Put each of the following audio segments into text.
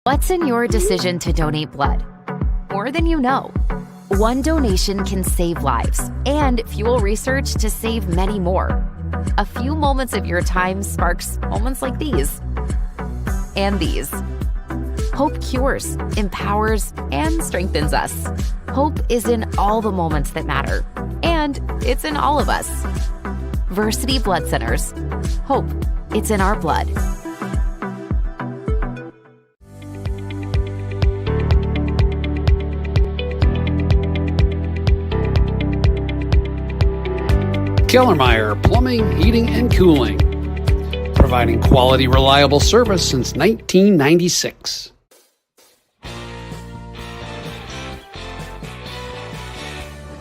What's in your decision to donate blood? More than you know. One donation can save lives and fuel research to save many more. A few moments of your time sparks moments like these. And these. Hope cures, empowers, and strengthens us. Hope is in all the moments that matter. And it's in all of us. Versity Blood Centers. Hope. It's in our blood. Kellermeyer Plumbing, Heating, and Cooling, providing quality, reliable service since 1996.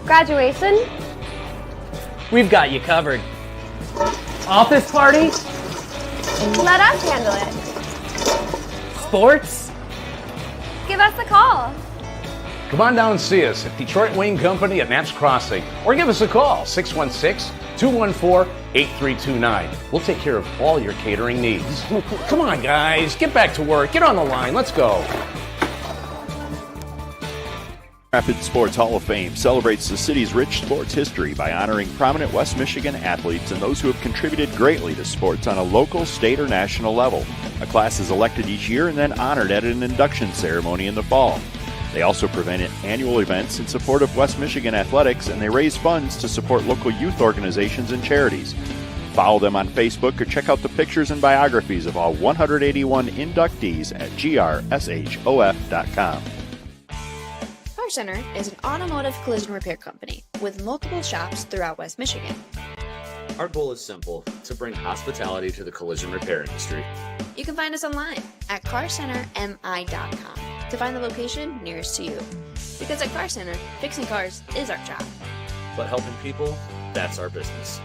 Graduation? We've got you covered. Office party? Let us handle it. Sports? Give us a call. Come on down and see us at Detroit Wayne Company at Knapp's Crossing, or give us a call, 616-214-8329. We'll take care of all your catering needs. Come on, guys, get back to work. Get on the line. Let's go. Rapid Sports Hall of Fame celebrates the city's rich sports history by honoring prominent West Michigan athletes and those who have contributed greatly to sports on a local, state, or national level. A class is elected each year and then honored at an induction ceremony in the fall. They also prevent annual events in support of West Michigan athletics, and they raise funds to support local youth organizations and charities. Follow them on Facebook or check out the pictures and biographies of all 181 inductees at grshof.com. Car Center is an automotive collision repair company with multiple shops throughout West Michigan. Our goal is simple, to bring hospitality to the collision repair industry. You can find us online at carcentermi.com to find the location nearest to you. Because at Car Center, fixing cars is our job. But helping people, that's our business.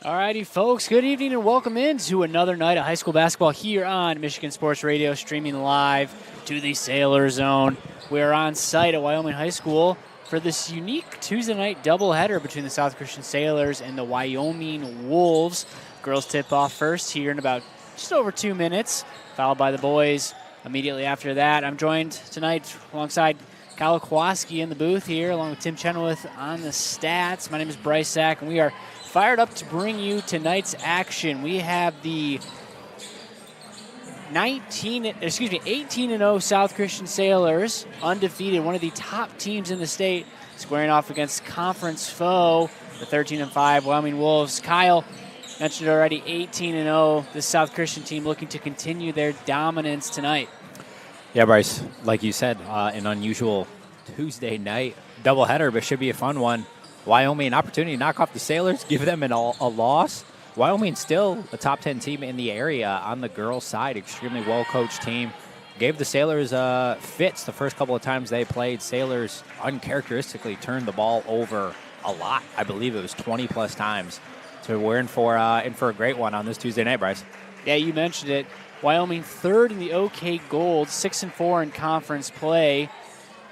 Alrighty, folks, good evening and welcome into another night of high school basketball here on Michigan Sports Radio, streaming live to the Sailor Zone. We're on site at Wyoming High School for this unique Tuesday night doubleheader between the South Christian Sailors and the Wyoming Wolves. Girls tip off first here in about just over 2 minutes, followed by the boys immediately after that. I'm joined tonight alongside Kyle Kowalski in the booth here, along with Tim Chenoweth on the stats. My name is Bryce Sack, and we are fired up to bring you tonight's action. We have the 18-0 South Christian Sailors, undefeated, one of the top teams in the state, squaring off against conference foe, the 13-5 Wyoming Wolves. Kyle mentioned already, 18-0, the South Christian team looking to continue their dominance tonight. Yeah, Bryce, like you said, an unusual Tuesday night doubleheader, but should be a fun one. Wyoming, an opportunity to knock off the Sailors, give them a loss. Wyoming still a top 10 team in the area on the girls' side, extremely well-coached team. Gave the Sailors fits the first couple of times they played. Sailors uncharacteristically turned the ball over a lot. I believe it was 20-plus times. So we're in for a great one on this Tuesday night, Bryce. Yeah, you mentioned it. Wyoming third in the OK Gold, 6-4 in conference play.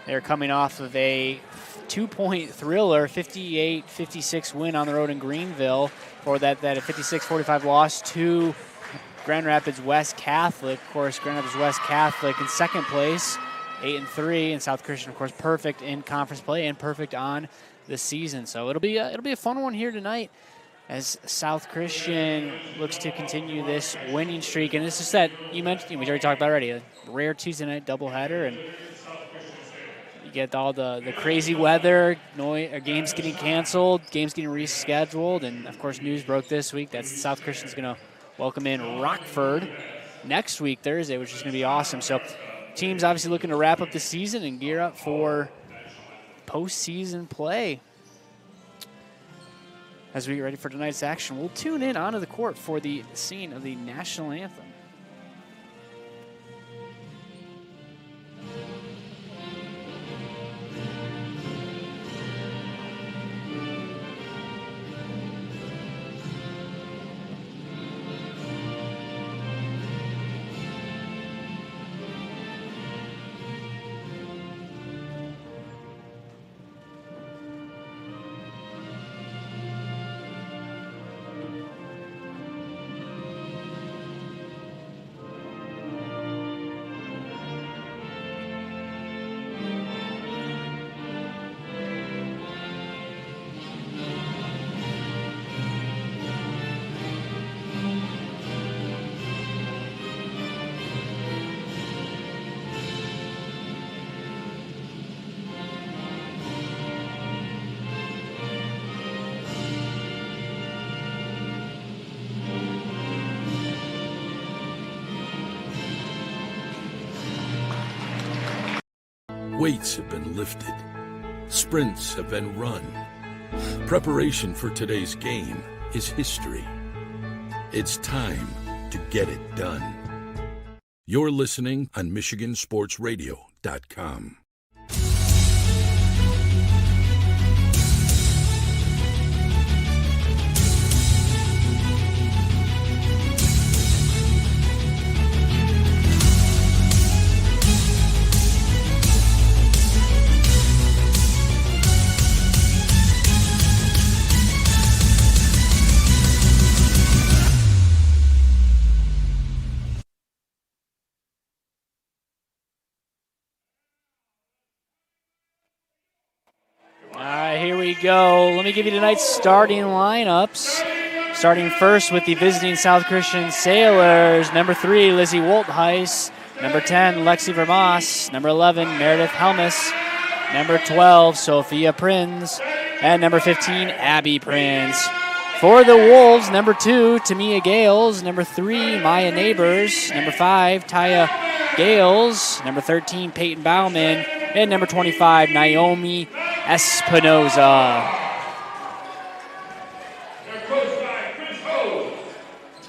They're coming off of a 2-point thriller, 58-56 win on the road in Greenville. For that a 56-45 loss to Grand Rapids West Catholic. Of course, Grand Rapids West Catholic in second place, 8-3, and South Christian, of course, perfect in conference play and perfect on the season. So it'll be a fun one here tonight as South Christian looks to continue this winning streak. And this is that you mentioned, we already talked about already, a rare Tuesday night doubleheader, and you get all the crazy weather, games getting canceled, games getting rescheduled, and, of course, news broke this week that South Christian's going to welcome in Rockford next week, Thursday, which is going to be awesome. So teams obviously looking to wrap up the season and gear up for postseason play. As we get ready for tonight's action, we'll tune in onto the court for the scene of the national anthem. Weights have been lifted. Sprints have been run. Preparation for today's game is history. It's time to get it done. You're listening on MichiganSportsRadio.com. All right, here we go. Let me give you tonight's starting lineups. Starting first with the visiting South Christian Sailors. Number 3, Lizzie Woltheis. Number 10, Lexi Vermas. Number 11, Meredith Helmus. Number 12, Sophia Prinz. And number 15, Abby Prinz. For the Wolves, number 2, Tamia Gales. Number 3, Maya Neighbors. Number 5, Taya Gales. Number 13, Peyton Bauman. And number 25, Naomi Espinoza.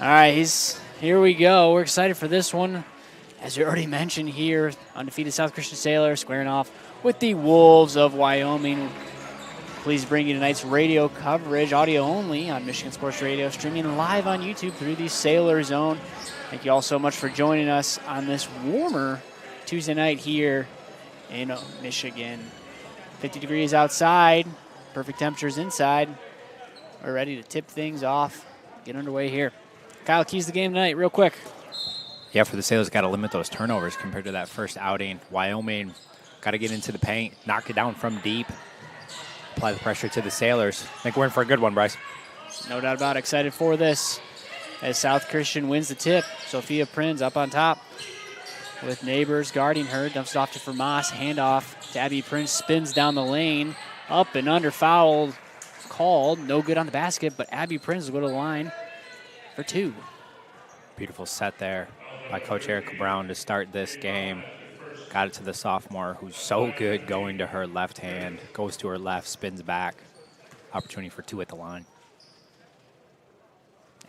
All right, here we go. We're excited for this one. As we already mentioned here, undefeated South Christian Sailors squaring off with the Wolves of Wyoming. Please bring you tonight's radio coverage, audio only, on Michigan Sports Radio, streaming live on YouTube through the Sailor Zone. Thank you all so much for joining us on this warmer Tuesday night here in Michigan. 50 degrees outside, perfect temperatures inside. We're ready to tip things off, get underway here. Kyle, keys the game tonight, real quick. Yeah, for the Sailors, got to limit those turnovers compared to that first outing. Wyoming got to get into the paint, knock it down from deep, apply the pressure to the Sailors. I think we're in for a good one, Bryce. No doubt about it. Excited for this as South Christian wins the tip. Sophia Prinz up on top with Neighbors guarding her. Dumps it off to Vermas. Handoff to Abby Prinz. Spins down the lane. Up and under. Foul called. No good on the basket, but Abby Prinz will go to the line for 2. Beautiful set there by Coach Erica Brown to start this game. Got it to the sophomore, who's so good going to her left hand. Goes to her left, spins back. Opportunity for 2 at the line.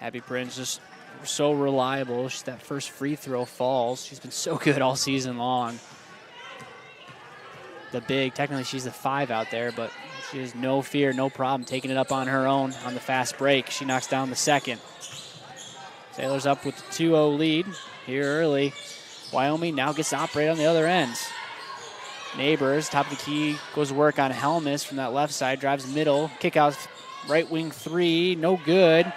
Abby Prinz just so reliable. She's that first free throw falls. She's been so good all season long. The big, technically she's the 5 out there, but she has no fear, no problem taking it up on her own on the fast break. She knocks down the second. Sailors up with the 2-0 lead here early. Wyoming now gets to operate on the other ends. Neighbors, top of the key, goes to work on Helmus from that left side, drives middle, kick out right wing 3, no good.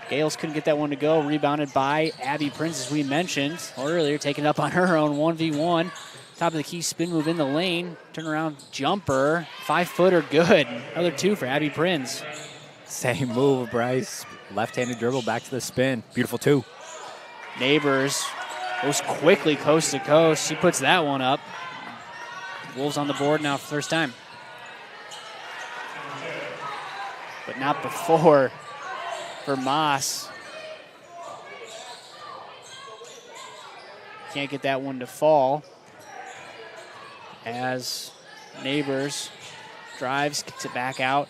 Gales couldn't get that one to go, rebounded by Abby Prinz, as we mentioned earlier, taking it up on her own 1v1. Top of the key, spin move in the lane, turn around jumper, 5-footer, good. Another 2 for Abby Prinz. Same move, Bryce. Left-handed dribble back to the spin. Beautiful 2. Neighbors goes quickly coast to coast. She puts that one up. Wolves on the board now for the first time. But not before Vermas. Can't get that one to fall. As Neighbors drives, kicks it back out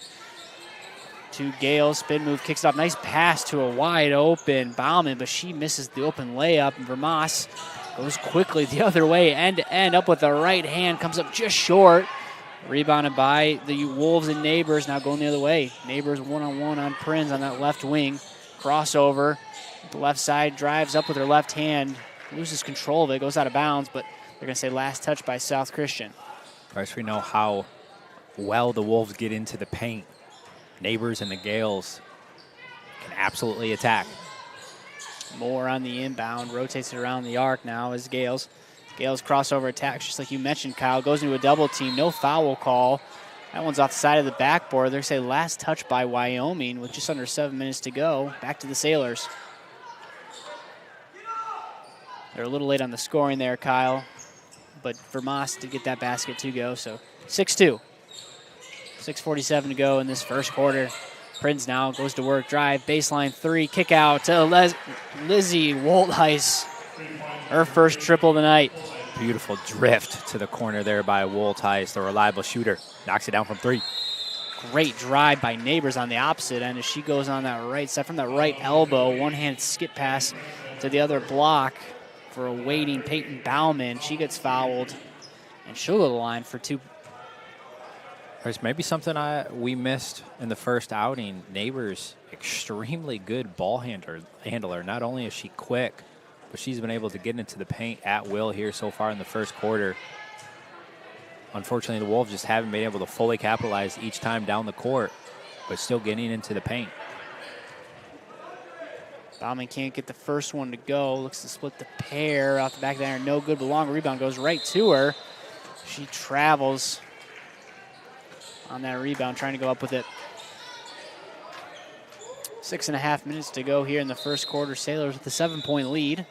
to Gale. Spin move, kicks it off. Nice pass to a wide open Bauman, but she misses the open layup. And Vermas goes quickly the other way, end to end, up with the right hand, comes up just short. Rebounded by the Wolves and Neighbors, now going the other way. Neighbors one-on-one on Prinz on that left wing. Crossover, the left side, drives up with her left hand, loses control of it, goes out of bounds, but they're going to say last touch by South Christian. First, we know how well the Wolves get into the paint. Neighbors and the Gales can absolutely attack. More on the inbound, rotates it around the arc now as Gales crossover attacks, just like you mentioned, Kyle. Goes into a double team, no foul call. That one's off the side of the backboard. They're saying last touch by Wyoming with just under 7 minutes to go. Back to the Sailors. They're a little late on the scoring there, Kyle, but Vermas did get that basket to go, so 6-2. 6:47 to go in this first quarter. Prinz now goes to work, drive, baseline 3, kick out to Lizzie Woltheis. Her first triple tonight. Beautiful drift to the corner there by Woltheis, the reliable shooter. Knocks it down from 3. Great drive by Neighbors on the opposite end as she goes on that right side from that right elbow. One-hand skip pass to the other block for a waiting Peyton Bauman. She gets fouled, and she'll go to the line for 2. There's maybe something we missed in the first outing. Neighbors, extremely good ball handler. Not only is she quick, but she's been able to get into the paint at will here so far in the first quarter. Unfortunately, the Wolves just haven't been able to fully capitalize each time down the court, but still getting into the paint. Bauman can't get the first one to go. Looks to split the pair off the back of the iron. No good, but long rebound goes right to her. She travels on that rebound, trying to go up with it. 6.5 minutes to go here in the first quarter. Sailors with a 7-point lead.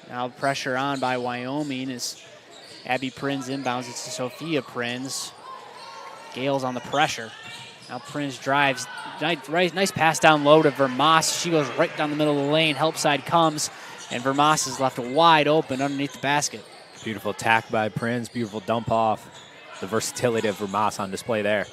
Now pressure on by Wyoming as Abby Prinz inbounds it to Sophia Prinz. Gale's on the pressure. Now Prinz drives. Nice pass down low to Vermas. She goes right down the middle of the lane. Help side comes, and Vermas is left wide open underneath the basket. Beautiful attack by Prinz. Beautiful dump off. The versatility of Vermas on display there.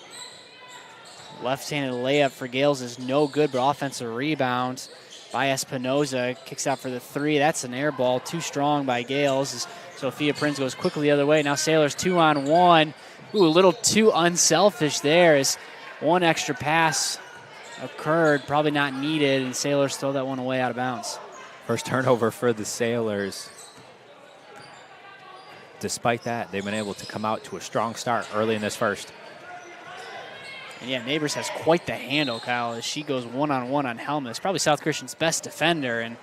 Left-handed layup for Gales is no good, but offensive rebound by Espinoza. Kicks out for the 3. That's an air ball. Too strong by Gales as Sophia Prinz goes quickly the other way. Now Sailors 2-on-1. Ooh, a little too unselfish there as one extra pass occurred, probably not needed, and Sailors throw that one away out of bounds. First turnover for the Sailors. Despite that, they've been able to come out to a strong start early in this first. And yeah, Neighbors has quite the handle, Kyle, as she goes one-on-one on Helmuth. Probably South Christian's best defender, and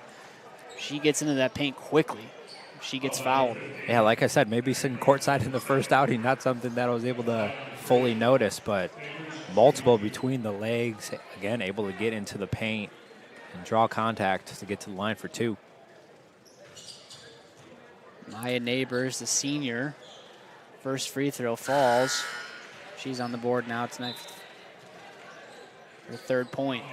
she gets into that paint quickly. She gets fouled. Yeah, like I said, maybe sitting courtside in the first outing, not something that I was able to fully notice, but multiple between the legs, again, able to get into the paint and draw contact to get to the line for 2. Maya Neighbors, the senior, first free throw falls. She's on the board now tonight for the 3rd point.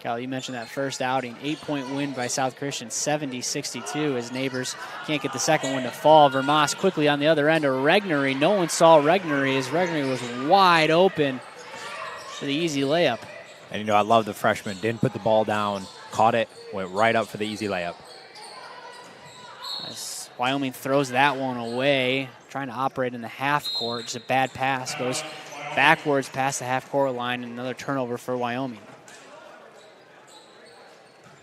Cal, you mentioned that first outing, 8-point win by South Christian, 70-62 as Neighbors can't get the second one to fall. Vermas quickly on the other end to Regnery. No one saw Regnery as Regnery was wide open for the easy layup. And, you know, I love the freshman. Didn't put the ball down, caught it, went right up for the easy layup. As Wyoming throws that one away, trying to operate in the half court. Just a bad pass, goes backwards past the half court line, and another turnover for Wyoming.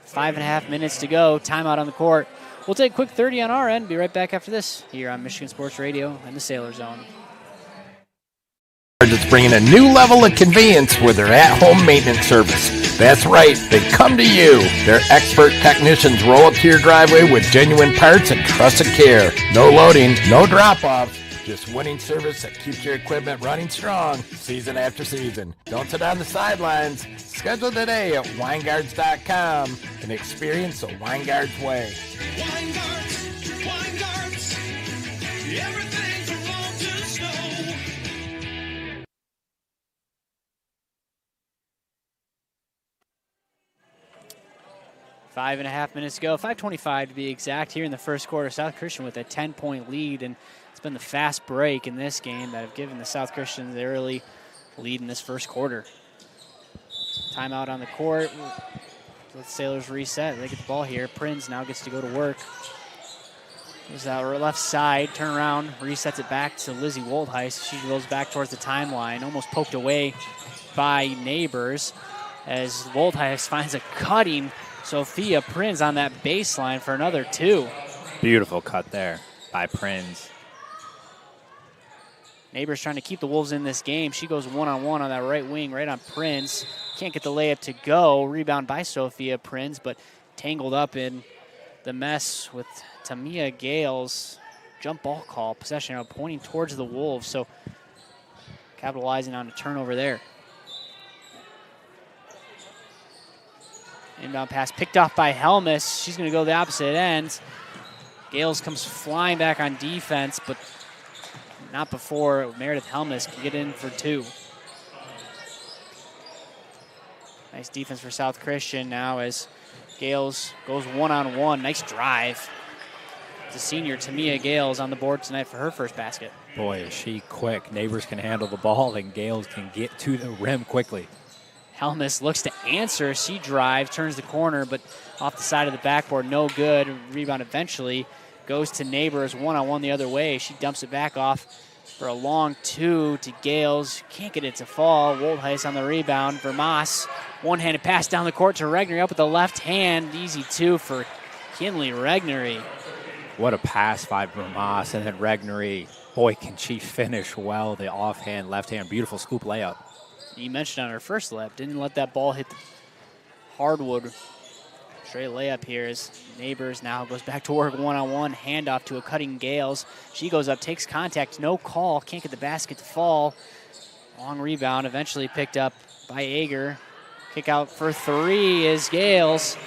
5.5 minutes to go, timeout on the court. We'll take a quick 30 on our end. Be right back after this here on Michigan Sports Radio and the Sailor Zone. It's bringing a new level of convenience with their at-home maintenance service. That's right, they come to you. Their expert technicians roll up to your driveway with genuine parts and trusted care. No loading, no drop-offs. Just winning service that keeps your equipment running strong season after season. Don't sit on the sidelines. Schedule today at Weingarts.com and experience the Weingarts way. Weingarts, everything from lawn to snow. 5.5 minutes to go, 5:25 to be exact here in the first quarter. South Christian with a 10-point lead, and it's been the fast break in this game that have given the South Christian the early lead in this first quarter. Timeout on the court. Let the Sailors reset. They get the ball here. Prinz now gets to go to work. Goes out left side, turn around, resets it back to Lizzie Woldheis. She goes back towards the timeline, almost poked away by Neighbors as Woldheis finds a cutting Sophia Prinz on that baseline for another 2. Beautiful cut there by Prinz. Neighbors trying to keep the Wolves in this game. She goes one-on-one on that right wing, right on Prinz. Can't get the layup to go. Rebound by Sophia Prinz, but tangled up in the mess with Tamia Gales. Jump ball call, possession now pointing towards the Wolves, so capitalizing on a turnover there. Inbound pass picked off by Helmus. She's going to go the opposite end. Gales comes flying back on defense, but not before Meredith Helmus can get in for 2. Nice defense for South Christian now as Gales goes one-on-one. Nice drive. The senior Tamia Gales on the board tonight for her first basket. Boy, is she quick. Neighbors can handle the ball, and Gales can get to the rim quickly. Helmus looks to answer. She drives, turns the corner, but off the side of the backboard, no good. Rebound eventually goes to Neighbors, one-on-one the other way. She dumps it back off for a long 2 to Gales. Can't get it to fall. Woldheis on the rebound. Vermas, one-handed pass down the court to Regnery up with the left hand. Easy 2 for Kinley Regnery. What a pass by Vermas, and then Regnery. Boy, can she finish well. The offhand, left-hand, beautiful scoop layup. You mentioned on her first layup, didn't let that ball hit the hardwood. Straight layup here as Neighbors now goes back to work one-on-one, handoff to a cutting Gales. She goes up, takes contact, no call, can't get the basket to fall. Long rebound, eventually picked up by Ager. Kick out for 3 is Gales.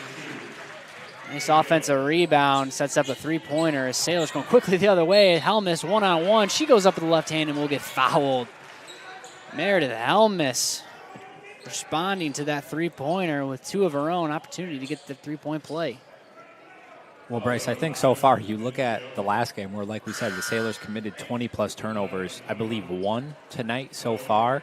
Nice offensive rebound, sets up a 3-pointer as Sailors going quickly the other way. Helmus one-on-one, she goes up with the left hand and will get fouled. Meredith Helmus responding to that 3-pointer with 2 of her own, opportunity to get the 3-point play. Well, Bryce, I think so far you look at the last game where, like we said, the Sailors committed 20-plus turnovers. I believe 1 tonight so far.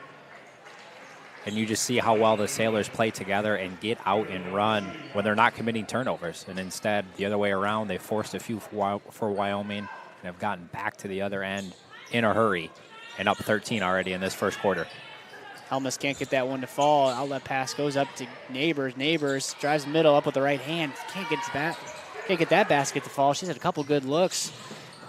And you just see how well the Sailors play together and get out and run when they're not committing turnovers. And instead, the other way around, they forced a few for Wyoming and have gotten back to the other end in a hurry and up 13 already in this first quarter. Helmus can't get that one to fall. Outlet pass goes up to Neighbors. Neighbors drives middle up with the right hand. Can't get that basket to fall. She's had a couple good looks.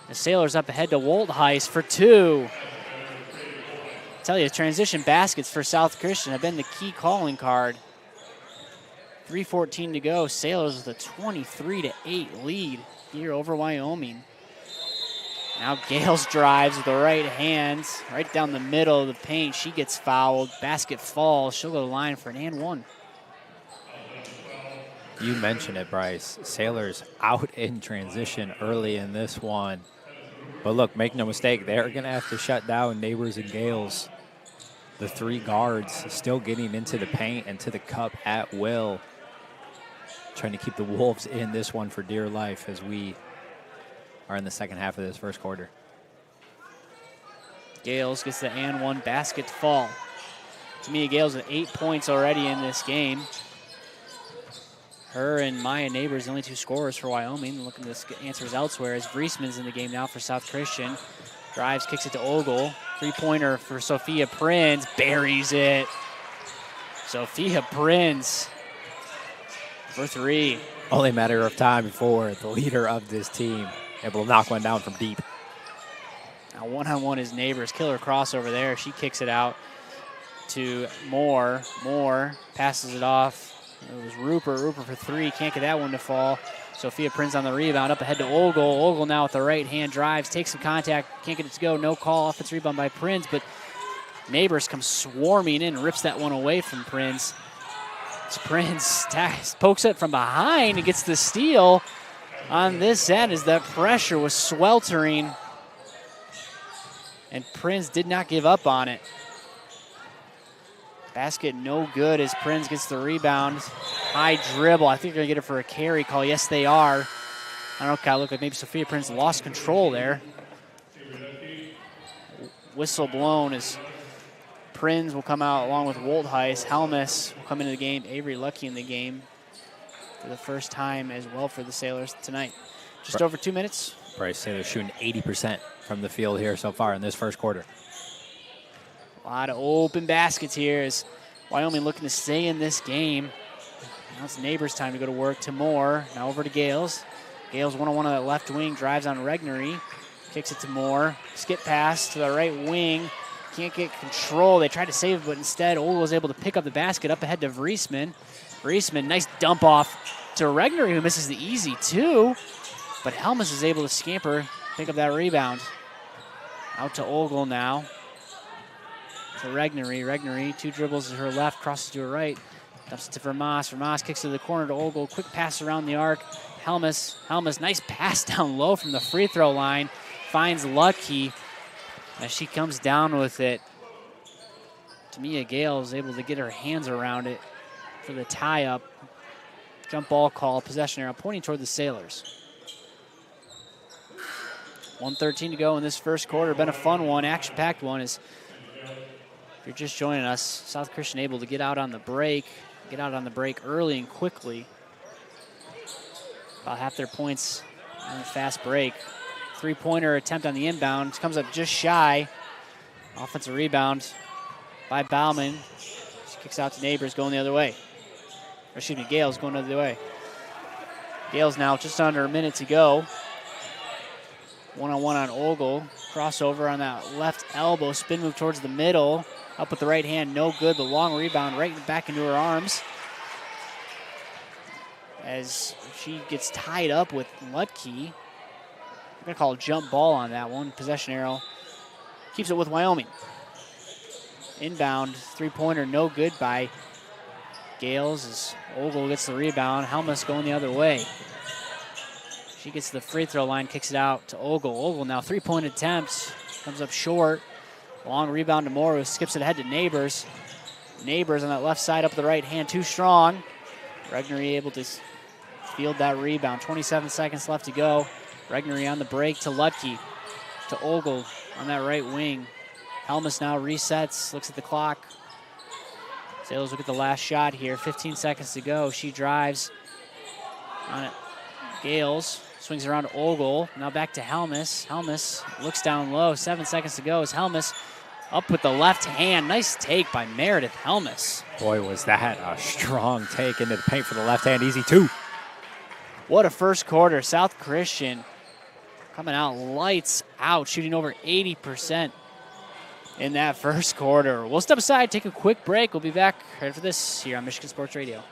The Sailors up ahead to Woldheis for 2. I tell you, transition baskets for South Christian have been the key calling card. 3:14 to go. Sailors with a 23-8 lead here over Wyoming. Now Gales drives with the right hand, right down the middle of the paint. She gets fouled. Basket falls. She'll go to the line for an and 1. You mentioned it, Bryce. Sailors out in transition early in this one. But look, make no mistake, they're going to have to shut down Neighbors and Gales. The 3 guards still getting into the paint and to the cup at will. Trying to keep the Wolves in this one for dear life as we are in the second half of this first quarter. Gales gets the and 1 basket to fall. Tamia Gales with 8 points already in this game. Her and Maya Neighbors, the only 2 scorers for Wyoming. Looking to get answers elsewhere as Vriesman's in the game now for South Christian. Drives, kicks it to Ogle. 3-pointer for Sophia Prinz. Buries it. Sophia Prinz for 3. Only a matter of time before the leader of this team able to knock one down from deep. Now one-on-one is Neighbors. Killer crossover there. She kicks it out to Moore. Moore passes it off. It was Rupert. Rupert for 3. Can't get that one to fall. Sophia Prinz on the rebound. Up ahead to Ogle. Ogle now with the right hand drives. Takes some contact. Can't get it to go. No call. Offensive rebound by Prinz. But Neighbors comes swarming in. Rips that one away from Prinz. Prinz pokes it from behind and gets the steal on this end as that pressure was sweltering. And Prinz did not give up on it. Basket no good as Prinz gets the rebound. High dribble. I think they're going to get it for a carry call. Yes, they are. I don't know, kind of look like maybe Sophia Prinz lost control there. Whistle blown as Prinz will come out along with Woldheis. Helmus will come into the game. Avery Lucky in the game for the first time as well for the Sailors tonight. Just over 2 minutes. Bryce, Sailors shooting 80% from the field here so far in this first quarter. A lot of open baskets here as Wyoming looking to stay in this game. Now it's Neighbors' time to go to work to Moore. Now over to Gales. Gales one-on-one on that left wing, drives on Regnery. Kicks it to Moore. Skip pass to the right wing. Can't get control. They tried to save it, but instead Ogle was able to pick up the basket up ahead to Vriesman. Vriesman, nice dump off to Regnery, who misses the easy 2. But Helmus is able to scamper, pick up that rebound. Out to Ogle now. To Regnery. Regnery, 2 dribbles to her left, crosses to her right. Dumps it to Vermas. Vermas kicks to the corner to Ogle. Quick pass around the arc. Helmus, nice pass down low from the free throw line. Finds Lucky as she comes down with it. Tamia Gale is able to get her hands around it for the tie-up. Jump ball call, possession arrow, pointing toward the Sailors. 1:13 to go in this first quarter. Been a fun one, action-packed one. If you're just joining us, South Christian able to get out on the break early and quickly. About half their points on a fast break. Three-pointer attempt on the inbound. Comes up just shy. Offensive rebound by Bauman. She kicks out to Neighbors, going the other way. Or excuse me, Gale's going the other way. Gale's now just under a minute to go. One-on-one on Ogle. Crossover on that left elbow. Spin move towards the middle. Up with the right hand, no good. The long rebound right back into her arms. As she gets tied up with Lutke. I'm going to call a jump ball on that one. Possession arrow. Keeps it with Wyoming. Inbound, three-pointer, no good by Gales as Ogle gets the rebound. Helmus going the other way. She gets to the free throw line, kicks it out to Ogle. Ogle now three-point attempt. Comes up short. Long rebound to Morris. Skips it ahead to Neighbors. Neighbors on that left side up the right hand, too strong. Regnery able to field that rebound. 27 seconds left to go. Regnery on the break to Lutke. To Ogle on that right wing. Helmus now resets, looks at the clock. Sailors look at the last shot here. 15 seconds to go. She drives on it. Gales swings around to Ogle. Now back to Helmus. Helmus looks down low. 7 seconds to go as Helmus up with the left hand. Nice take by Meredith Helmus. Boy, was that a strong take into the paint for the left hand. Easy two. What a first quarter. South Christian coming out lights out, shooting over 80% in that first quarter. We'll step aside, take a quick break. We'll be back right for this here on Michigan Sports Radio.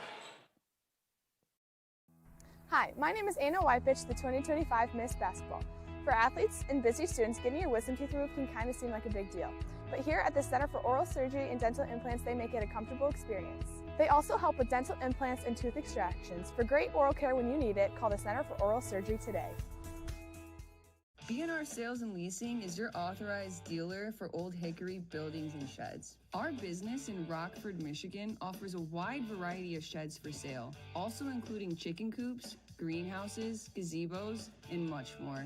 Hi, my name is Anna Wypich, the 2025 Miss Basketball. For athletes and busy students, getting your wisdom teeth removed can kind of seem like a big deal. But here at the Center for Oral Surgery and Dental Implants, they make it a comfortable experience. They also help with dental implants and tooth extractions. For great oral care when you need it, call the Center for Oral Surgery today. B&R Sales and Leasing is your authorized dealer for Old Hickory buildings and sheds. Our business in Rockford, Michigan offers a wide variety of sheds for sale, also including chicken coops, greenhouses, gazebos, and much more.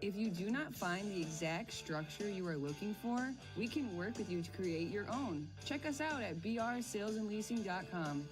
If you do not find the exact structure you are looking for, we can work with you to create your own. Check us out at brsalesandleasing.com.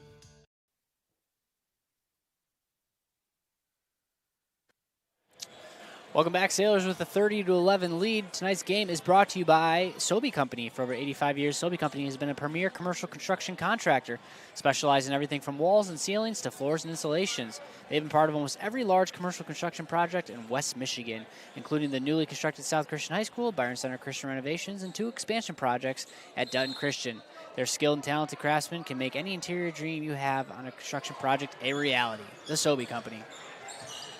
Welcome back, Sailors, with a 30-11 lead. Tonight's game is brought to you by Sobey Company. For over 85 years, Sobey Company has been a premier commercial construction contractor, specializing in everything from walls and ceilings to floors and installations. They've been part of almost every large commercial construction project in West Michigan, including the newly constructed South Christian High School, Byron Center Christian renovations, and 2 expansion projects at Dutton Christian. Their skilled and talented craftsmen can make any interior dream you have on a construction project a reality. The Sobey Company.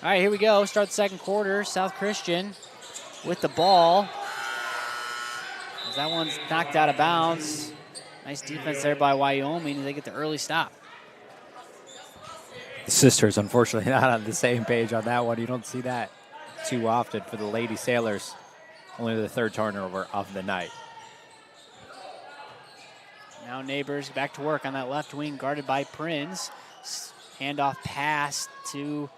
All right, here we go. Start the second quarter. South Christian with the ball. As that one's knocked out of bounds. Nice defense there by Wyoming, and they get the early stop. The sisters, unfortunately, not on the same page on that one. You don't see that too often for the Lady Sailors. Only the third turnover of the night. Now Neighbors back to work on that left wing, guarded by Prinz. Handoff pass to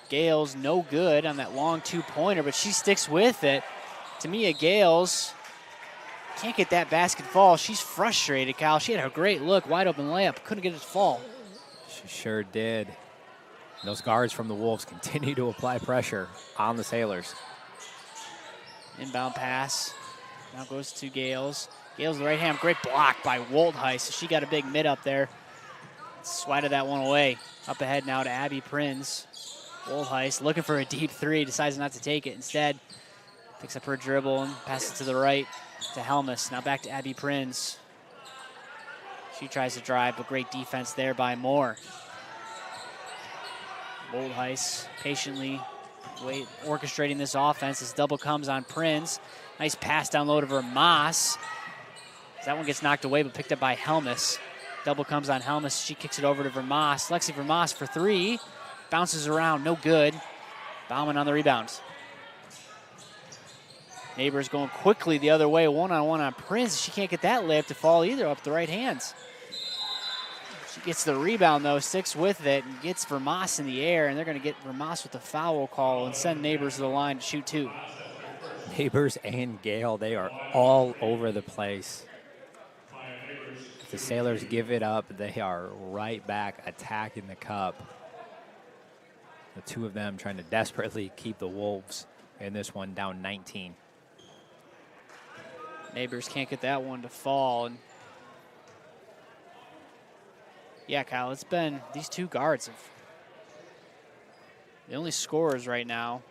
Gales, no good on that long two-pointer, but she sticks with it. Tamia Gales can't get that basket fall. She's frustrated, Kyle. She had a great look, wide open layup, couldn't get it to fall. She sure did. And those guards from the Wolves continue to apply pressure on the Sailors. Inbound pass now goes to Gales. Gales the right hand, great block by Woltheis. She got a big mid up there. Swatted that one away. Up ahead now to Abby Prinz. Woltheis looking for a deep three, decides not to take it. Instead, picks up her dribble and passes to the right to Helmus. Now back to Abby Prinz. She tries to drive, but great defense there by Moore. Woltheis patiently orchestrating this offense. This double comes on Prinz. Nice pass down low to Vermas. That one gets knocked away, but picked up by Helmus. Double comes on Helmus. She kicks it over to Vermas. Lexi Vermas for three. Bounces around, no good. Bauman on the rebound. Neighbors going quickly the other way, one-on-one on Prince. She can't get that layup to fall either up the right hands. She gets the rebound, though, sticks with it, and gets Vermas in the air, and they're going to get Vermas with the foul call and send Neighbors to the line to shoot two. Neighbors and Gale, they are all over the place. If the Sailors give it up, they are right back attacking the cup. The two of them trying to desperately keep the Wolves in this one down 19. Neighbors can't get that one to fall. And yeah, Kyle, it's been these two guards have the only scorers right now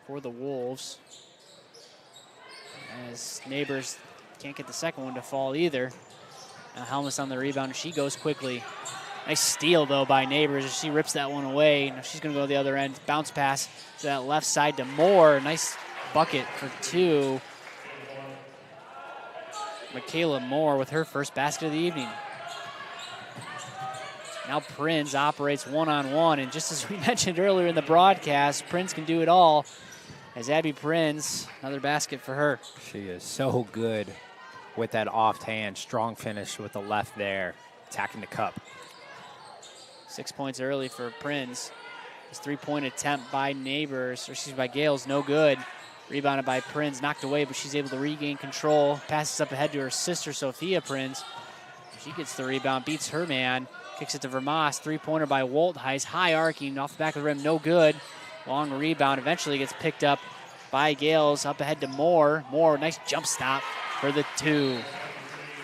for the Wolves. As Neighbors can't get the second one to fall either. Now Helmus on the rebound. She goes quickly. Nice steal, though, by Neighbors as she rips that one away. Now she's going to go to the other end. Bounce pass to that left side to Moore. Nice bucket for two. Michaela Moore with her first basket of the evening. Now Prince operates one-on-one, and just as we mentioned earlier in the broadcast, Prince can do it all. As Abby Prince, another basket for her. She is so good with that offhand, strong finish with the left there, attacking the cup. 6 points early for Prince. His three-point attempt by by Gales, no good. Rebounded by Prince, knocked away, but she's able to regain control. Passes up ahead to her sister, Sophia Prince. She gets the rebound, beats her man, kicks it to Vermas. Three-pointer by Woltheis, high arcing off the back of the rim, no good. Long rebound, eventually gets picked up by Gales, up ahead to Moore. Moore, nice jump stop for the two.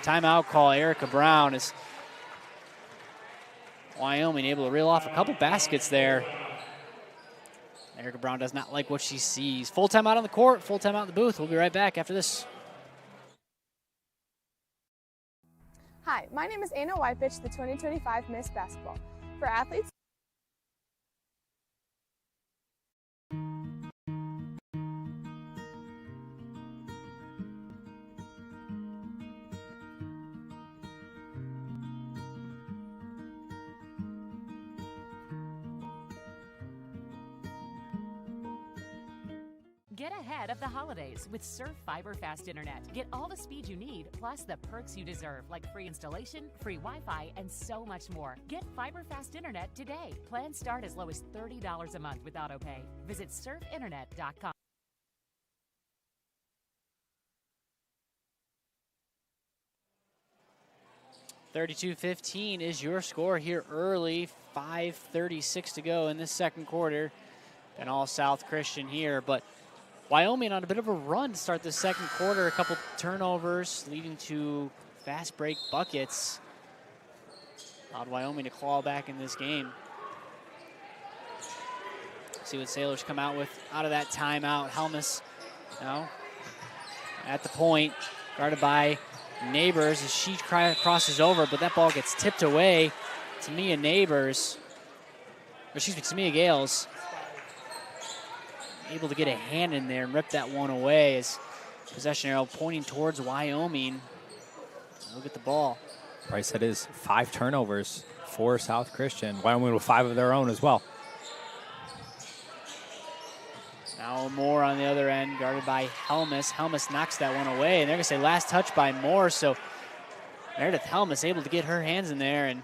Timeout call, Erica Brown is Wyoming able to reel off a couple baskets there. Erica Brown does not like what she sees. Full time out on the court, full time out in the booth. We'll be right back after this. Hi, my name is Anna Wypich, the 2025 Miss Basketball. For athletes, Get ahead of the holidays with Surf Fiber Fast Internet. Get all the speed you need, plus the perks you deserve, like free installation, free Wi-Fi, and so much more. Get Fiber Fast Internet today. Plans start as low as $30 a month with AutoPay. Visit surfinternet.com. $32-15 is your score here early. 5:36 to go in this second quarter. And all South Christian here, but Wyoming on a bit of a run to start the second quarter. A couple turnovers leading to fast break buckets. Allowed Wyoming to claw back in this game. See what Sailors come out with out of that timeout. Helmus now at the point, guarded by Neighbors as she crosses over, but that ball gets tipped away to Mia Gales. Able to get a hand in there and rip that one away as possession arrow pointing towards Wyoming. Look at the ball. Bryce, that is 5 turnovers for South Christian. Wyoming with 5 of their own as well. Now Moore on the other end, guarded by Helmus. Helmus knocks that one away, and they're going to say last touch by Moore, so Meredith Helmus able to get her hands in there and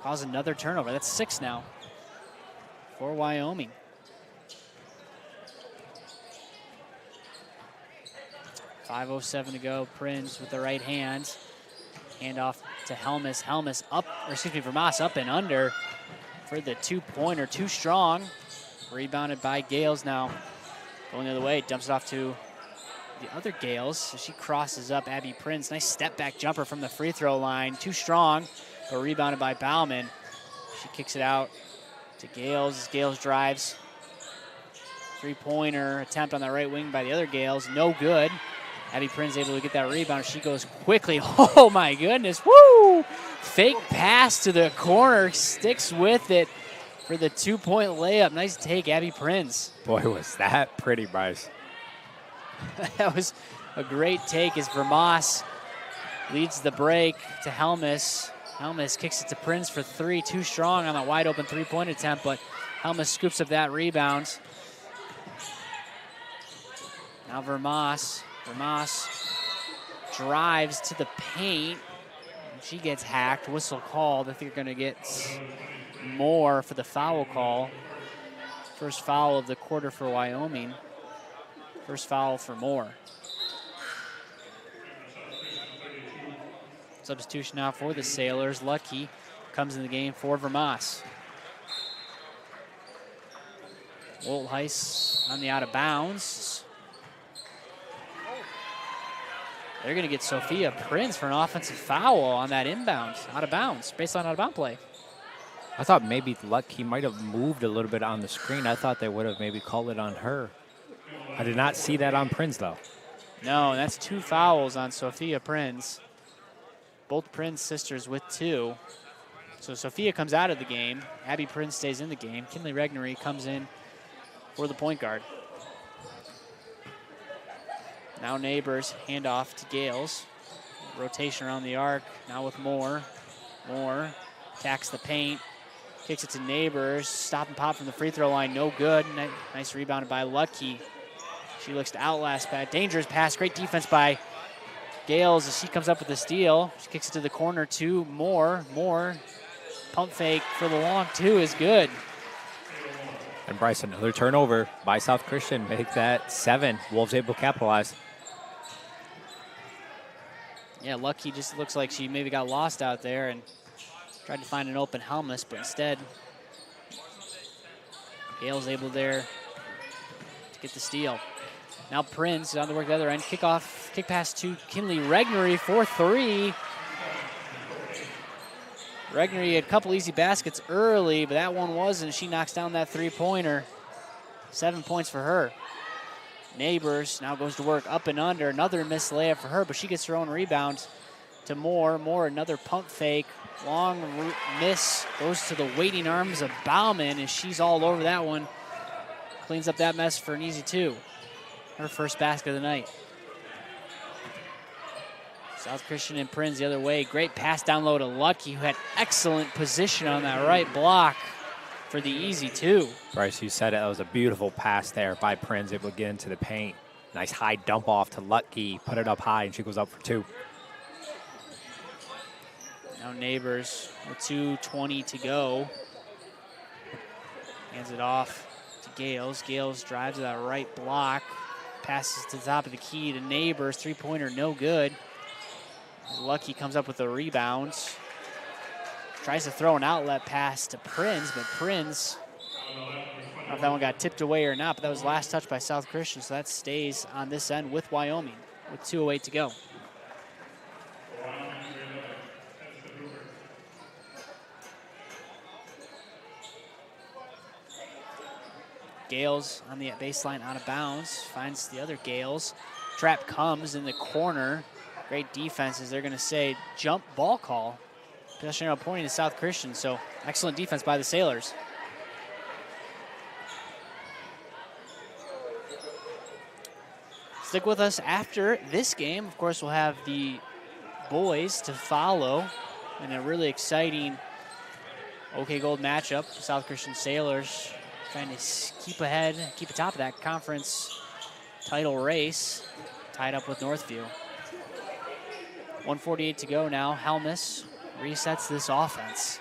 cause another turnover. That's 6 now for Wyoming. .507 to go. Prince with the right hand. Hand off to Helmus. Vermas up and under for the two-pointer. Too strong. Rebounded by Gales now. Going the other way. Dumps it off to the other Gales. So she crosses up Abby Prince. Nice step-back jumper from the free throw line. Too strong, but rebounded by Bauman. She kicks it out to Gales as Gales drives. Three-pointer attempt on the right wing by the other Gales. No good. Abby Prince able to get that rebound. She goes quickly. Oh, my goodness. Woo! Fake pass to the corner. Sticks with it for the two-point layup. Nice take, Abby Prince. Boy, was that pretty, Bryce. That was a great take as Vermas leads the break to Helmus. Helmus kicks it to Prince for three. Too strong on that wide open three-point attempt, but Helmus scoops up that rebound. Now Vermas. Vermas drives to the paint. She gets hacked. Whistle called. I think they're going to get more for the foul call. First foul of the quarter for Wyoming. First foul for Moore. Substitution now for the Sailors. Lucky comes in the game for Vermas. Woltheis on the out of bounds. They're going to get Sophia Prince for an offensive foul on that inbound, out of bounds, baseline out of bound play. I thought maybe Lucky might have moved a little bit on the screen. I thought they would have maybe called it on her. I did not see that on Prince, though. No, that's 2 fouls on Sophia Prince. Both Prince sisters with 2. So Sophia comes out of the game. Abby Prince stays in the game. Kinley Regnery comes in for the point guard. Now Neighbors, handoff to Gales. Rotation around the arc, now with Moore. Moore attacks the paint, kicks it to Neighbors. Stop and pop from the free throw line, no good. Nice rebounded by Lucky. She looks to outlast that. Dangerous pass, great defense by Gales as she comes up with a steal. She kicks it to the corner to Moore. Moore, pump fake for the long two is good. And Bryce, another turnover by South Christian. Make that 7. Wolves able to capitalize. Yeah, Lucky just looks like she maybe got lost out there and tried to find an open Helmus, but instead, Gale's able there to get the steal. Now Prince is on the work the other end. Kick pass to Kinley Regnery for 3. Regnery had a couple easy baskets early, but that one wasn't. She knocks down that three-pointer. 7 points for her. Neighbors now goes to work up and under. Another missed layup for her, but she gets her own rebound to Moore. Moore, another pump fake. Long miss goes to the waiting arms of Bauman as she's all over that one. Cleans up that mess for an easy 2. Her first basket of the night. South Christian and Prinz the other way. Great pass down low to Lucky, who had excellent position on that right block for the easy 2. Bryce, you said it. That was a beautiful pass there by Prinz, able to get into the paint. Nice high dump off to Lucky. Put it up high, and she goes up for 2. Now Neighbors with 2:20 to go. Hands it off to Gales. Gales drives to that right block. Passes to the top of the key to Neighbors. Three-pointer, no good. Lucky comes up with the rebounds. Tries to throw an outlet pass to Prinz, but Prinz, I don't know if that one got tipped away or not, but that was last touch by South Christian, so that stays on this end with Wyoming with 2:08 to go. Gales on the baseline out of bounds, finds the other Gales. Trap comes in the corner. Great defense as they're going to say jump ball call. Possession arrow pointing to South Christian, so excellent defense by the Sailors. Stick with us after this game. Of course, we'll have the boys to follow in a really exciting OK Gold matchup. South Christian Sailors trying to keep ahead, keep atop of that conference title race, tied up with Northview. 1:48 to go now. Helmus resets this offense.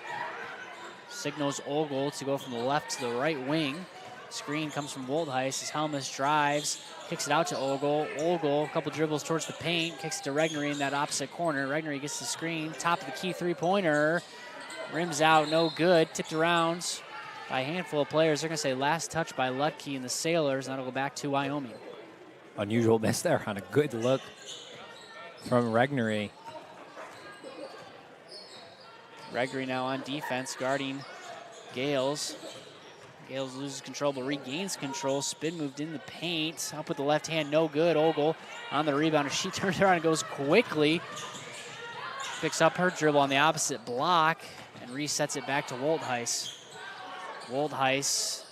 Signals Ogle to go from the left to the right wing. Screen comes from Woltheis as Helmus drives, kicks it out to Ogle. Ogle, a couple dribbles towards the paint, kicks it to Regnery in that opposite corner. Regnery gets the screen, top of the key three-pointer. Rims out, no good. Tipped around by a handful of players. They're going to say last touch by Lucky and the Sailors, and that'll go back to Wyoming. Unusual miss there on a good look from Regnery. Regnery now on defense, guarding Gales. Gales loses control but regains control. Spin moved in the paint. Up with the left hand, no good. Ogle on the rebounder. She turns around and goes quickly. Picks up her dribble on the opposite block and resets it back to Woltheis. Woltheis,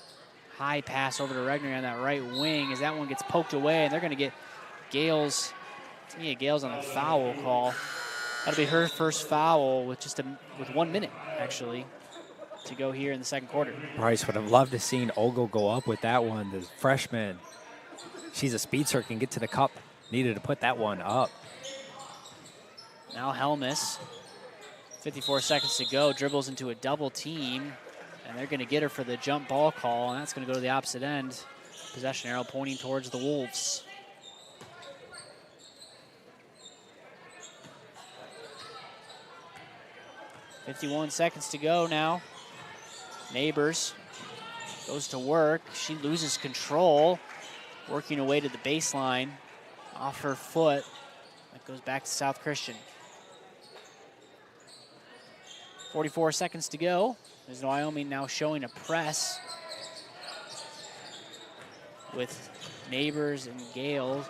high pass over to Regnery on that right wing as that one gets poked away, and they're going to get Gales on the foul call. That'll be her first foul with with 1 minute, actually, to go here in the second quarter. Bryce would have loved to seen Ogle go up with that one. The freshman, she's a speedster, can get to the cup. Needed to put that one up. Now Helmus, 54 seconds to go, dribbles into a double team, and they're going to get her for the jump ball call, and that's going to go to the opposite end. Possession arrow pointing towards the Wolves. .51 seconds to go now. Neighbors goes to work. She loses control, working away to the baseline off her foot. That goes back to South Christian. 44 seconds to go. There's Wyoming now showing a press with Neighbors and Gale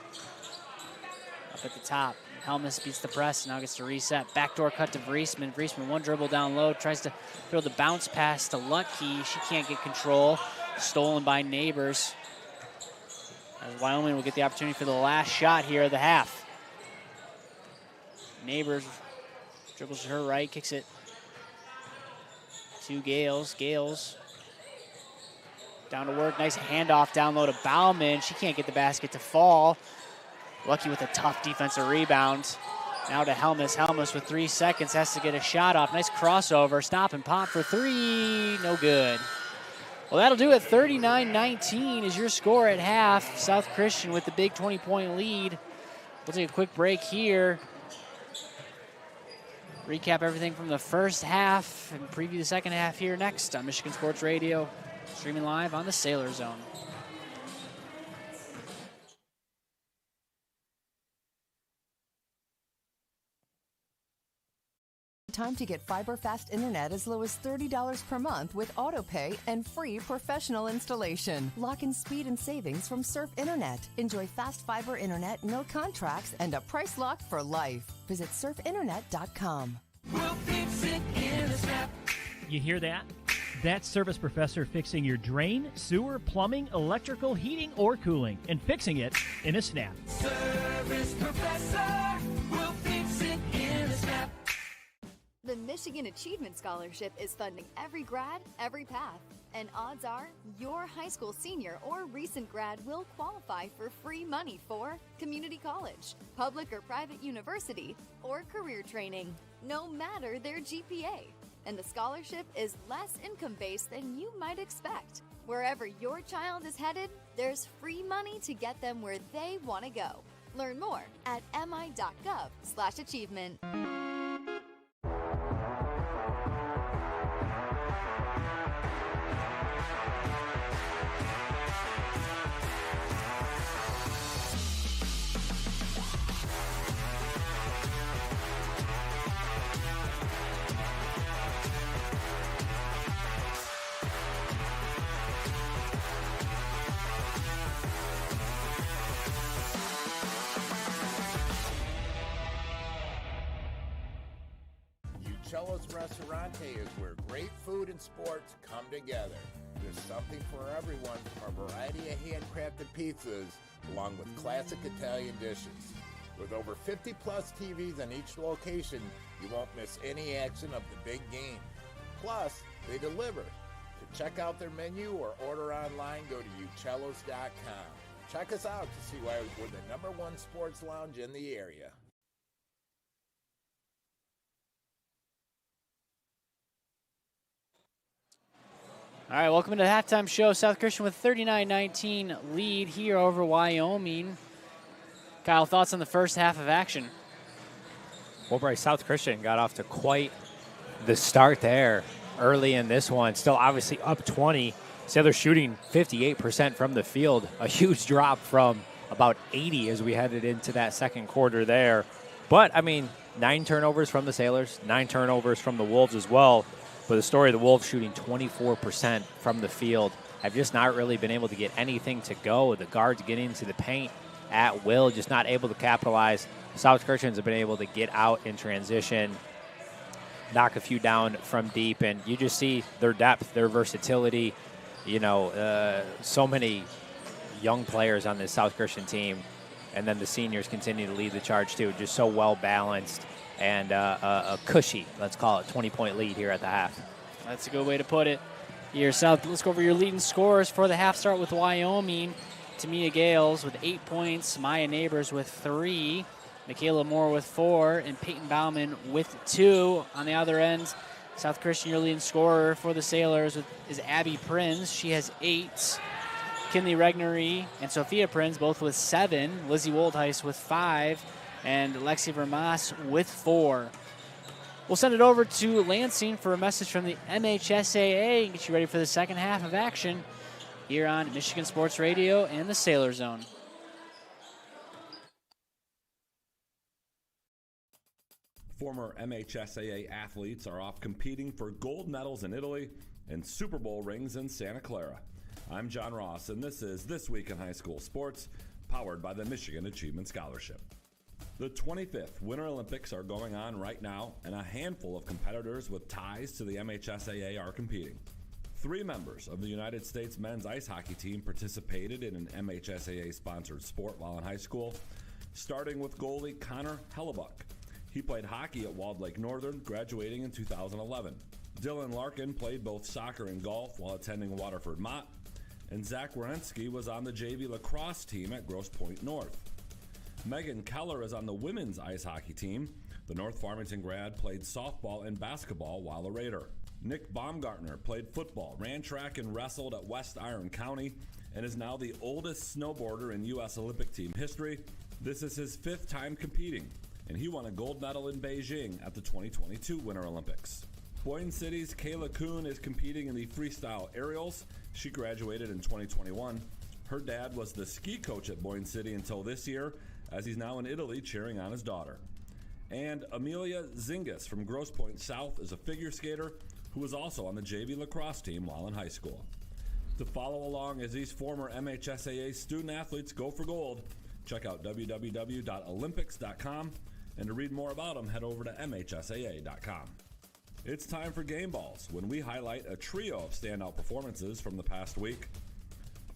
up at the top. Helmus beats the press, now gets to reset. Backdoor cut to Vriesman. Vriesman, one dribble down low, tries to throw the bounce pass to Lucky. She can't get control. Stolen by Neighbors. As Wyoming will get the opportunity for the last shot here of the half. Neighbors dribbles to her right, kicks it to Gales. Gales down to work. Nice handoff down low to Bauman. She can't get the basket to fall. Lucky with a tough defensive rebound. Now to Helmus. Helmus with 3 seconds has to get a shot off. Nice crossover. Stop and pop for three. No good. Well, that'll do it. 39-19 is your score at half. South Christian with the big 20-point lead. We'll take a quick break here. Recap everything from the first half and preview the second half here next on Michigan Sports Radio. Streaming live on the Sailor Zone. Time to get fiber fast internet as low as $30 per month with autopay and free professional installation. Lock in speed and savings from Surf Internet. Enjoy fast fiber internet, no contracts, and a price lock for life. Visit surfinternet.com. We'll fix it in a snap. You hear that? That's Service Professor fixing your drain, sewer, plumbing, electrical, heating, or cooling, and fixing it in a snap. Service Professor will fix it in a snap. The Michigan Achievement Scholarship is funding every grad, every path. And odds are, your high school senior or recent grad will qualify for free money for community college, public or private university, or career training, no matter their GPA. And the scholarship is less income-based than you might expect. Wherever your child is headed, there's free money to get them where they want to go. Learn more at mi.gov/achievement. Cello's Restaurante is where great food and sports come together. There's something for everyone from a variety of handcrafted pizzas along with classic Italian dishes. With over 50 plus TVs in each location, you won't miss any action of the big game. Plus, they deliver. To check out their menu or order online, go to ucellos.com. Check us out to see why we're the #1 sports lounge in the area. All right, welcome to the halftime show. South Christian with 39-19 lead here over Wyoming. Kyle, thoughts on the first half of action? Well, Bryce, South Christian got off to quite the start there early in this one. Still obviously up 20. So they're shooting 58% from the field. A huge drop from about 80 as we headed into that second quarter there. But, I mean, 9 turnovers from the Sailors, 9 turnovers from the Wolves as well. But the story of the Wolves shooting 24% from the field. Have just not really been able to get anything to go. The guards getting into the paint at will, just not able to capitalize. South Christians have been able to get out in transition, knock a few down from deep, and you just see their depth, their versatility. You know, so many young players on this South Christian team, and then the seniors continue to lead the charge too. Just so well balanced. and a cushy, let's call it, 20-point lead here at the half. That's a good way to put it. Here, South, let's go over your leading scorers for the half. Start with Wyoming. Tamia Gales with 8 points, Maya Neighbors with 3, Michaela Moore with 4, and Peyton Bauman with 2. On the other end, South Christian, your leading scorer for the Sailors is Abby Prinz. She has 8. Kinley Regnery and Sophia Prinz both with 7. Lizzie Woldheis with 5. And Lexi Vermas with 4. We'll send it over to Lansing for a message from the MHSAA and get you ready for the second half of action here on Michigan Sports Radio and the Sailor Zone. Former MHSAA athletes are off competing for gold medals in Italy and Super Bowl rings in Santa Clara. I'm John Ross, and this is This Week in High School Sports, powered by the Michigan Achievement Scholarship. The 25th Winter Olympics are going on right now, and a handful of competitors with ties to the MHSAA are competing. 3 members of the United States men's ice hockey team participated in an MHSAA-sponsored sport while in high school, starting with goalie Connor Hellebuck. He played hockey at Walled Lake Northern, graduating in 2011. Dylan Larkin played both soccer and golf while attending Waterford Mott, and Zach Wierenski was on the JV lacrosse team at Grosse Pointe North. Megan Keller is on the women's ice hockey team. The North Farmington grad played softball and basketball while a Raider. Nick Baumgartner played football, ran track, and wrestled at West Iron County, and is now the oldest snowboarder in U.S. Olympic team history. This is his 5th time competing, and he won a gold medal in Beijing at the 2022 Winter Olympics. Boyne City's Kayla Kuhn is competing in the freestyle aerials. She graduated in 2021. Her dad was the ski coach at Boyne City until this year, as he's now in Italy cheering on his daughter. And Amelia Zingis from Grosse Pointe South is a figure skater who was also on the JV lacrosse team while in high school. To follow along as these former MHSAA student athletes go for gold, check out www.olympics.com, and to read more about them, head over to mhsaa.com. It's time for Game Balls, when we highlight a trio of standout performances from the past week.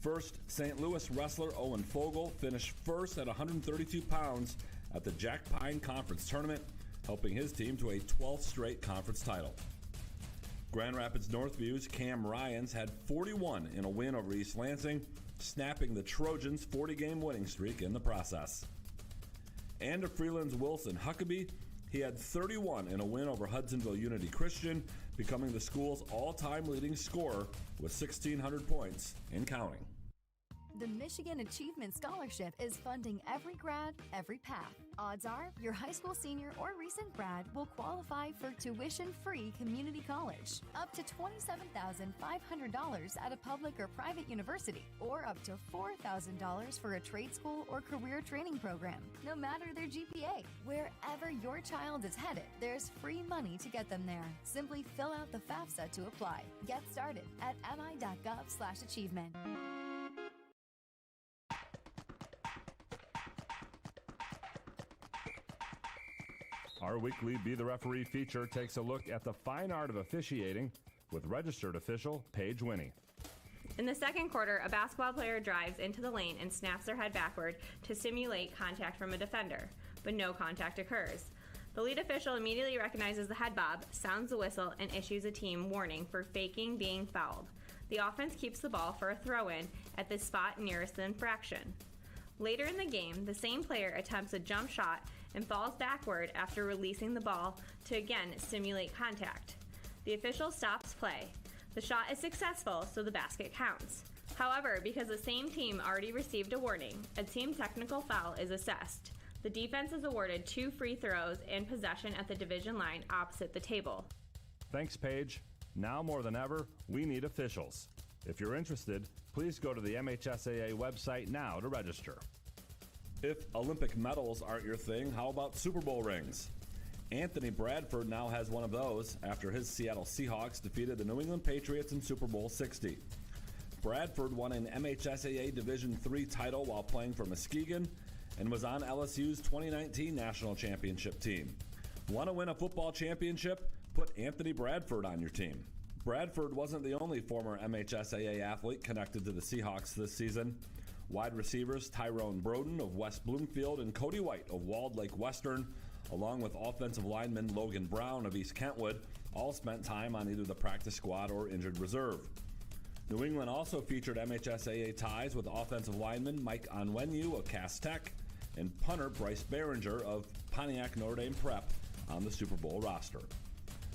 First, St. Louis wrestler Owen Fogel finished first at 132 pounds at the Jack Pine Conference Tournament, helping his team to a 12th straight conference title. Grand Rapids Northview's Cam Ryans had 41 in a win over East Lansing, snapping the Trojans' 40-game winning streak in the process. And to Freeland's Wilson Huckabee, he had 31 in a win over Hudsonville Unity Christian, becoming the school's all-time leading scorer with 1,600 points and counting. The Michigan Achievement Scholarship is funding every grad, every path. Odds are your high school senior or recent grad will qualify for tuition-free community college, up to $27,500 at a public or private university, or up to $4,000 for a trade school or career training program, no matter their GPA. Wherever your child is headed, there's free money to get them there. Simply fill out the FAFSA to apply. Get started at mi.gov/achievement. Our weekly Be the Referee feature takes a look at the fine art of officiating with registered official Paige Winnie. In the second quarter, a basketball player drives into the lane and snaps their head backward to simulate contact from a defender, but no contact occurs. The lead official immediately recognizes the head bob, sounds the whistle, and issues a team warning for faking being fouled. The offense keeps the ball for a throw-in at the spot nearest the infraction. Later in the game, the same player attempts a jump shot and falls backward after releasing the ball to again simulate contact. The official stops play. The shot is successful, so the basket counts. However, because the same team already received a warning, a team technical foul is assessed. The defense is awarded 2 free throws and possession at the division line opposite the table. Thanks, Paige. Now more than ever, we need officials. If you're interested, please go to the MHSAA website now to register. If Olympic medals aren't your thing, how about Super Bowl rings? Anthony Bradford now has one of those after his Seattle Seahawks defeated the New England Patriots in Super Bowl 60. Bradford won an MHSAA Division III title while playing for Muskegon and was on LSU's 2019 National Championship team. Want to win a football championship? Put Anthony Bradford on your team. Bradford wasn't the only former MHSAA athlete connected to the Seahawks this season. Wide receivers Tyrone Broden of West Bloomfield and Cody White of Walled Lake Western along with offensive lineman Logan Brown of East Kentwood, all spent time on either the practice squad or injured reserve. New England also featured MHSAA ties with offensive lineman Mike Onwenu of Cass Tech and punter Bryce Behringer of Pontiac Notre Dame Prep on the Super Bowl roster.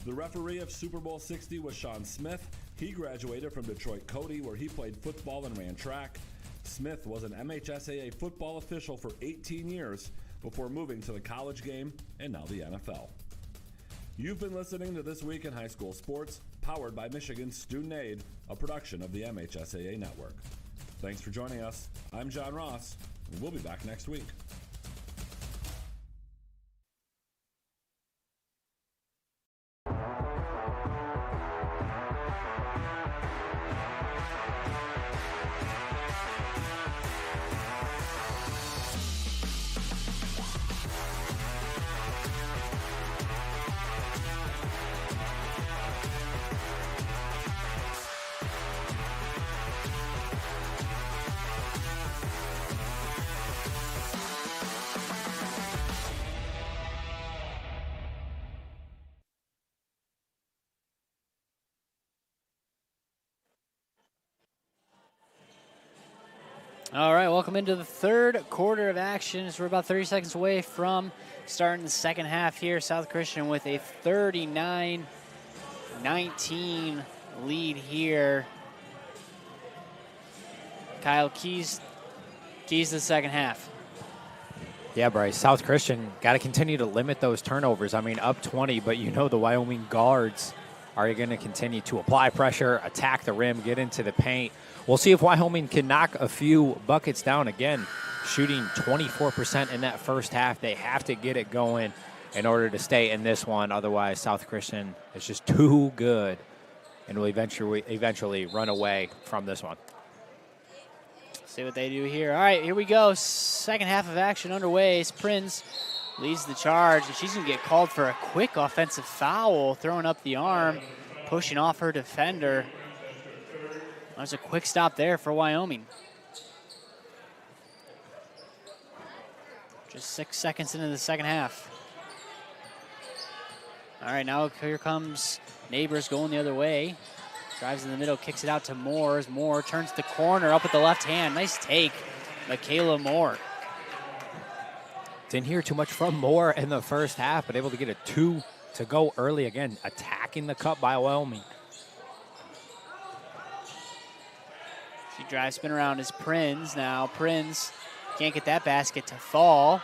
The referee of Super Bowl 60 was Sean Smith. He graduated from Detroit Cody, where he played football and ran track. Smith was an MHSAA football official for 18 years before moving to the college game and now the NFL. You've been listening to This Week in High School Sports, powered by Michigan Student Aid, a production of the MHSAA Network. Thanks for joining us. I'm John Ross, and we'll be back next week. All right, welcome into the third quarter of action. As we're about 30 seconds away from starting the second half here. South Christian with a 39-19 lead here. Kyle, keys to the second half. Yeah, Bryce, South Christian got to continue to limit those turnovers. I mean, up 20, but you know the Wyoming guards are going to continue to apply pressure, attack the rim, get into the paint. We'll see if Wyoming can knock a few buckets down again. Shooting 24% in that first half. They have to get it going in order to stay in this one. Otherwise, South Christian is just too good and will eventually run away from this one. See what they do here. All right, here we go. Second half of action underway. Prinz leads the charge, and she's going to get called for a quick offensive foul, throwing up the arm, pushing off her defender. There's a quick stop there for Wyoming. Just 6 seconds into the second half. All right, now here comes Neighbors going the other way. Drives in the middle, kicks it out to Moore. As Moore turns the corner up with the left hand. Nice take, Michaela Moore. Didn't hear too much from Moore in the first half, but able to get a 2 to go early again, attacking the cup by Wyoming. She drives, spin around is Prinz. Now Prinz can't get that basket to fall.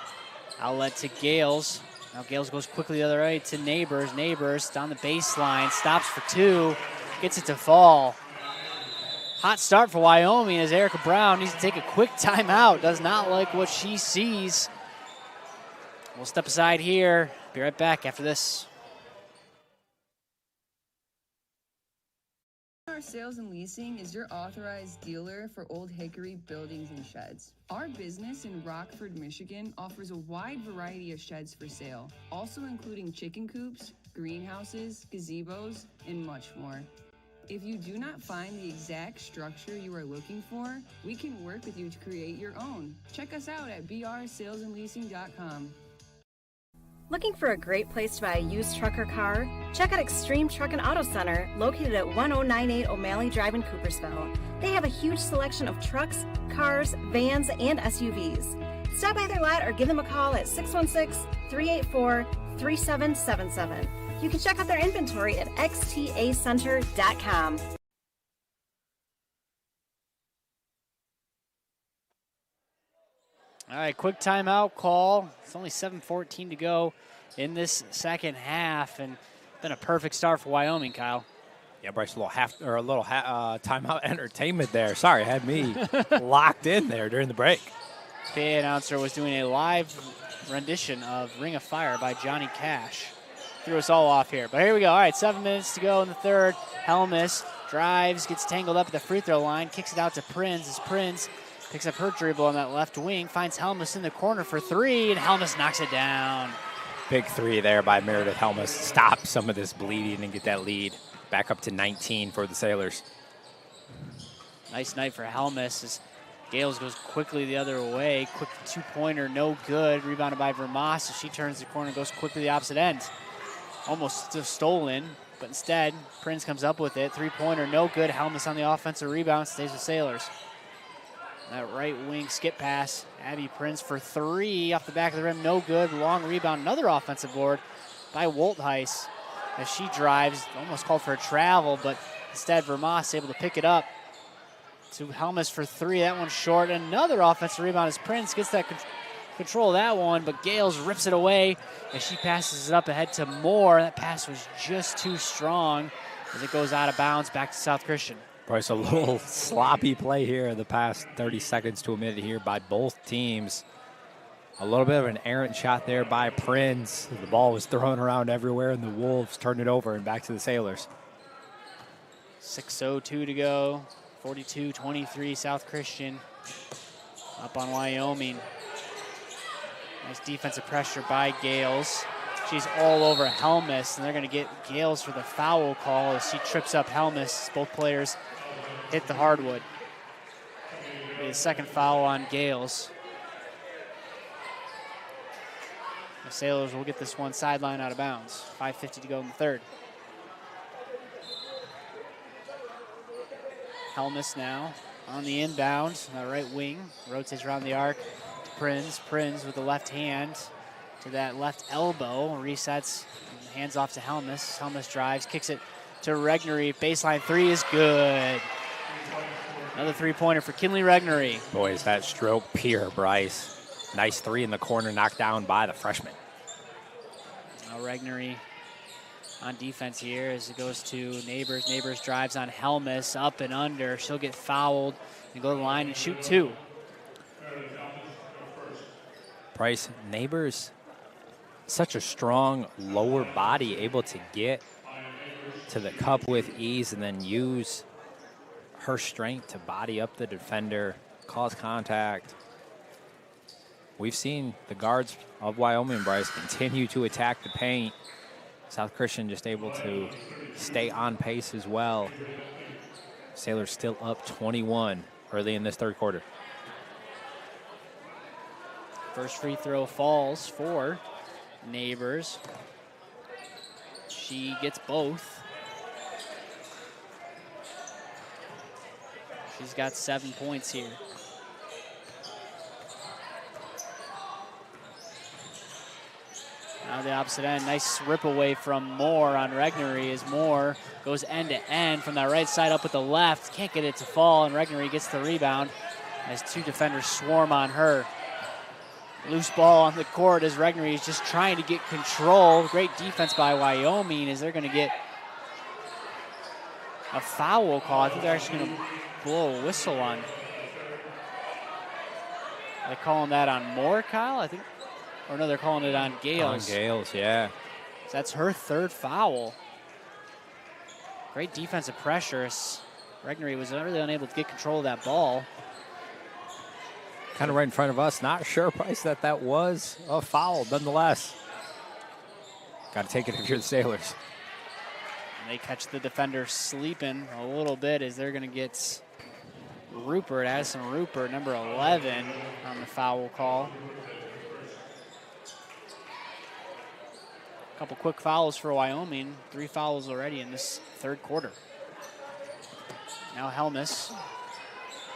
Outlet to Gales. Now Gales goes quickly the other way to Neighbors. Neighbors down the baseline, stops for 2, gets it to fall. Hot start for Wyoming as Erica Brown needs to take a quick timeout. Does not like what she sees. We'll step aside here. Be right back after this. Our Sales and Leasing is your authorized dealer for Old Hickory buildings and sheds. Our business in Rockford, Michigan offers a wide variety of sheds for sale, also including chicken coops, greenhouses, gazebos, and much more. If you do not find the exact structure you are looking for, we can work with you to create your own. Check us out at brsalesandleasing.com. Looking for a great place to buy a used truck or car? Check out Extreme Truck and Auto Center, located at 1098 O'Malley Drive in Coopersville. They have a huge selection of trucks, cars, vans, and SUVs. Stop by their lot or give them a call at 616-384-3777. You can check out their inventory at xtacenter.com. All right, quick timeout call. It's only 7:14 to go in this second half, and been a perfect start for Wyoming, Kyle. Yeah, Bryce, a little timeout entertainment there. Sorry, I had me locked in there during the break. PA announcer was doing a live rendition of Ring of Fire by Johnny Cash. Threw us all off here, but here we go. All right, 7 minutes to go in the third. Helmus drives, gets tangled up at the free throw line, kicks it out to Prinz as Prinz picks up her dribble on that left wing, finds Helmus in the corner for 3, and Helmus knocks it down. Big 3 there by Meredith Helmus. Stop some of this bleeding and get that lead back up to 19 for the Sailors. Nice night for Helmus as Gales goes quickly the other way. Quick two-pointer, no good. Rebounded by Vermas. As she turns the corner, goes quickly the opposite end. Almost stolen, but instead, Prince comes up with it. Three-pointer, no good. Helmus on the offensive rebound, stays with Sailors. That right wing skip pass. Abby Prince for three off the back of the rim, no good. Long rebound, another offensive board by Woltheis. As she drives, almost called for a travel, but instead Vermas able to pick it up. To Helmus for three, that one's short. Another offensive rebound as Prince gets that control of that one, but Gales rips it away as she passes it up ahead to Moore. That pass was just too strong as it goes out of bounds back to South Christian. Bryce, a little sloppy play here in the past 30 seconds to a minute here by both teams. A little bit of an errant shot there by Prince. The ball was thrown around everywhere, and the Wolves turned it over and back to the Sailors. 6:02 to go. 42-23 South Christian up on Wyoming. Nice defensive pressure by Gales. She's all over Helmus, and they're going to get Gales for the foul call as she trips up Helmus. Both players hit the hardwood. The second foul on Gales. The Sailors will get this one sideline out of bounds. 5:50 to go in the third. Helmus now on the inbound, that right wing, rotates around the arc to Prinz. Prinz with the left hand to that left elbow, resets, hands off to Helmus. Helmus drives, kicks it to Regnery. Baseline three is good. Another three-pointer for Kinley Regnery. Boy, is that stroke pure, Bryce. Nice three in the corner, knocked down by the freshman. Now Regnery on defense here as it goes to Neighbors. Neighbors drives on Helmus, up and under. She'll get fouled and go to the line and shoot two. Bryce, Neighbors, such a strong lower body, able to get to the cup with ease and then use her strength to body up the defender, cause contact. We've seen the guards of Wyoming, Bryce, continue to attack the paint. South Christian just able to stay on pace as well. Sailors still up 21 early in this third quarter. First free throw falls for Neighbors. She gets both. She's got 7 points here. Now the opposite end, nice rip away from Moore on Regnery as Moore goes end to end from that right side up with the left. Can't get it to fall, and Regnery gets the rebound as two defenders swarm on her. Loose ball on the court as Regnery is just trying to get control. Great defense by Wyoming as they're going to get a foul call. I think they're actually going to blow a whistle on. Are they calling that on Moore, Kyle? I think. Or no, they're calling it on Gales. On Gales, yeah. So that's her third foul. Great defensive pressure. Regnery was really unable to get control of that ball. Kind of right in front of us. Not sure, Bryce, that was a foul nonetheless. Got to take it if you're the Sailors. And they catch the defender sleeping a little bit as they're going to get Rupert, Addison Rupert, number 11, on the foul call. A couple quick fouls for Wyoming. 3 fouls already in this third quarter. Now Helmus,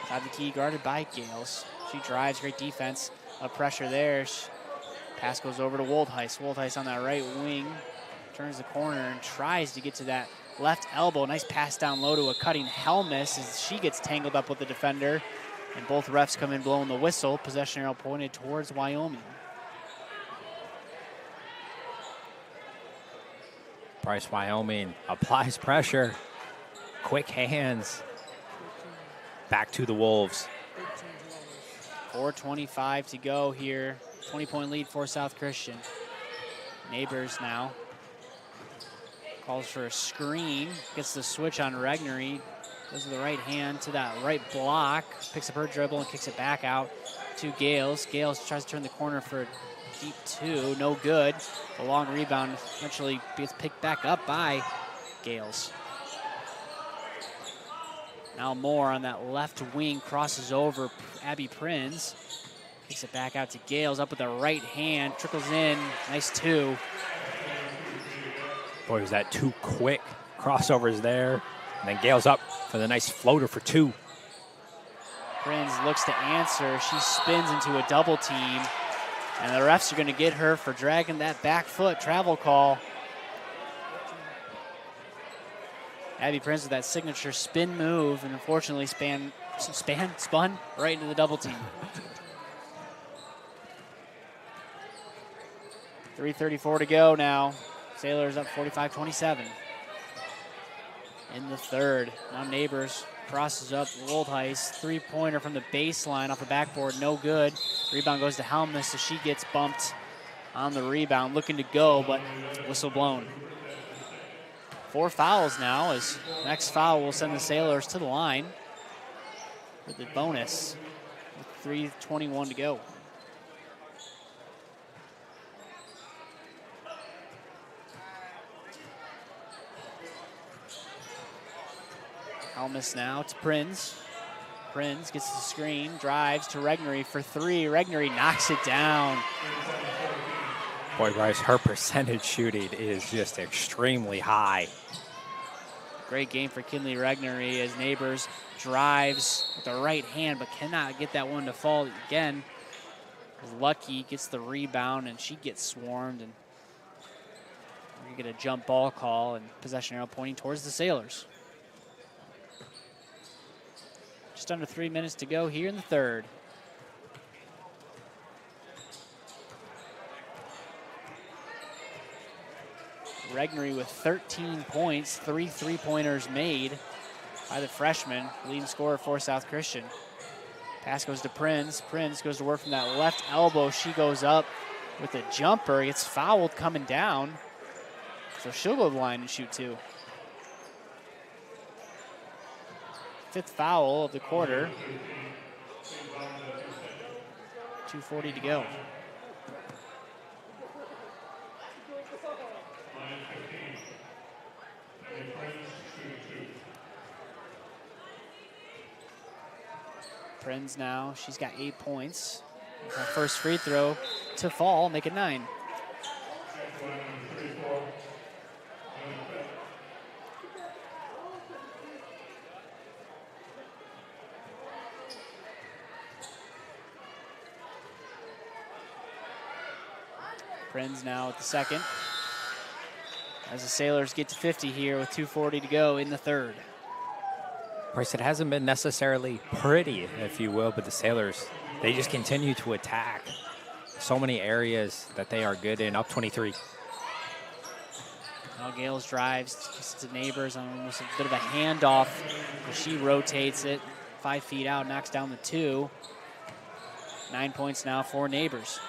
out the key, guarded by Gales. She drives, great defense. A pressure there. Pass goes over to Woltheis. Woltheis on that right wing. Turns the corner and tries to get to that left elbow. Nice pass down low to a cutting Helmus as she gets tangled up with the defender. And both refs come in blowing the whistle. Possession arrow pointed towards Wyoming. Bryce, Wyoming applies pressure. Quick hands. Back to the Wolves. 4:25 to go here. 20-point lead for South Christian. Neighbors now. Calls for a screen. Gets the switch on Regnery. Goes with the right hand to that right block. Picks up her dribble and kicks it back out to Gales. Gales tries to turn the corner for a deep two. No good. A long rebound eventually gets picked back up by Gales. Now Moore on that left wing crosses over Abby Prinz. Kicks it back out to Gales, up with the right hand, trickles in, nice two. Boy, was that two quick crossovers there. And then Gales up for the nice floater for two. Prinz looks to answer. She spins into a double team. And the refs are going to get her for dragging that back foot, travel call. Abby Prinz with that signature spin move, and unfortunately spun right into the double team. 3:34 to go now. Sailors up 45-27. In the third, now Neighbors crosses up Woldheis. Three-pointer from the baseline off the backboard, no good. Rebound goes to Helmuth, so she gets bumped on the rebound, looking to go, but whistle blown. 4 fouls now, as next foul will send the Sailors to the line for the bonus with 3:21 to go. Helmuth now to Prinz. Prinz gets the screen, drives to Regnery for three. Regnery knocks it down. Boy, Bryce, her percentage shooting is just extremely high. Great game for Kinley Regnery as Neighbors drives with the right hand, but cannot get that one to fall again. Lucky gets the rebound, and she gets swarmed, and we get a jump ball call and possession arrow pointing towards the Sailors. Just under 3 minutes to go here in the third. Regnery with 13 points, 3 3-pointers made by the freshman, leading scorer for South Christian. Pass goes to Prinz. Prinz goes to work from that left elbow. She goes up with a jumper, gets fouled coming down. So she'll go to the line and shoot two. 5th foul of the quarter. 2:40 to go. Prinz now, she's got 8 points. Her first free throw to fall, make it 9. Prinz now at the second. As the Sailors get to 50 here with 2:40 to go in the third. Bryce, it hasn't been necessarily pretty, if you will, but the Sailors, they just continue to attack so many areas that they are good in. Up 23. Now Gales drives to Neighbors on almost a bit of a handoff. She rotates it 5 feet out, knocks down the 2. 9 points now for Neighbors.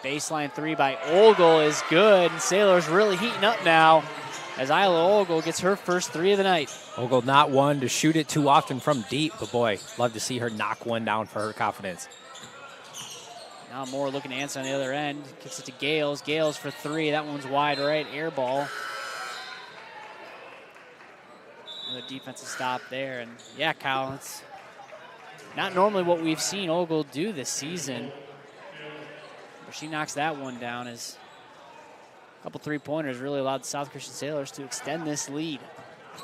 Baseline 3 by Olgel is good, and Sailors really heating up now as Isla Olgel gets her first 3 of the night. Olgel not one to shoot it too often from deep, but boy, love to see her knock one down for her confidence. Now Moore looking to answer on the other end. Kicks it to Gales. Gales for 3. That one's wide right. Air ball. Another defensive stop there. And yeah, Kyle, it's not normally what we've seen Olgel do this season. But she knocks that one down as a couple 3-pointers really allowed the South Christian Sailors to extend this lead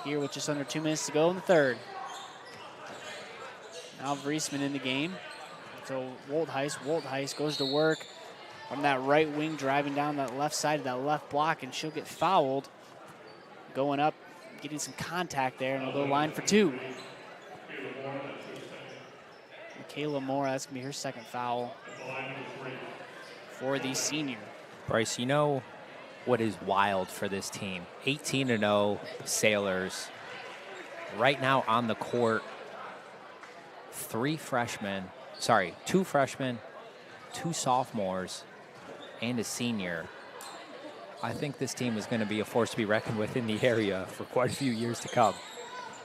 here with just under 2 minutes to go in the third. Now Vriesman in the game. So Woldheis goes to work from that right wing, driving down that left side of that left block, and she'll get fouled. Going up, getting some contact there, and they'll go line for 2. Michaela Moore, that's going to be her second foul for the senior. Bryce, you know what is wild for this team? 18-0 Sailors. Right now on the court, 2 freshmen, 2 sophomores, and a senior. I think this team is going to be a force to be reckoned with in the area for quite a few years to come.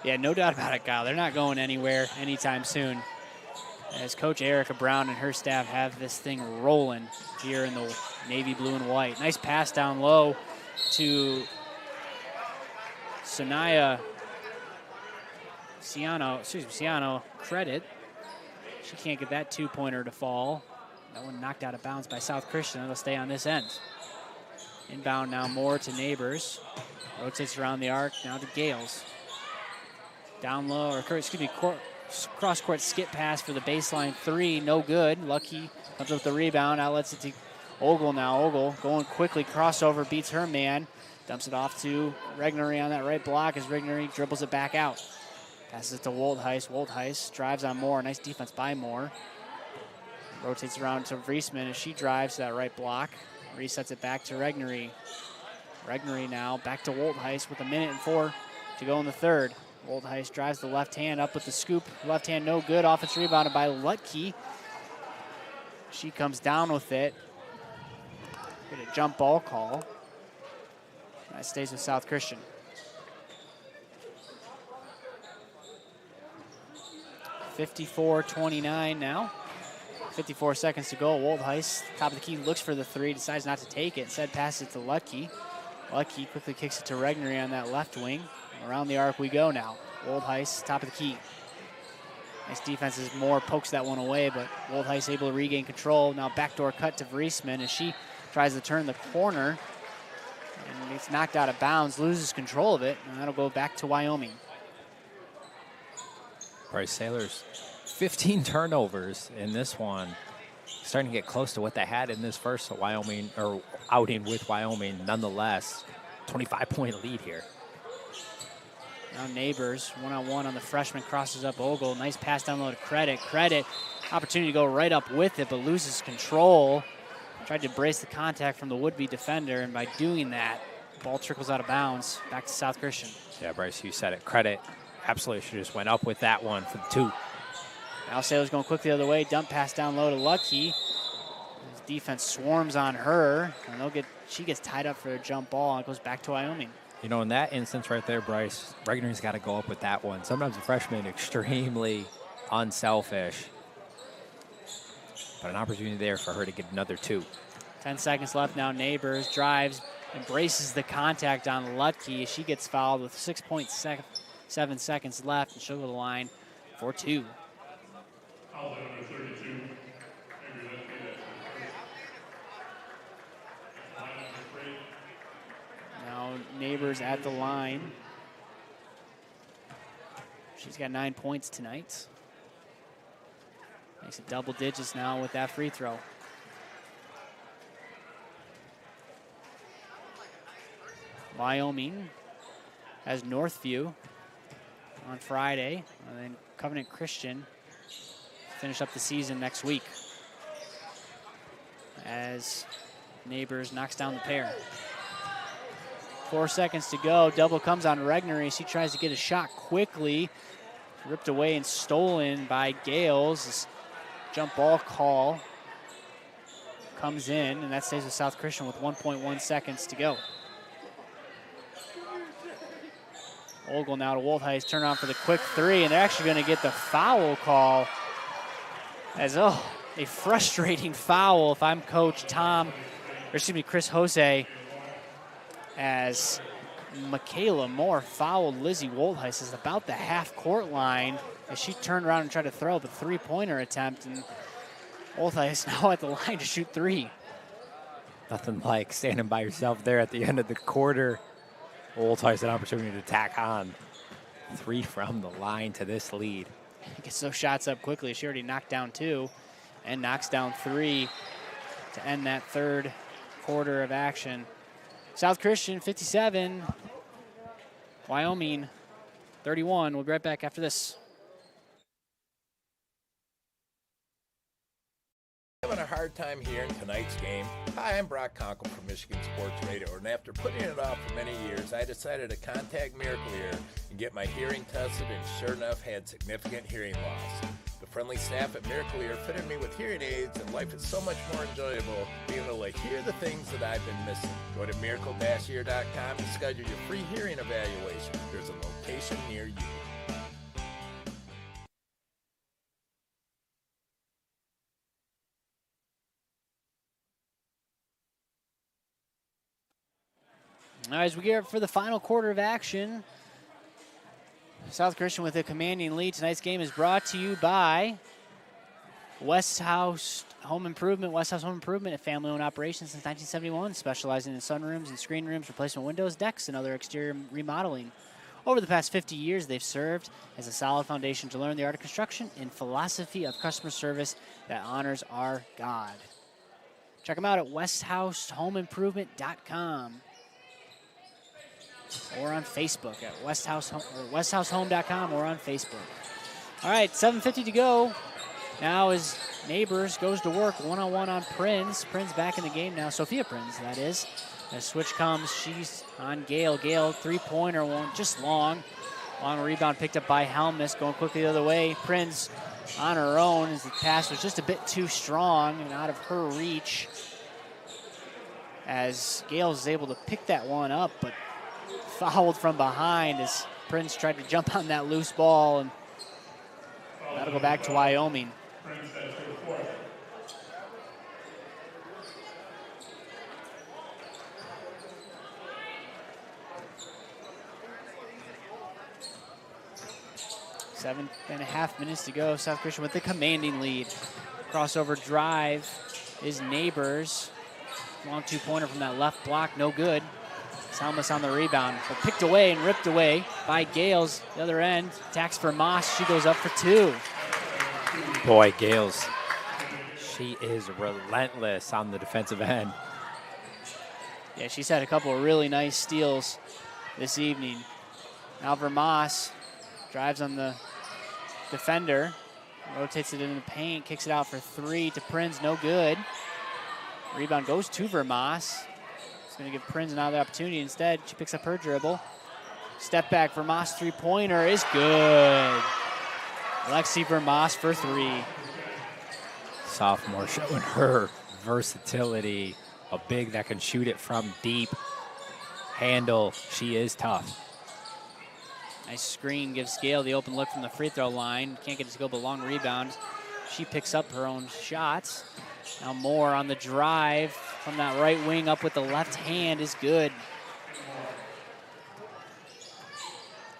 Yeah, no doubt about it, Kyle. They're not going anywhere anytime soon. As Coach Erica Brown and her staff have this thing rolling here in the navy blue and white. Nice pass down low to Sanaya Ciano credit. She can't get that two-pointer to fall. That one knocked out of bounds by South Christian. It'll stay on this end. Inbound now more to Neighbors. Rotates around the arc, now to Gales. Down low, or excuse me, cross-court skip pass for the baseline three, no good. Lucky comes up with the rebound, outlets it to Ogle now. Ogle going quickly, crossover, beats her man. Dumps it off to Regnery on that right block as Regnery dribbles it back out. Passes it to Woldheist. Woldheist drives on Moore. Nice defense by Moore. Rotates around to Vriesman as she drives to that right block. Resets it back to Regnery. Regnery now back to Woldheist with 1:04 to go in the third. Woldheist drives the left hand up with the scoop. Left hand no good. Offense rebounded by Lutke. She comes down with it. Get a jump ball call. That stays with South Christian. 54-29 now. 54 seconds to go. Woldheist, top of the key, looks for the three, decides not to take it. Instead, passes it to Lutke. Lutke quickly kicks it to Regnery on that left wing. Around the arc we go now. Woldheist, top of the key. Nice defense as Moore pokes that one away, but Woldheist able to regain control. Now backdoor cut to Vriesman as she tries to turn the corner. And gets knocked out of bounds, loses control of it, and that'll go back to Wyoming. Bryce Sailors, 15 turnovers in this one. Starting to get close to what they had in this first Wyoming, or outing with Wyoming. Nonetheless, 25-point lead here. Now Neighbors, one-on-one on the freshman, crosses up Ogle. Nice pass down low to Credit. Credit, opportunity to go right up with it, but loses control. Tried to brace the contact from the would-be defender, and by doing that, ball trickles out of bounds back to South Christian. Yeah, Bryce, you said it. Credit absolutely should just went up with that one for the two. Now Sailors going quickly the other way. Dump pass down low to Lucky. His defense swarms on her, and she gets tied up for a jump ball, and it goes back to Wyoming. You know, in that instance right there, Bryce, Regnery's got to go up with that one. Sometimes the freshman extremely unselfish, but an opportunity there for her to get another two. 10 seconds left now. Neighbors drives, embraces the contact on Lutke. She gets fouled with 6.7 seconds left, and she'll go to the line for two. Now Neighbors at the line. She's got 9 points tonight. Makes it double digits now with that free throw. Wyoming has Northview on Friday, and then Covenant Christian finish up the season next week as Neighbors knocks down the pair. 4 seconds to go. Double comes on Regnery. She tries to get a shot quickly. Ripped away and stolen by Gales. This jump ball call comes in, and that stays with South Christian with 1.1 seconds to go. Ogle now to Woldheist, turn on for the quick three, and they're actually going to get the foul call. A frustrating foul if I'm Coach Chris Jose, as Michaela Moore fouled Lizzie Woldheist is about the half-court line as she turned around and tried to throw up a three-pointer attempt, and Woldheist now at the line to shoot three. Nothing like standing by yourself there at the end of the quarter. Woldheist an opportunity to tack on three from the line to this lead. Gets those shots up quickly. She already knocked down two and knocks down three to end that third quarter of action. South Christian 57, Wyoming 31. We'll be right back after this. Having a hard time hearing tonight's game? Hi, I'm Brock Conkle from Michigan Sports Radio, and after putting it off for many years, I decided to contact Miracle Ear and get my hearing tested, and sure enough, had significant hearing loss. The friendly staff at Miracle Ear fitted me with hearing aids, and life is so much more enjoyable being able to hear the things that I've been missing. Go to miracle-ear.com to schedule your free hearing evaluation. There's a location near you. All right, as we get up for the final quarter of action, South Christian with a commanding lead. Tonight's game is brought to you by West House Home Improvement. West House Home Improvement, a family-owned operation since 1971, specializing in sunrooms and screen rooms, replacement windows, decks, and other exterior remodeling. Over the past 50 years, they've served as a solid foundation to learn the art of construction and philosophy of customer service that honors our God. Check them out at westhousehomeimprovement.com or on Facebook at westhousehome.com or on Facebook. All right, 7:50 to go. Now as Neighbors goes to work one-on-one on Prinz. Prinz back in the game now. Sophia Prinz, that is. As switch comes, she's on Gale. Gale, three-pointer, one just long. Long rebound picked up by Helmus, going quickly the other way. Prinz on her own as the pass was just a bit too strong and out of her reach. As Gale is able to pick that one up, but fouled from behind as Prinz tried to jump on that loose ball, and that'll go back to Wyoming. Seven and a half minutes to go. South Christian with the commanding lead. Crossover drive is Neighbors. Long two-pointer from that left block, no good. Salmas on the rebound, but picked away and ripped away by Gales. The other end, attacks for Moss. She goes up for two. Boy, Gales, she is relentless on the defensive end. Yeah, she's had a couple of really nice steals this evening. Now Vermas drives on the defender, rotates it in the paint, kicks it out for three to Prinz, no good. Rebound goes to Vermas. It's going to give Prinz another opportunity. Instead, she picks up her dribble. Step back, Vermas three-pointer is good. Lexi Vermas for three. Sophomore showing her versatility. A big that can shoot it from deep. Handle, she is tough. Nice screen gives Gale the open look from the free throw line. Can't get it to go, but long rebound. She picks up her own shots. Now Moore on the drive from that right wing up with the left hand is good.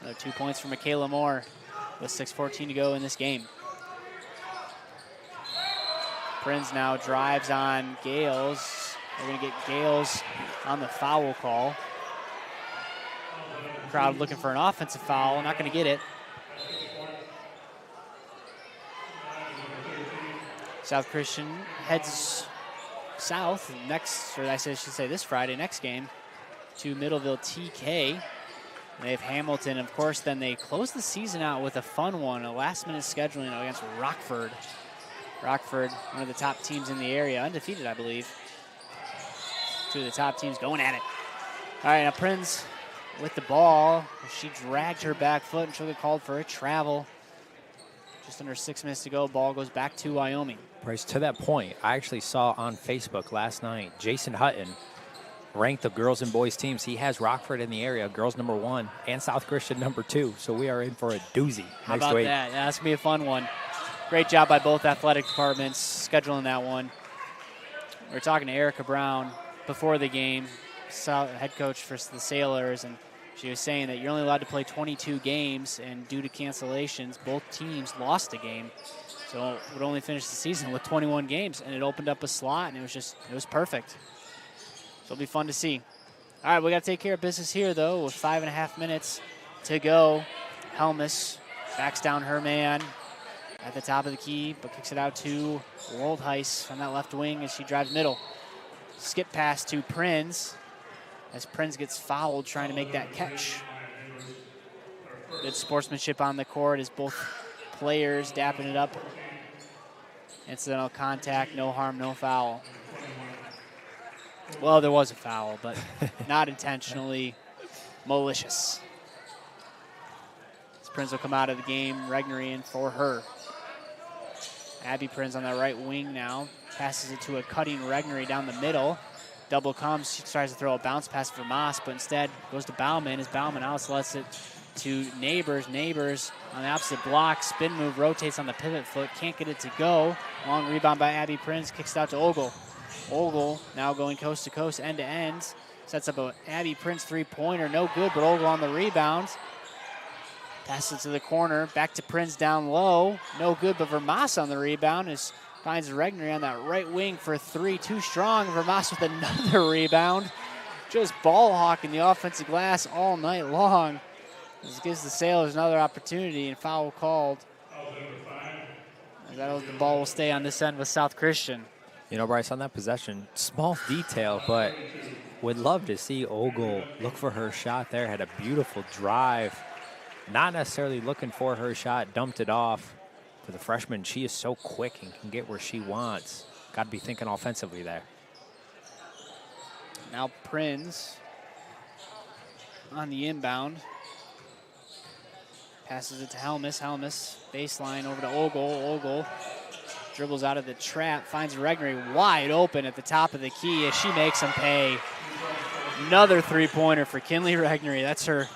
Another 2 points for Michaela Moore with 6:14 to go in this game. Prinz now drives on Gales. They're going to get Gales on the foul call. Crowd looking for an offensive foul, not going to get it. South Christian heads south next, or I should say this Friday, next game, to Middleville TK. They have Hamilton, of course. Then they close the season out with a fun one, a last-minute scheduling against Rockford. Rockford, one of the top teams in the area, undefeated, I believe. Two of the top teams going at it. All right, now Prinz with the ball. She dragged her back foot and she'll get called for a travel. Just under 6 minutes to go. Ball goes back to Wyoming. Bryce, to that point, I actually saw on Facebook last night, Jason Hutton ranked the girls and boys teams. He has Rockford in the area, girls #1, and South Christian #2. So we are in for a doozy. How about that? Yeah, that's going to be a fun one. Great job by both athletic departments scheduling that one. We were talking to Erica Brown before the game, head coach for the Sailors, and she was saying that you're only allowed to play 22 games, and due to cancellations, both teams lost a game. So it would only finish the season with 21 games, and it opened up a slot, and it was perfect. So it'll be fun to see. All right, we got to take care of business here, though, with 5.5 minutes to go. Helmus backs down her man at the top of the key, but kicks it out to Woldheis on that left wing as she drives middle. Skip pass to Prinz as Prinz gets fouled trying to make that catch. Good sportsmanship on the court as both players dapping it up. Incidental contact, no harm, no foul. Well, there was a foul, but not intentionally malicious. As Prinz will come out of the game, Regnery in for her. Abby Prinz on the right wing now. Passes it to a cutting Regnery down the middle. Double comes, she tries to throw a bounce pass for Moss, but instead goes to Bauman. As Bauman outlets it to Neighbors. Neighbors on the opposite block. Spin move, rotates on the pivot foot. Can't get it to go. Long rebound by Abby Prinz. Kicks it out to Ogle. Ogle now going coast to coast, end to end. Sets up a Abby Prinz three-pointer. No good, but Ogle on the rebound. Passes to the corner, back to Prinz down low. No good, but Vermas on the rebound finds Regnery on that right wing for 3. Too strong. Vermas with another rebound. Just ball hawking the offensive glass all night long. This gives the Sailors another opportunity, and foul called. The ball will stay on this end with South Christian. You know, Bryce, on that possession, small detail, but would love to see Ogle look for her shot there. Had a beautiful drive. Not necessarily looking for her shot, dumped it off. For the freshman, she is so quick and can get where she wants. Got to be thinking offensively there. Now Prinz on the inbound. Passes it to Helmus. Helmus, baseline over to Ogle. Ogle dribbles out of the trap, finds Regnery wide open at the top of the key as she makes him pay. Another three-pointer for Kinley Regnery. That's her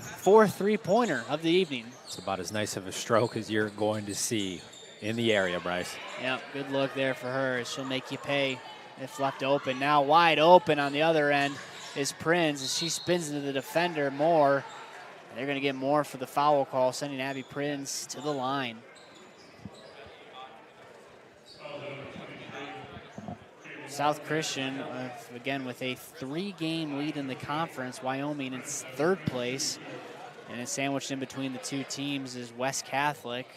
4th three-pointer of the evening. It's about as nice of a stroke as you're going to see in the area, Bryce. Yep, good look there for her. She'll make you pay if left open. Now wide open on the other end is Prinz as she spins into the defender more. They're going to get more for the foul call, sending Abby Prinz to the line. South Christian, again, with a 3-game lead in the conference. Wyoming in 3rd place. And it's sandwiched in between the two teams is West Catholic.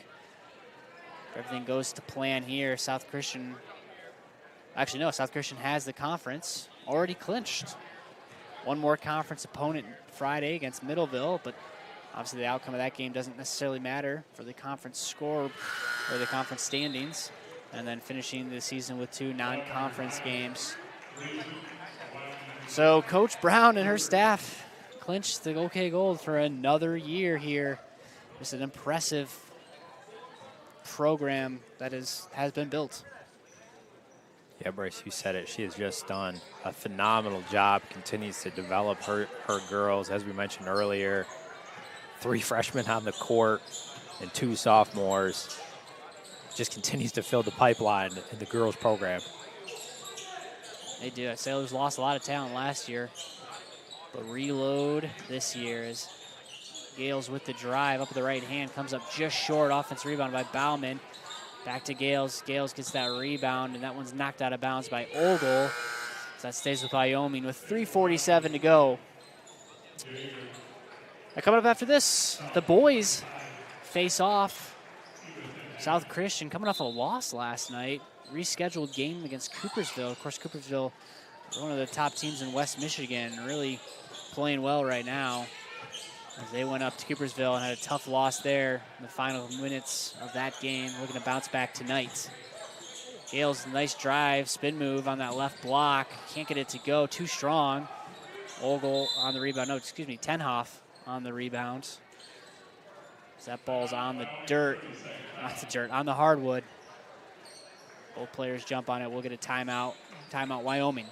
If everything goes to plan here, South Christian, actually no, South Christian has the conference already clinched. One more conference opponent Friday against Middleville, but obviously the outcome of that game doesn't necessarily matter for the conference score or the conference standings. And then finishing the season with 2 non-conference games. So Coach Brown and her staff clinched the OK Gold for another year here. Just an impressive program that has been built. Yeah, Bryce, you said it. She has just done a phenomenal job, continues to develop her girls. As we mentioned earlier, 3 freshmen on the court and 2 sophomores. Just continues to fill the pipeline in the girls program. They do. Sailors lost a lot of talent last year, but reload this year as Gales with the drive up with the right hand, comes up just short. Offense rebound by Bauman. Back to Gales. Gales gets that rebound, and that one's knocked out of bounds by Ogle. So that stays with Wyoming with 3:47 to go. Now coming up after this, the boys face off. South Christian coming off a loss last night. Rescheduled game against Coopersville. Of course, Coopersville, one of the top teams in West Michigan, really playing well right now. As they went up to Coopersville and had a tough loss there in the final minutes of that game. Looking to bounce back tonight. Gales, nice drive, spin move on that left block. Can't get it to go, too strong. Ogle on the rebound. No, excuse me, Tenhoff on the rebound. That ball's on the dirt, not the dirt, on the hardwood. Both players jump on it. We'll get a timeout. Timeout, Wyoming.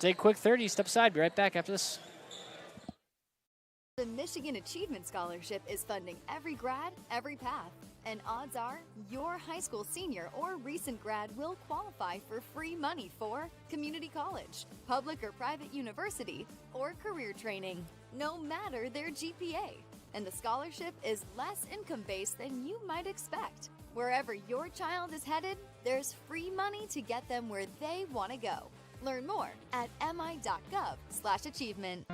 Take a quick 30, step aside. Be right back after this. The Michigan Achievement Scholarship is funding every grad, every path. And odds are your high school senior or recent grad will qualify for free money for community college, public or private university, or career training, no matter their GPA. And the scholarship is less income-based than you might expect. Wherever your child is headed, there's free money to get them where they want to go. Learn more at mi.gov/achievement.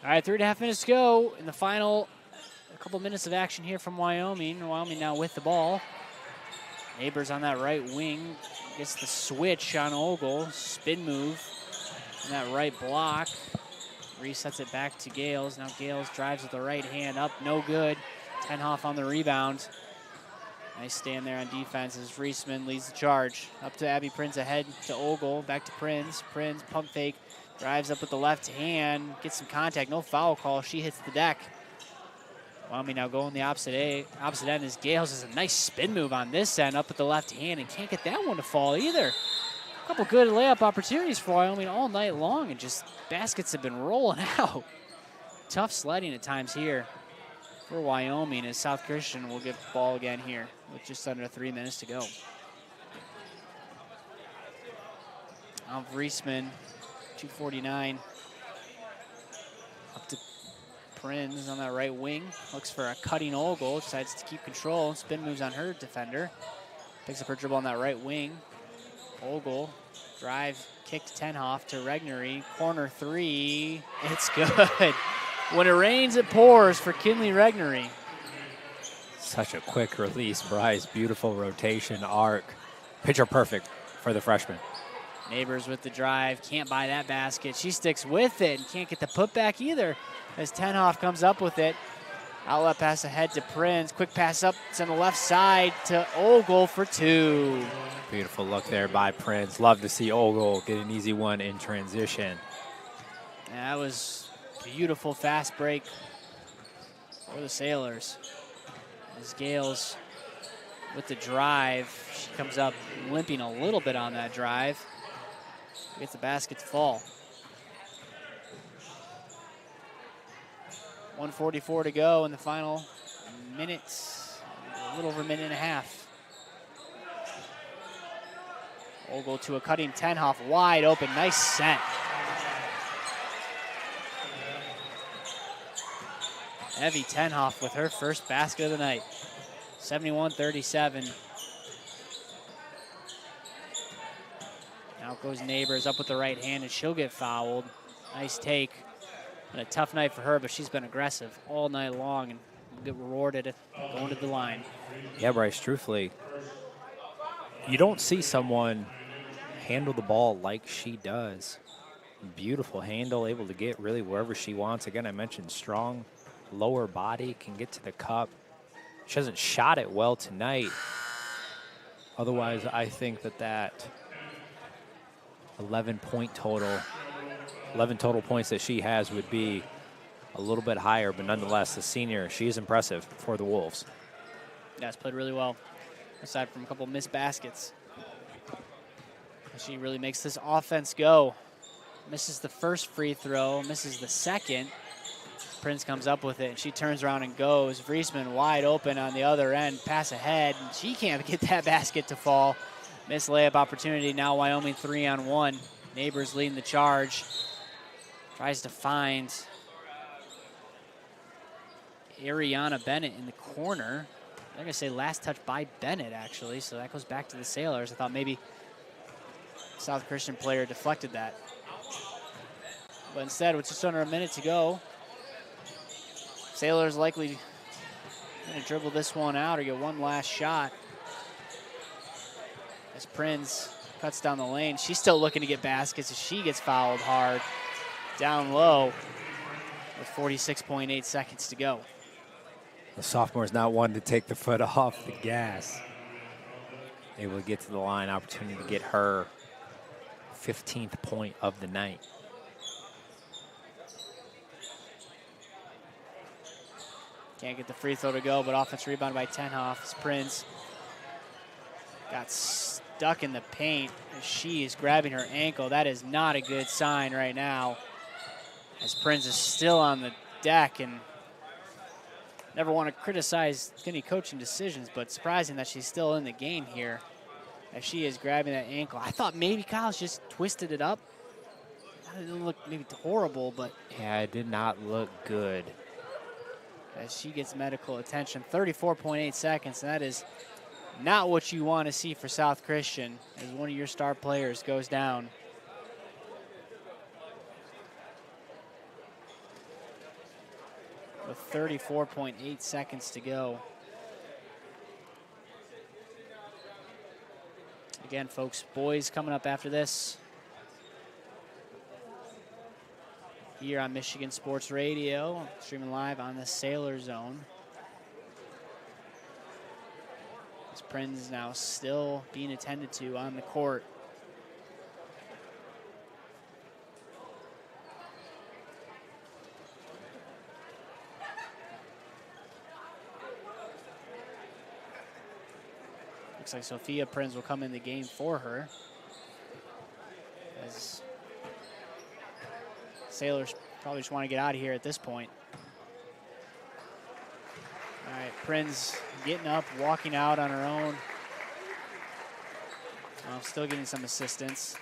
All right, 3.5 minutes to go in the final. A couple minutes of action here from Wyoming. Wyoming now with the ball. Neighbors on that right wing. Gets the switch on Ogle. Spin move. And that right block. Resets it back to Gales. Now Gales drives with the right hand up. No good. Tenhoff on the rebound. Nice stand there on defense as Reisman leads the charge. Up to Abby Prinz ahead to Ogle. Back to Prinz. Prinz pump fake. Drives up with the left hand. Gets some contact. No foul call. She hits the deck. Wyoming now going the opposite end as Gales has a nice spin move on this end up with the left hand and can't get that one to fall either. A couple good layup opportunities for Wyoming all night long and just baskets have been rolling out. Tough sledding at times here for Wyoming, as South Christian will get the ball again here with just under 3 minutes to go. Now Vriesman, 249. Up to Prinz on that right wing. Looks for a cutting Ogle, decides to keep control. Spin moves on her defender. Picks up her dribble on that right wing. Ogle, drive, kick to Tenhoff to Regnery. Corner three, it's good. When it rains, it pours for Kinley Regnery. Such a quick release, Bryce. Beautiful rotation arc. Picture perfect for the freshman. Neighbors with the drive, can't buy that basket. She sticks with it and can't get the putback either as Tenhoff comes up with it. Outlet pass ahead to Prinz. Quick pass up to the left side to Ogle for two. Beautiful look there by Prinz. Love to see Ogle get an easy one in transition. That was beautiful fast break for the Sailors. As Gales with the drive, she comes up limping a little bit on that drive. Gets the basket to fall. 1:44 to go in the final minutes, a little over a minute and a half. Ogle to a cutting Tenhoff, wide open, nice set. Evie Tenhoff with her first basket of the night. 71-37. Now goes Neighbors up with the right hand, and she'll get fouled. Nice take. And a tough night for her, but she's been aggressive all night long and will get rewarded going to the line. Yeah, Bryce, truthfully, you don't see someone handle the ball like she does. Beautiful handle, able to get really wherever she wants. Again, I mentioned strong lower body, can get to the cup. She hasn't shot it well tonight. Otherwise, I think that 11 total points that she has would be a little bit higher, but nonetheless, the senior, she is impressive for the Wolves. Yeah, it's played really well, aside from a couple missed baskets. She really makes this offense go. Misses the first free throw, misses the second. Prinz comes up with it, and she turns around and goes. Vriesman wide open on the other end, pass ahead, and she can't get that basket to fall. Missed layup opportunity, now Wyoming 3-on-1. Neighbors leading the charge. Tries to find Ariana Bennett in the corner. I'm going to say last touch by Bennett, actually, so that goes back to the Sailors. I thought maybe South Christian player deflected that. But instead, with just under a minute to go, Sailors likely going to dribble this one out or get one last shot. As Prinz cuts down the lane, she's still looking to get baskets as she gets fouled hard. Down low with 46.8 seconds to go. The sophomore's not one to take the foot off the gas. Able to get to the line, opportunity to get her 15th point of the night. Can't get the free throw to go, but offense rebound by Tenhoff. As Prinz got stuck in the paint as she is grabbing her ankle. That is not a good sign right now, as Prinz is still on the deck. And never want to criticize any coaching decisions, but surprising that she's still in the game here as she is grabbing that ankle. I thought maybe Kyle's just twisted it up. It didn't look maybe horrible, but yeah, it did not look good. As she gets medical attention. 34.8 seconds, and that is not what you want to see for South Christian as one of your star players goes down. With 34.8 seconds to go. Again, folks, boys coming up after this. Here on Michigan Sports Radio, streaming live on the Sailor Zone. As Prinz now still being attended to on the court. Looks like Sophia Prinz will come in the game for her. As Sailors probably just want to get out of here at this point. Prinz getting up, walking out on her own. Still getting some assistance.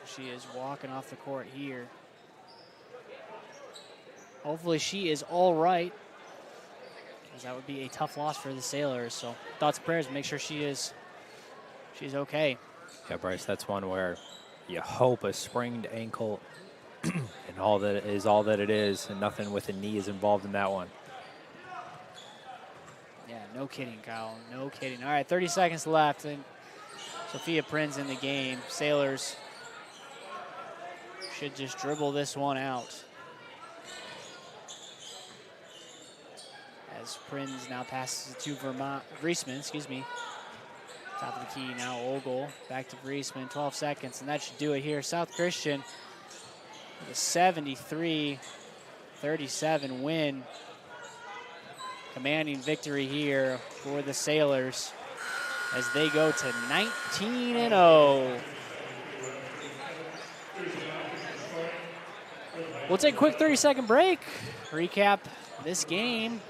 She is walking off the court here. Hopefully she is all right, because that would be a tough loss for the Sailors. So thoughts and prayers, make sure she's okay. Yeah, Bryce, that's one where you hope a sprained ankle and all that it is, and nothing with a knee is involved in that one. Yeah, no kidding, Kyle. No kidding. All right, 30 seconds left, and Sophia Prinz in the game. Sailors should just dribble this one out. As Prinz now passes it to Vriesman, Top of the key now, Ogle. Back to Vriesman, 12 seconds, and that should do it here. South Christian with a 73-37 win. Commanding victory here for the Sailors as they go to 19-0. We'll take a quick 30-second break, recap this game,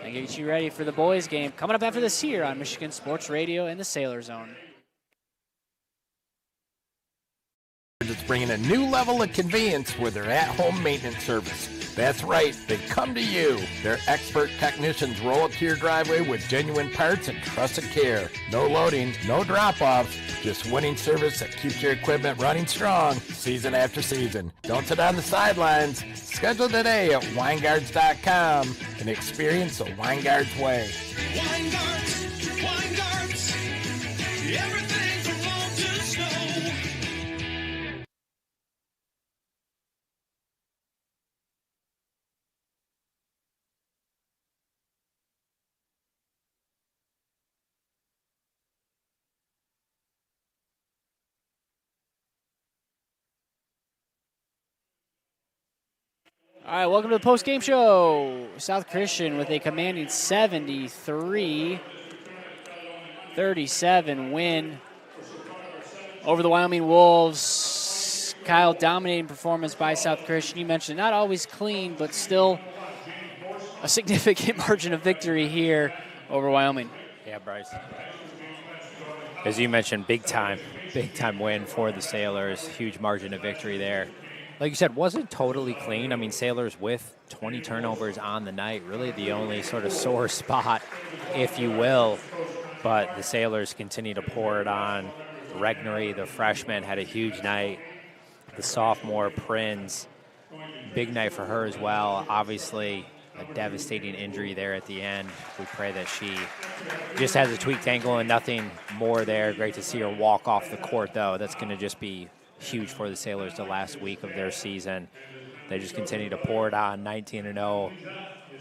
and get you ready for the boys' game coming up after this here on Michigan Sports Radio and the Sailor Zone. It's bringing a new level of convenience with their at-home maintenance service. That's right, they come to you. Their expert technicians roll up to your driveway with genuine parts and trusted care. No loading, no drop-offs, just winning service that keeps your equipment running strong season after season. Don't sit on the sidelines. Schedule today at Weingarts.com and experience the Weingarts way. Weingarts, everything from lawn to snow. All right, welcome to the post-game show. South Christian with a commanding 73-37 win over the Wyoming Wolves. Kyle, dominating performance by South Christian. You mentioned not always clean, but still a significant margin of victory here over Wyoming. Yeah, Bryce. As you mentioned, big time win for the Sailors. Huge margin of victory there. Like you said, wasn't totally clean. I mean, Sailors with 20 turnovers on the night, really the only sort of sore spot, if you will. But the Sailors continue to pour it on. Regnery, the freshman, had a huge night. The sophomore, Prinz, big night for her as well. Obviously, a devastating injury there at the end. We pray that she just has a tweaked ankle and nothing more there. Great to see her walk off the court, though. That's going to just be huge for the Sailors the last week of their season. They just continue to pour it on, 19-0.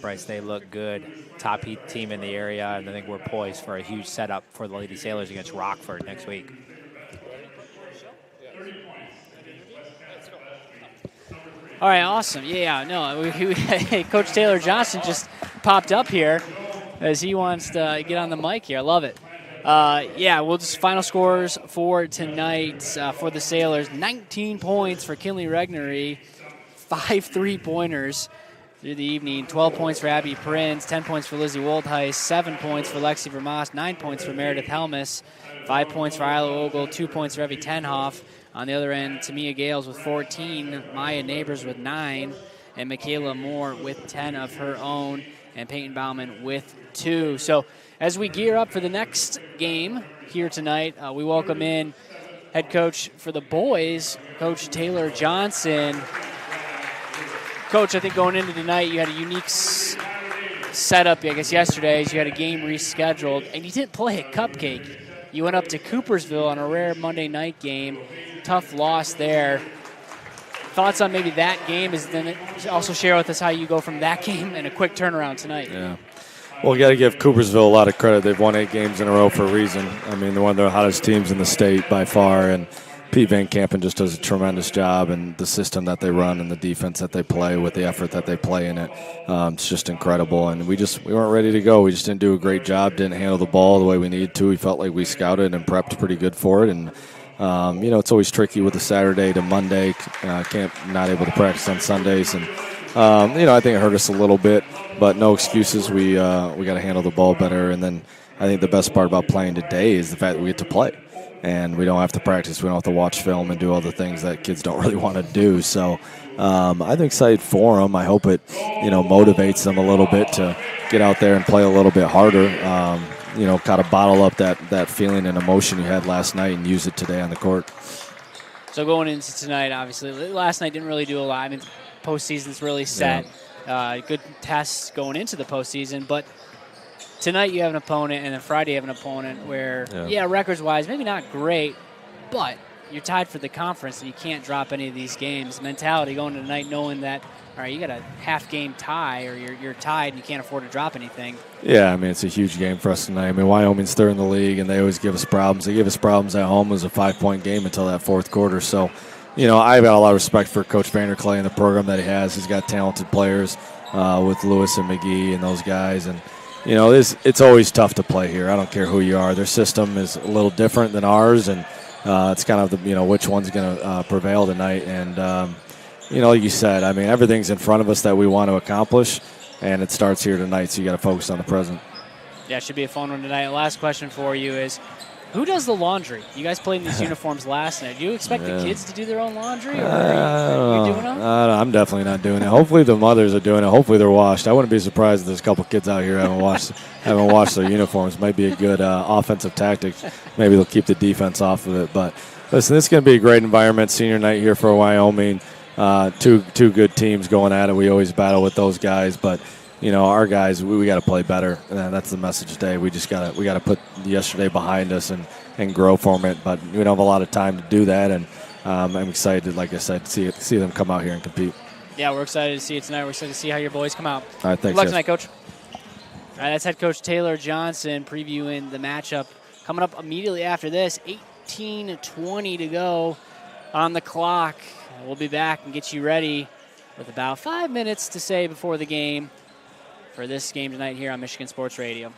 Bryce, they look good. Top team in the area, and I think we're poised for a huge setup for the Lady Sailors against Rockford next week. All right, awesome. Yeah, no, Coach Taylor Johnson just popped up here as he wants to get on the mic here. I love it. We'll just final scores for tonight for the Sailors. 19 points for Kinley Regnery, 5 3-pointers through the evening. 12 points for Abby Prinz, 10 points for Lizzie Woldheis, 7 points for Lexi Vermas, 9 points for Meredith Helmus, 5 points for Isla Ogle, 2 points for Evie Tenhoff. On the other end, Tamia Gales with 14, Maya Neighbors with 9, and Michaela Moore with 10 of her own, and Peyton Bauman with 2. So as we gear up for the next game here tonight, we welcome in head coach for the boys, Coach Taylor Johnson. Coach, I think going into tonight, you had a unique setup, I guess, yesterday, as you had a game rescheduled, and you didn't play at Cupcake. You went up to Coopersville on a rare Monday night game. Tough loss there. Thoughts on maybe that game? Then also share with us how you go from that game and a quick turnaround tonight. Yeah. Well, we got to give Coopersville a lot of credit. They've won 8 games in a row for a reason. I mean, they're one of the hottest teams in the state by far, and Pete Van Kampen just does a tremendous job, and the system that they run and the defense that they play with the effort that they play in it, it's just incredible. And we weren't ready to go. We just didn't do a great job, didn't handle the ball the way we needed to. We felt like we scouted and prepped pretty good for it, and It's always tricky with the Saturday to Monday. Not able to practice on Sundays, and I think it hurt us a little bit, but no excuses. We got to handle the ball better, and then I think the best part about playing today is the fact that we get to play, and we don't have to practice. We don't have to watch film and do all the things that kids don't really want to do. So I'm excited for them. I hope it motivates them a little bit to get out there and play a little bit harder. Kind of bottle up that feeling and emotion you had last night and use it today on the court. So going into tonight, obviously, last night didn't really do a lot. I mean, postseason's really set. Yeah. Good tests going into the postseason, but tonight you have an opponent, and then Friday you have an opponent where, records-wise, maybe not great, but you're tied for the conference, and you can't drop any of these games. Mentality going to tonight knowing that, all right, you got a half-game tie, or you're tied and you can't afford to drop anything. Yeah, I mean, it's a huge game for us tonight. I mean, Wyoming's third in the league, and they always give us problems. They give us problems at home. It was a 5-point game until that fourth quarter. So, I've got a lot of respect for Coach Vanderklay and the program that he has. He's got talented players with Lewis and McGee and those guys. And, it's always tough to play here. I don't care who you are. Their system is a little different than ours, and it's kind of which one's going to prevail tonight. And, like you said, I mean, everything's in front of us that we want to accomplish, and it starts here tonight, so you got to focus on the present. Yeah, it should be a fun one tonight. Last question for you is, who does the laundry? You guys played in these uniforms last night. Do you expect the kids to do their own laundry, or are you doing them? I'm definitely not doing it. Hopefully the mothers are doing it. Hopefully they're washed. I wouldn't be surprised if there's a couple kids out here haven't washed their uniforms. Might be a good offensive tactic. Maybe they'll keep the defense off of it. But listen, this is going to be a great environment. Senior night here for Wyoming. Two good teams going at it. We always battle with those guys, but our guys, we got to play better, and that's the message today. We got to put yesterday behind us and grow from it. But we don't have a lot of time to do that, and I'm excited, like I said, to see them come out here and compete. Yeah, we're excited to see it tonight. We're excited to see how your boys come out. All right, thanks. Good luck tonight, Coach. All right, that's head coach Taylor Johnson previewing the matchup coming up immediately after this. 18:20 to go on the clock. We'll be back and get you ready with about 5 minutes to say before the game for this game tonight here on Michigan Sports Radio.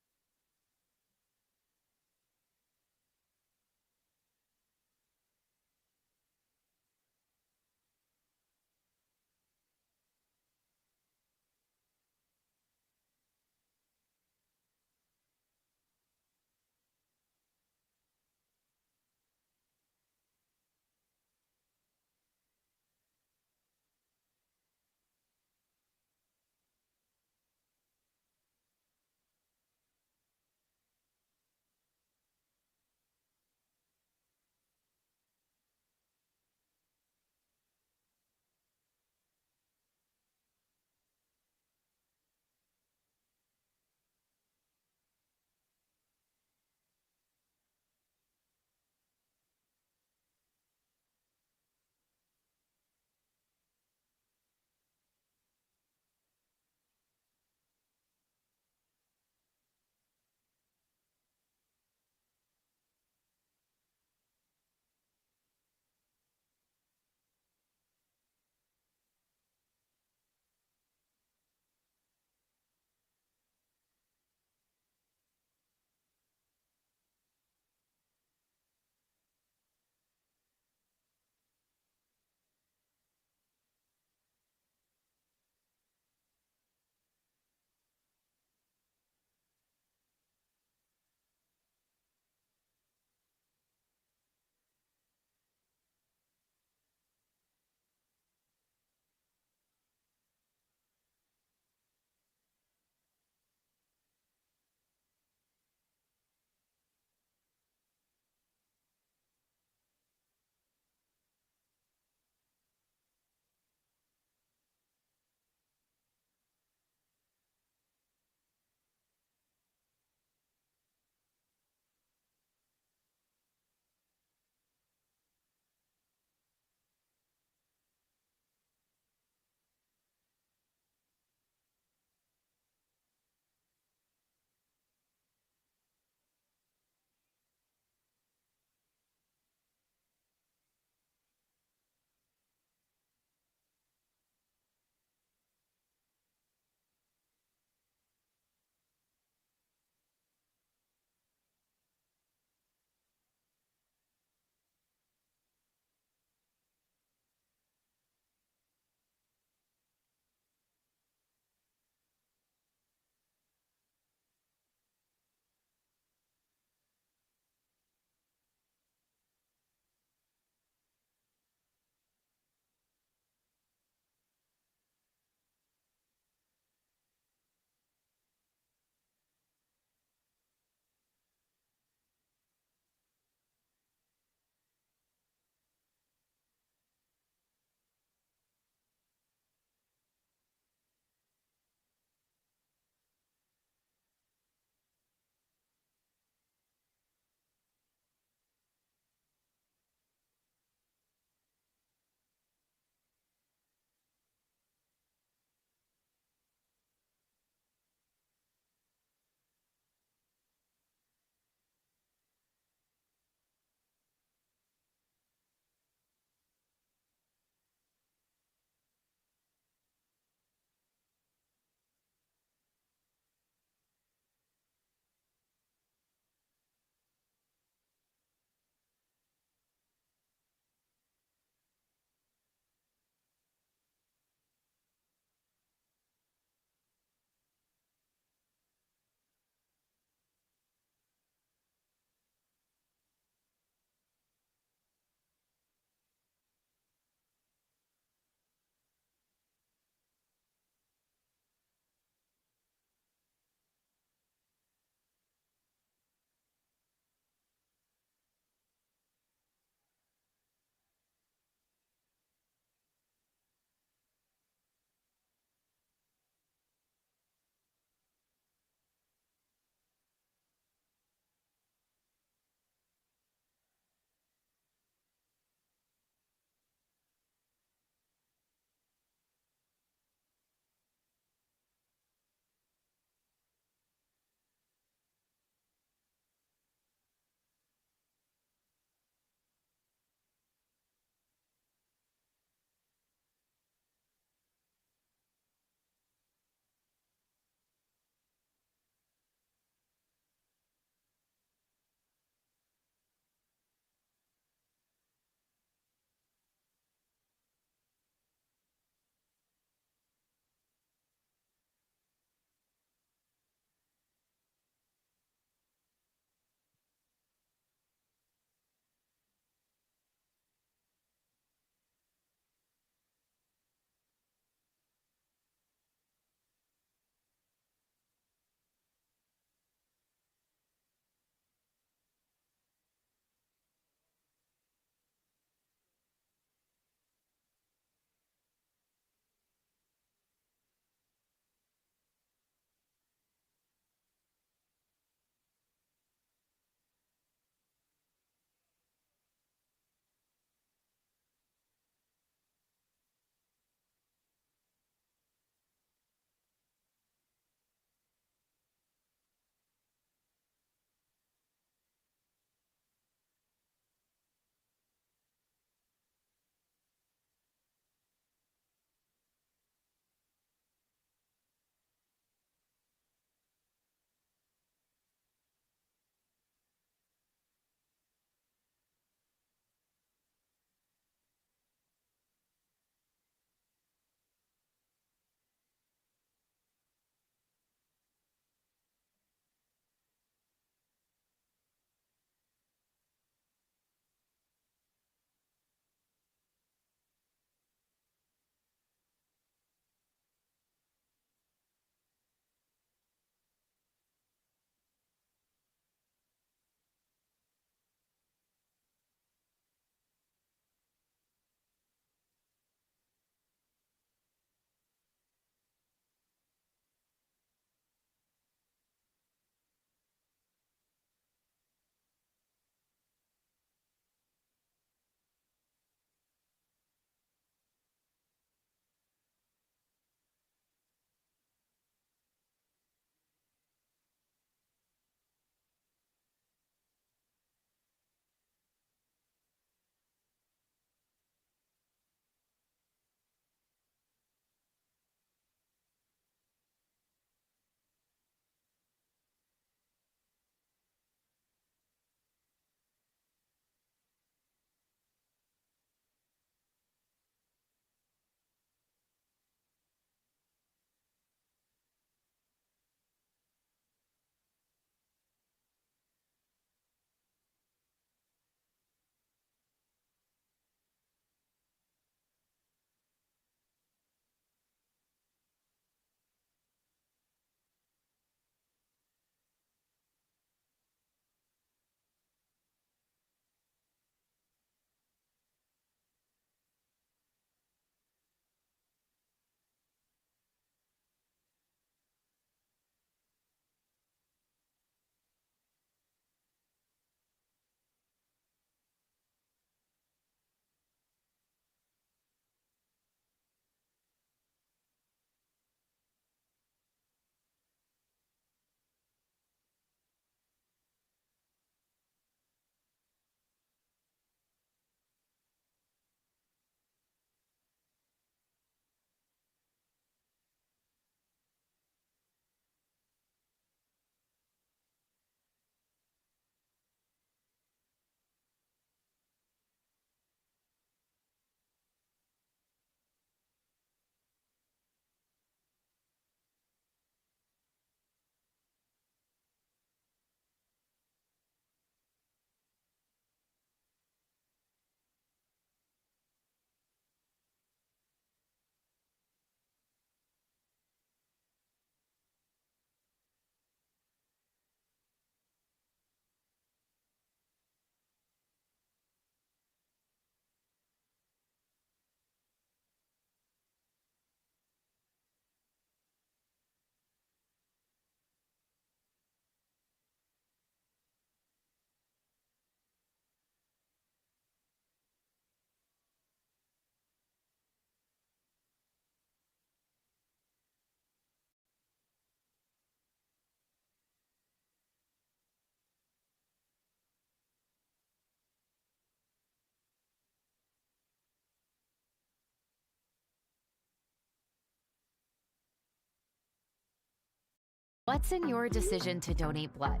What's in your decision to donate blood?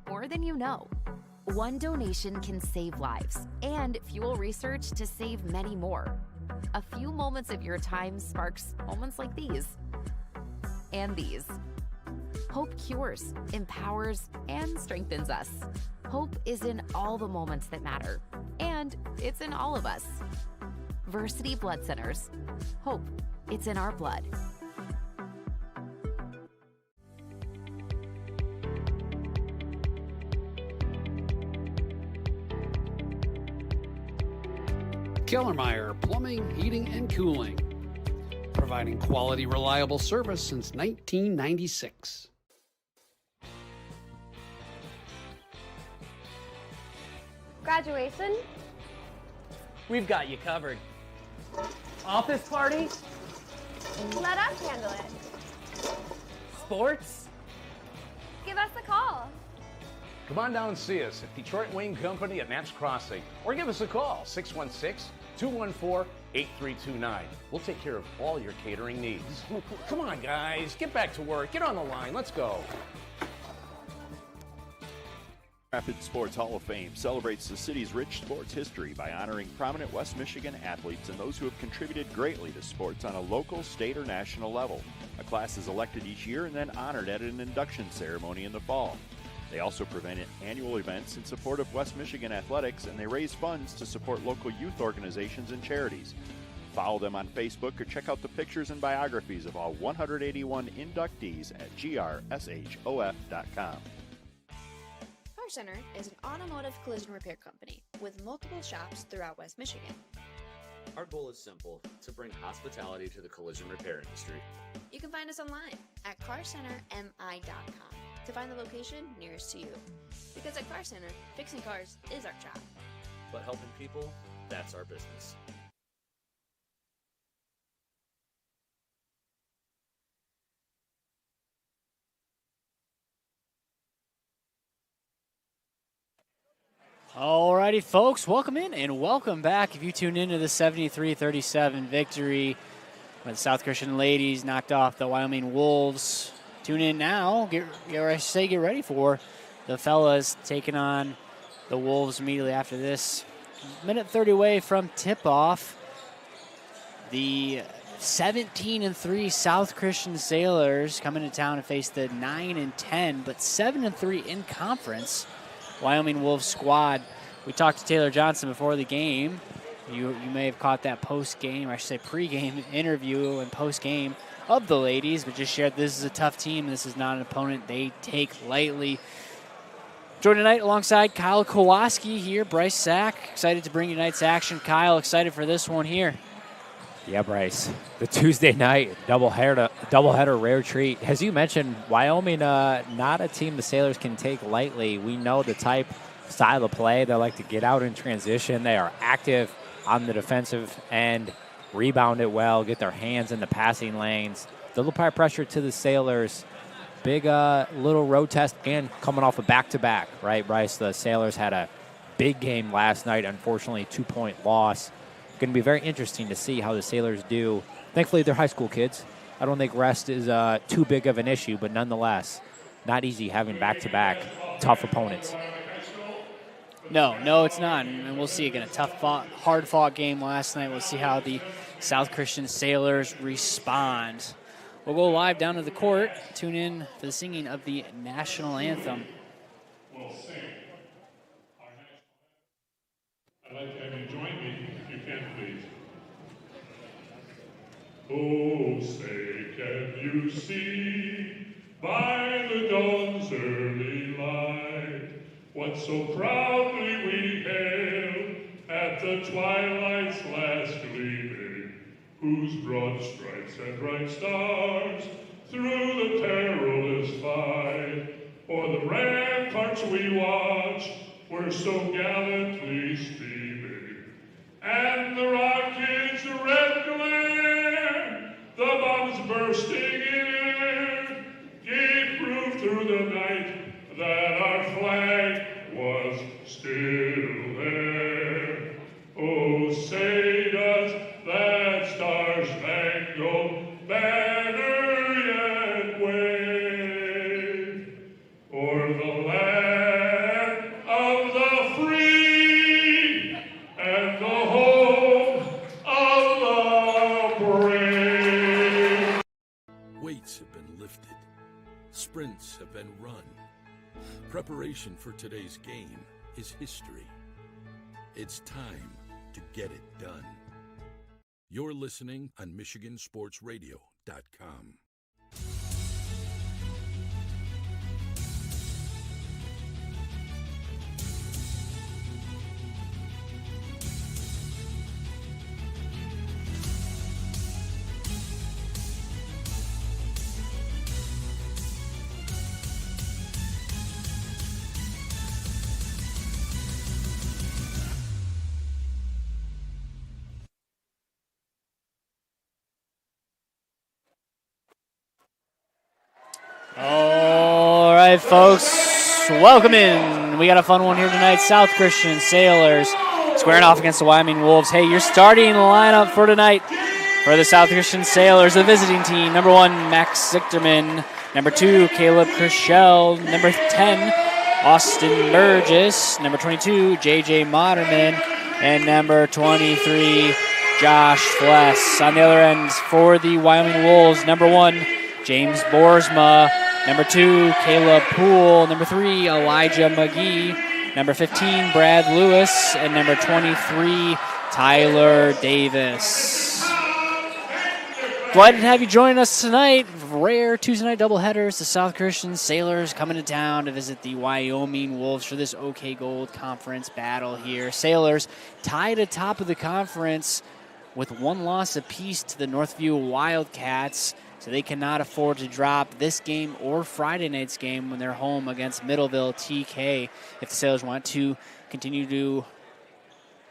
More than you know. One donation can save lives and fuel research to save many more. A few moments of your time sparks moments like these. And these. Hope cures, empowers, and strengthens us. Hope is in all the moments that matter, and it's in all of us. Versity Blood Centers. Hope, it's in our blood. Kellermeyer Plumbing, Heating, and Cooling, providing quality, reliable service since 1996. Graduation? We've got you covered. Office party? Let us handle it. Sports? Give us a call. Come on down and see us at Detroit Wing Company at Knapp's Crossing, or give us a call, 616-214-8329. We'll take care of all your catering needs. Come on, guys, get back to work. Get on the line. Let's go. Rapid Sports Hall of Fame celebrates the city's rich sports history by honoring prominent West Michigan athletes and those who have contributed greatly to sports on a local, state, or national level. A class is elected each year and then honored at an induction ceremony in the fall. They also prevent annual events in support of West Michigan athletics, and they raise funds to support local youth organizations and charities. Follow them on Facebook or check out the pictures and biographies of all 181 inductees at grshof.com. Car Center is an automotive collision repair company with multiple shops throughout West Michigan. Our goal is simple, to bring hospitality to the collision repair industry. You can find us online at carcentermi.com to find the location nearest to you. Because at Car Center, fixing cars is our job. But helping people, that's our business. Alrighty, folks, welcome in and welcome back. If you tune into the 73-37 victory when the South Christian ladies knocked off the Wyoming Wolves, tune in now. Get ready for the fellas taking on the Wolves immediately after this. Minute 30 away from tip-off. The 17-3 South Christian Sailors come into town and face the 9-10, but 7-3 in conference Wyoming Wolves squad. We talked to Taylor Johnson before the game. You may have caught that post-game, or I should say pre-game interview and post-game of the ladies, but just shared this is a tough team. This is not an opponent they take lightly. Joining tonight alongside Kyle Kowalski here, Bryce Sack. Excited to bring you tonight's action. Kyle, excited for this one here. Yeah, Bryce. The Tuesday night doubleheader rare treat. As you mentioned, Wyoming, not a team the Sailors can take lightly. We know the style of play. They like to get out in transition. They are active on the defensive end, rebound it well, get their hands in the passing lanes. They'll apply pressure to the Sailors. Big little road test and coming off a back-to-back, right, Bryce? The Sailors had a big game last night, unfortunately, 2-point loss. Going to be very interesting to see how the Sailors do. Thankfully, they're high school kids. I don't think rest is too big of an issue, but nonetheless, not easy having back-to-back tough opponents. No, it's not. And we'll see again, hard-fought game last night. We'll see how the South Christian Sailors respond. We'll go live down to the court. Tune in for the singing of the national anthem. We'll sing. I'd like to have you join me, if you can, please. Oh, say, can you see by the dawn's early light what so proudly we hailed at the twilight's last gleaming, whose broad stripes and bright stars through the perilous fight o'er the ramparts we watched were so gallantly streaming, and the rocket's red glare, the bombs bursting in air, gave proof through the night that our flag was still there. Oh, say does that star-spangled banner yet wave? plays have been run. Preparation for today's game is history. It's time to get it done. You're listening on MichiganSportsRadio.com. All right, folks, welcome in. We got a fun one here tonight. South Christian Sailors squaring off against the Wyoming Wolves. Hey, your starting lineup for tonight for the South Christian Sailors, the visiting team. Number 1, Max Zichterman. Number 2, Caleb Krischel. Number 10, Austin Burgess. Number 22, J.J. Moderman. And number 23, Josh Fless. On the other end for the Wyoming Wolves, number 1, James Boersma. Number 2, Caleb Poole. Number 3, Elijah McGee. Number 15, Brad Lewis. And number 23, Tyler Davis. Glad to have you join us tonight. Rare Tuesday night doubleheaders. The South Christian Sailors coming to town to visit the Wyoming Wolves for this OK Gold Conference battle here. Sailors tied atop of the conference with 1 loss apiece to the Northview Wildcats. So they cannot afford to drop this game or Friday night's game when they're home against Middleville TK if the Sailors want to continue to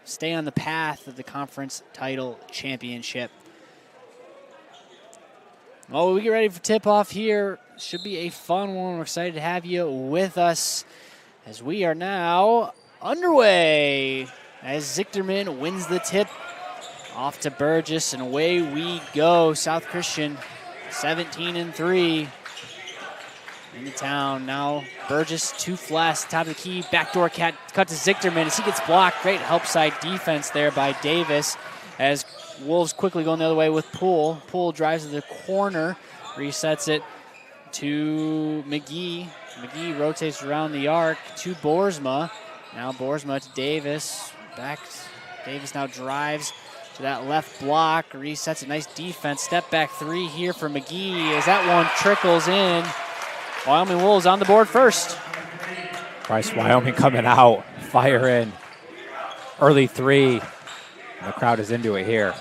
stay on the path of the conference title championship. Well, we get ready for tip-off here. Should be a fun one. We're excited to have you with us as we are now underway as Zichterman wins the tip off to Burgess, and away we go. South Christian 17-3 into town. Now Burgess to Fless, top of the key, backdoor cut to Zichterman as he gets blocked. Great help side defense there by Davis as Wolves quickly going the other way with Poole. Poole drives to the corner, resets it to McGee. McGee rotates around the arc to Boersma. Now Boersma to Davis. Back. Davis now drives to that left block, resets a nice defense. Step back 3 here for McGee as that one trickles in. Wyoming Wolves on the board first. Bryce, Wyoming coming out, fire in. Early 3. And the crowd is into it here.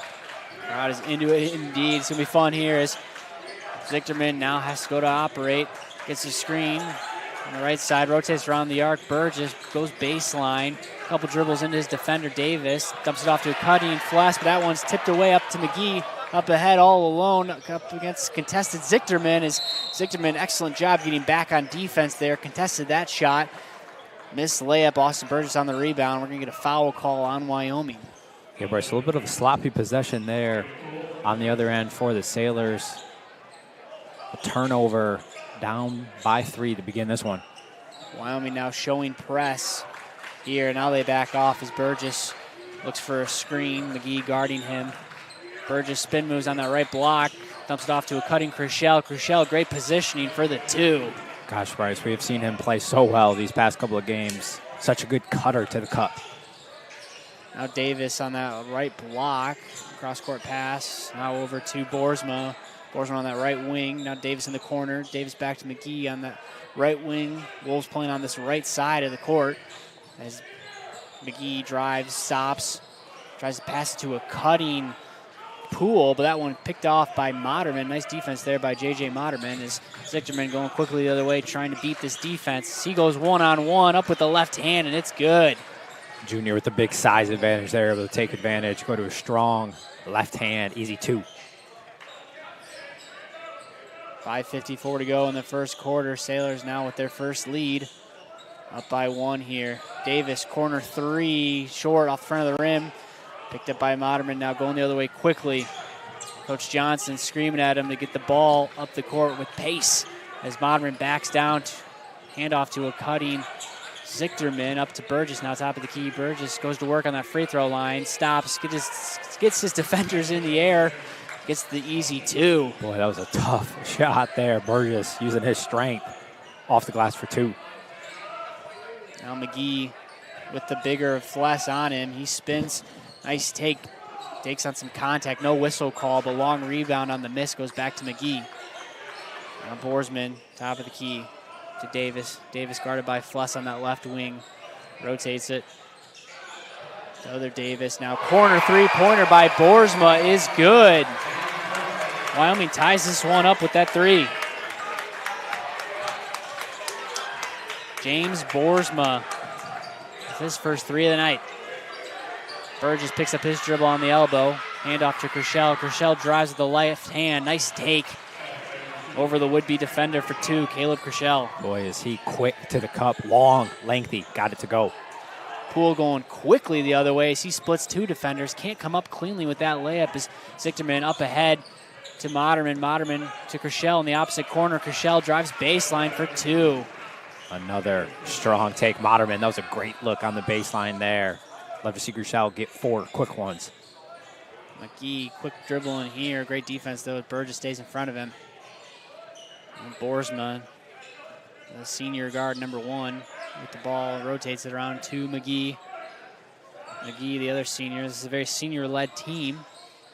Crowd is into it indeed. It's going to be fun here as Zichterman now has to go to operate. Gets a screen on the right side, rotates around the arc. Burgess goes baseline. A couple dribbles into his defender, Davis. Dumps it off to a cutting Fless, but that one's tipped away up to McGee. Up ahead all alone, up against contested Zichterman. Zichterman, excellent job getting back on defense there. Contested that shot. Missed layup. Austin Burgess on the rebound. We're going to get a foul call on Wyoming. Yeah, Bryce, a little bit of a sloppy possession there on the other end for the Sailors. A turnover down by 3 to begin this one. Wyoming now showing press here. Now they back off as Burgess looks for a screen. McGee guarding him. Burgess spin moves on that right block. Dumps it off to a cutting Krischel. Krischel, great positioning for the 2. Gosh, Bryce, we have seen him play so well these past couple of games. Such a good cutter to the cup. Now Davis on that right block. Cross-court pass. Now over to Boersma. Boersma on that right wing. Now Davis in the corner. Davis back to McGee on that right wing. Wolves playing on this right side of the court as McGee drives, stops, tries to pass it to a cutting Poole, but that one picked off by Moderman. Nice defense there by J.J. Moderman as Zichterman going quickly the other way, trying to beat this defense. He goes one-on-one up with the left hand, and it's good. Junior with the big size advantage there, able to take advantage, go to a strong left hand, easy 2. 5:54 to go in the first quarter. Sailors now with their first lead. Up by 1 here. Davis, corner 3, short off front of the rim. Picked up by Moderman, now going the other way quickly. Coach Johnson screaming at him to get the ball up the court with pace as Moderman backs down. Handoff to a cutting Zichterman up to Burgess, now top of the key. Burgess goes to work on that free throw line, stops, gets his defenders in the air, gets the easy 2. Boy, that was a tough shot there. Burgess using his strength off the glass for 2. Now McGee with the bigger Fless on him. He spins. Nice take. Takes on some contact. No whistle call, but long rebound on the miss goes back to McGee. Now Boersman, top of the key to Davis. Davis guarded by Fless on that left wing. Rotates it. The other Davis. Now corner three-pointer by Boersma is good. Wyoming ties this one up with that 3. James Boersma with his first 3 of the night. Burgess picks up his dribble on the elbow. Handoff to Kershell. Kershell drives with the left hand. Nice take over the would-be defender for 2, Caleb Kershell. Boy, is he quick to the cup. Long, lengthy. Got it to go. Poole going quickly the other way as he splits 2 defenders. Can't come up cleanly with that layup as Zichterman up ahead to Moderman. Moderman to Kershell in the opposite corner. Kershell drives baseline for 2. Another strong take. Moderman, that was a great look on the baseline there. Love to see Kershell get 4 quick ones. McGee, quick dribble in here. Great defense, though. Burgess stays in front of him. And Boersma, the senior guard, number 1, with the ball, rotates it around to McGee. McGee, the other senior. This is a very senior-led team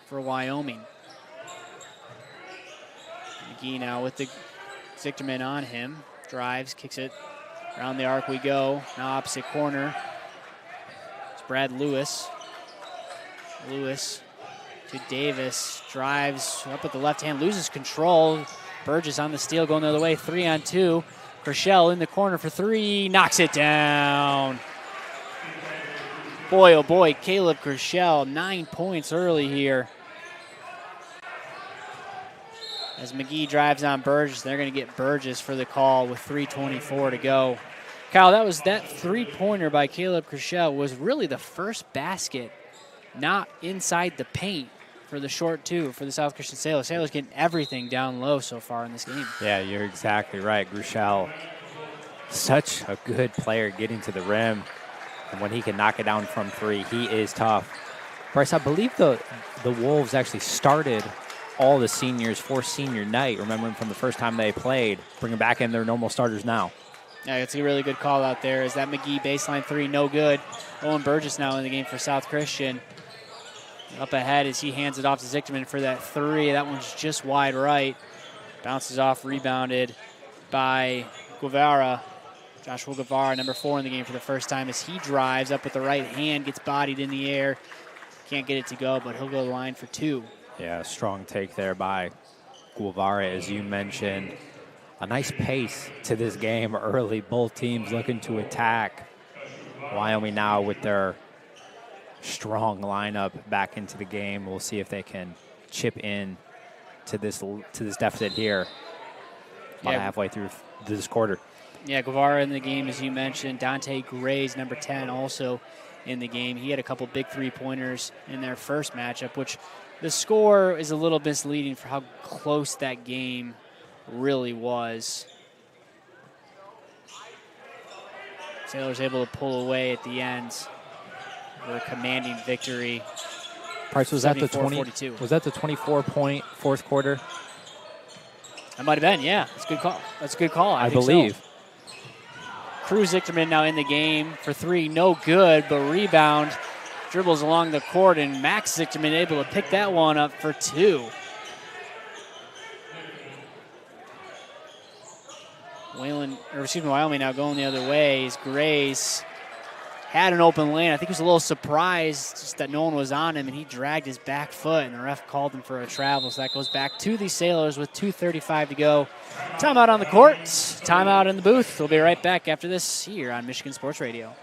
for Wyoming. McGee now with the Zichterman on him. Drives, kicks it. Around the arc we go. Now opposite corner. It's Brad Lewis. Lewis to Davis. Drives up with the left hand. Loses control. Burgess on the steal going the other way. 3-on-2. Kershell in the corner for 3. Knocks it down. Boy, oh boy, Caleb Kershell, 9 points early here. As McGee drives on Burgess, they're going to get Burgess for the call with 3:24 to go. Kyle, that 3-pointer by Caleb Kershell was really the first basket not inside the paint for the short 2 for the South Christian Sailors. Sailors getting everything down low so far in this game. Yeah, you're exactly right. Kershell, such a good player getting to the rim. And when he can knock it down from 3, he is tough. Bryce, I believe the Wolves actually started all the seniors for senior night, remembering from the first time they played, bringing back in their normal starters now. Yeah, it's a really good call out there. Is that McGee baseline 3, no good. Owen Burgess now in the game for South Christian. Up ahead as he hands it off to Zichterman for that 3. That one's just wide right. Bounces off, rebounded by Guevara. Joshua Guevara, number 4 in the game for the first time as he drives up with the right hand, gets bodied in the air. Can't get it to go, but he'll go to the line for 2. Yeah, strong take there by Guevara, as you mentioned. A nice pace to this game early. Both teams looking to attack. Wyoming now with their strong lineup back into the game. We'll see if they can chip in to this deficit here about halfway through this quarter. Yeah, Guevara in the game, as you mentioned. Dante Gray's number 10 also in the game. He had a couple big 3-pointers in their first matchup, which the score is a little misleading for how close that game really was. Sailors able to pull away at the end for a commanding victory. Price, was that the 42. Was that the 24-point fourth quarter? That might have been, yeah. That's a good call. That's a good call. I think believe. So. Crew Zichterman now in the game for 3, no good, but rebound. Dribbles along the court, and Max Zichterman able to pick that one up for 2. Wyoming now going the other way as Grace had an open lane. I think he was a little surprised just that no one was on him, and he dragged his back foot, and the ref called him for a travel. So that goes back to the Sailors with 2:35 to go. Timeout on the court, timeout in the booth. We'll be right back after this here on Michigan Sports Radio.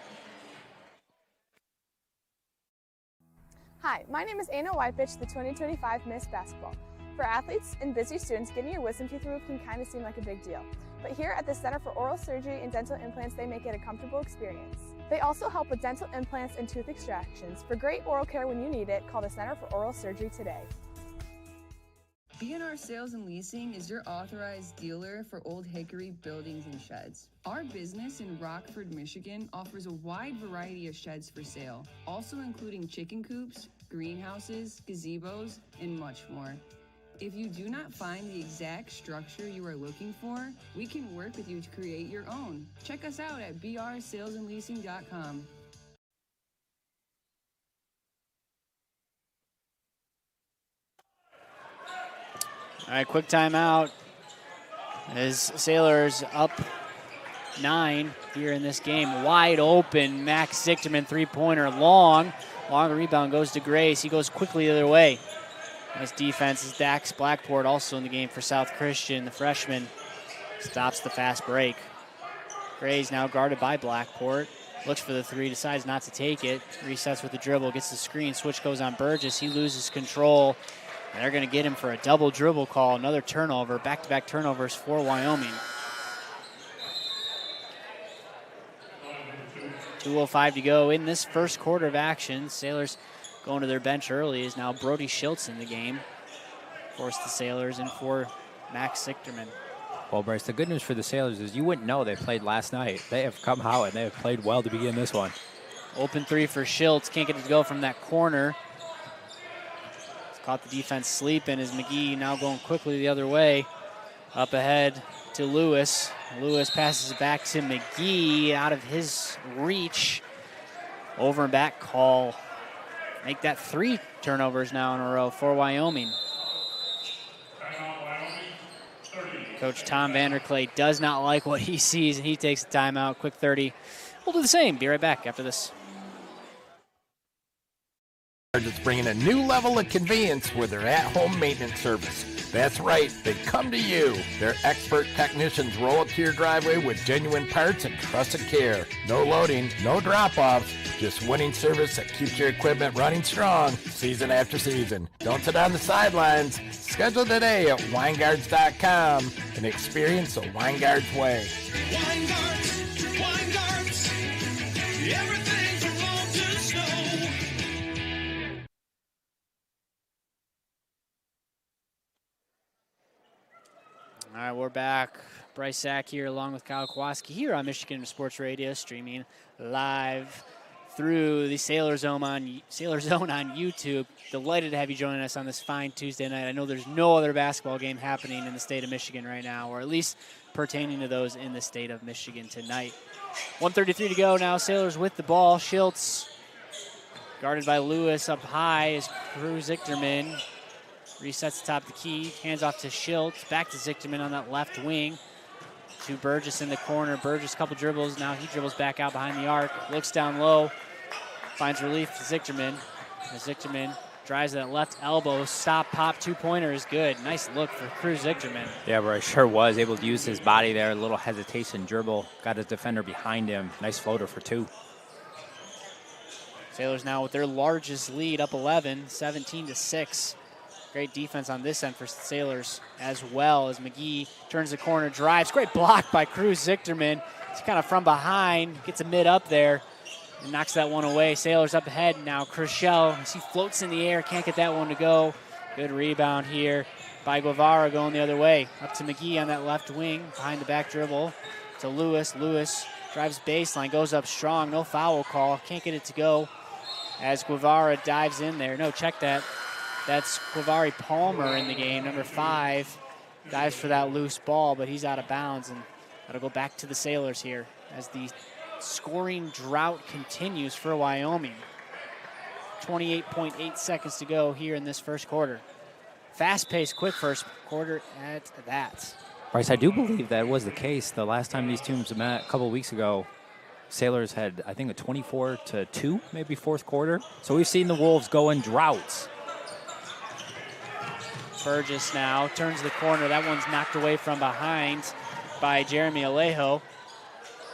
Hi, my name is Anna Wypich, the 2025 Miss Basketball. For athletes and busy students, getting your wisdom teeth removed can kind of seem like a big deal. But here at the Center for Oral Surgery and Dental Implants, they make it a comfortable experience. They also help with dental implants and tooth extractions. For great oral care when you need it, call the Center for Oral Surgery today. B&R Sales and Leasing is your authorized dealer for Old Hickory buildings and sheds. Our business in Rockford, Michigan offers a wide variety of sheds for sale, also including chicken coops, greenhouses, gazebos, and much more. If you do not find the exact structure you are looking for, we can work with you to create your own. Check us out at brsalesandleasing.com. All right, quick timeout as Sailors up 9 here in this game. Wide open, Max Zichterman three-pointer long. Long rebound goes to Grace. He goes quickly the other way. Nice defense is Dax Blackport also in the game for South Christian. The freshman stops the fast break. Gray's now guarded by Blackport. Looks for the three, decides not to take it. Resets with the dribble, gets the screen. Switch goes on Burgess. He loses control. And they're going to get him for a double dribble call. Another turnover. Back-to-back turnovers for Wyoming. 2:05 to go in this first quarter of action. Sailors going to their bench early is now Brody Schultz in the game. Forced the Sailors in for Max Zichterman. Well, Bryce, the good news for the Sailors is you wouldn't know they played last night. They have come out and they have played well to begin this one. Open three for Schultz. Can't get it to go from that corner. Caught the defense sleeping as McGee now going quickly the other way. Up ahead to Lewis. Lewis passes it back to McGee out of his reach. Over and back call. Make that 3 turnovers now in a row for Wyoming. Coach Tom Vanderclay does not like what he sees, and he takes a timeout. Quick 30. We'll do the same. Be right back after this. It's bringing a new level of convenience with their at-home maintenance service. That's right, they come to you. Their expert technicians roll up to your driveway with genuine parts and trusted care. No loading, no drop-offs, just winning service that keeps your equipment running strong season after season. Don't sit on the sidelines. Schedule today at Weingarts.com and experience the Weingarts way. Weingarts, everything from lawn to snow. All right, we're back. Bryce Sack here along with Kyle Kowalski here on Michigan Sports Radio, streaming live through the Sailor Zone on YouTube. Delighted to have you joining us on this fine Tuesday night. I know there's no other basketball game happening in the state of Michigan right now, or at least pertaining to those in the state of Michigan tonight. 1:33 to go now. Sailors with the ball. Schultz guarded by Lewis up high is Crew Zichterman. Resets the top of the key, hands off to Schultz, back to Zichterman on that left wing. To Burgess in the corner. Burgess, couple dribbles. Now he dribbles back out behind the arc. Looks down low. Finds relief to Zichterman. As Zichterman drives that left elbow. Stop, pop, two-pointer is good. Nice look for Crew Zichterman. Yeah, Bryce sure was able to use his body there. A little hesitation dribble. Got his defender behind him. Nice floater for 2. Sailors now with their largest lead, up 11, 17-6. Great defense on this end for Sailors as well as McGee turns the corner, drives. Great block by Cruz Zichterman. He's kind of from behind, gets a mid up there and knocks that one away. Sailors up ahead now. Crushell, as he floats in the air, can't get that one to go. Good rebound here by Guevara going the other way. Up to McGee on that left wing, behind the back dribble to Lewis. Lewis drives baseline, goes up strong, no foul call. Can't get it to go as Guevara dives in there. No, check that. That's Quavari Palmer in the game, number 5. Dives for that loose ball, but he's out of bounds, and that'll go back to the Sailors here as the scoring drought continues for Wyoming. 28.8 seconds to go here in this first quarter. Fast-paced, quick first quarter at that. Bryce, I do believe that was the case the last time these teams met a couple of weeks ago. Sailors had, I think, a 24-2, maybe fourth quarter. So we've seen the Wolves go in droughts. Burgess now turns the corner. That one's knocked away from behind by Jeremy Alejo.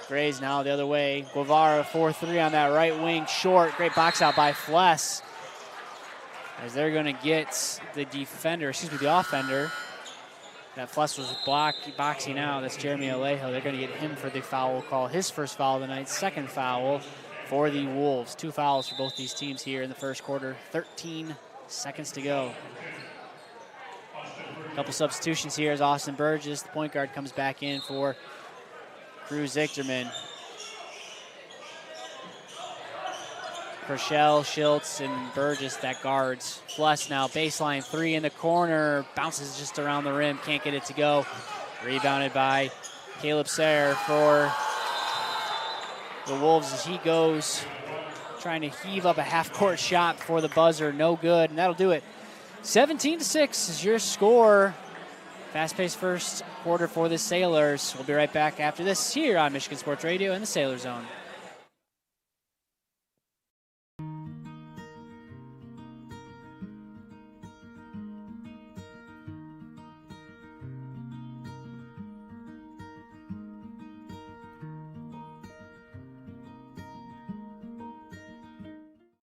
Grays now the other way. Guevara 4-3 on that right wing. Short. Great box out by Fless. As they're going to get the defender, the offender. That Fless was boxing out. That's Jeremy Alejo. They're going to get him for the foul call. His first foul of the night. Second foul for the Wolves. 2 fouls for both these teams here in the first quarter. 13 seconds to go. Couple substitutions here as Austin Burgess, the point guard, comes back in for Crew Zichterman. Rochelle, Schultz, and Burgess that guards. Fluss now, baseline 3 in the corner. Bounces just around the rim, can't get it to go. Rebounded by Caleb Sayre for the Wolves as he goes trying to heave up a half-court shot for the buzzer. No good, and that'll do it. 17-6 is your score. Fast-paced first quarter for the Sailors. We'll be right back after this here on Michigan Sports Radio and the Sailor Zone.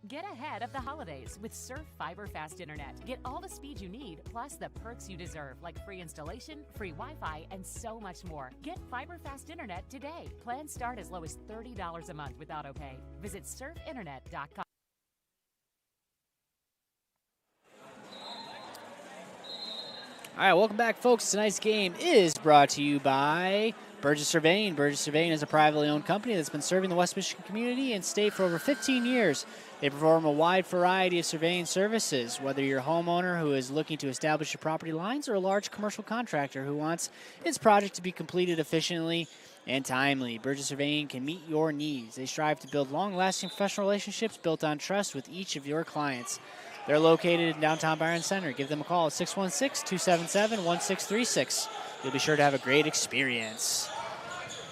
Get ahead of the holidays with Surf Fiber Fast Internet. Get all the speed you need, plus the perks you deserve, like free installation, free Wi-Fi, and so much more. Get Fiber Fast Internet today. Plans start as low as $30 a month with AutoPay. Visit surfinternet.com. All right, welcome back, folks. Tonight's game is brought to you by Burgess Surveying. Burgess Surveying is a privately owned company that's been serving the West Michigan community and state for over 15 years. They perform a wide variety of surveying services, whether you're a homeowner who is looking to establish your property lines or a large commercial contractor who wants its project to be completed efficiently and timely. Burgess Surveying can meet your needs. They strive to build long-lasting professional relationships built on trust with each of your clients. They're located in downtown Byron Center. Give them a call at 616-277-1636. You'll be sure to have a great experience.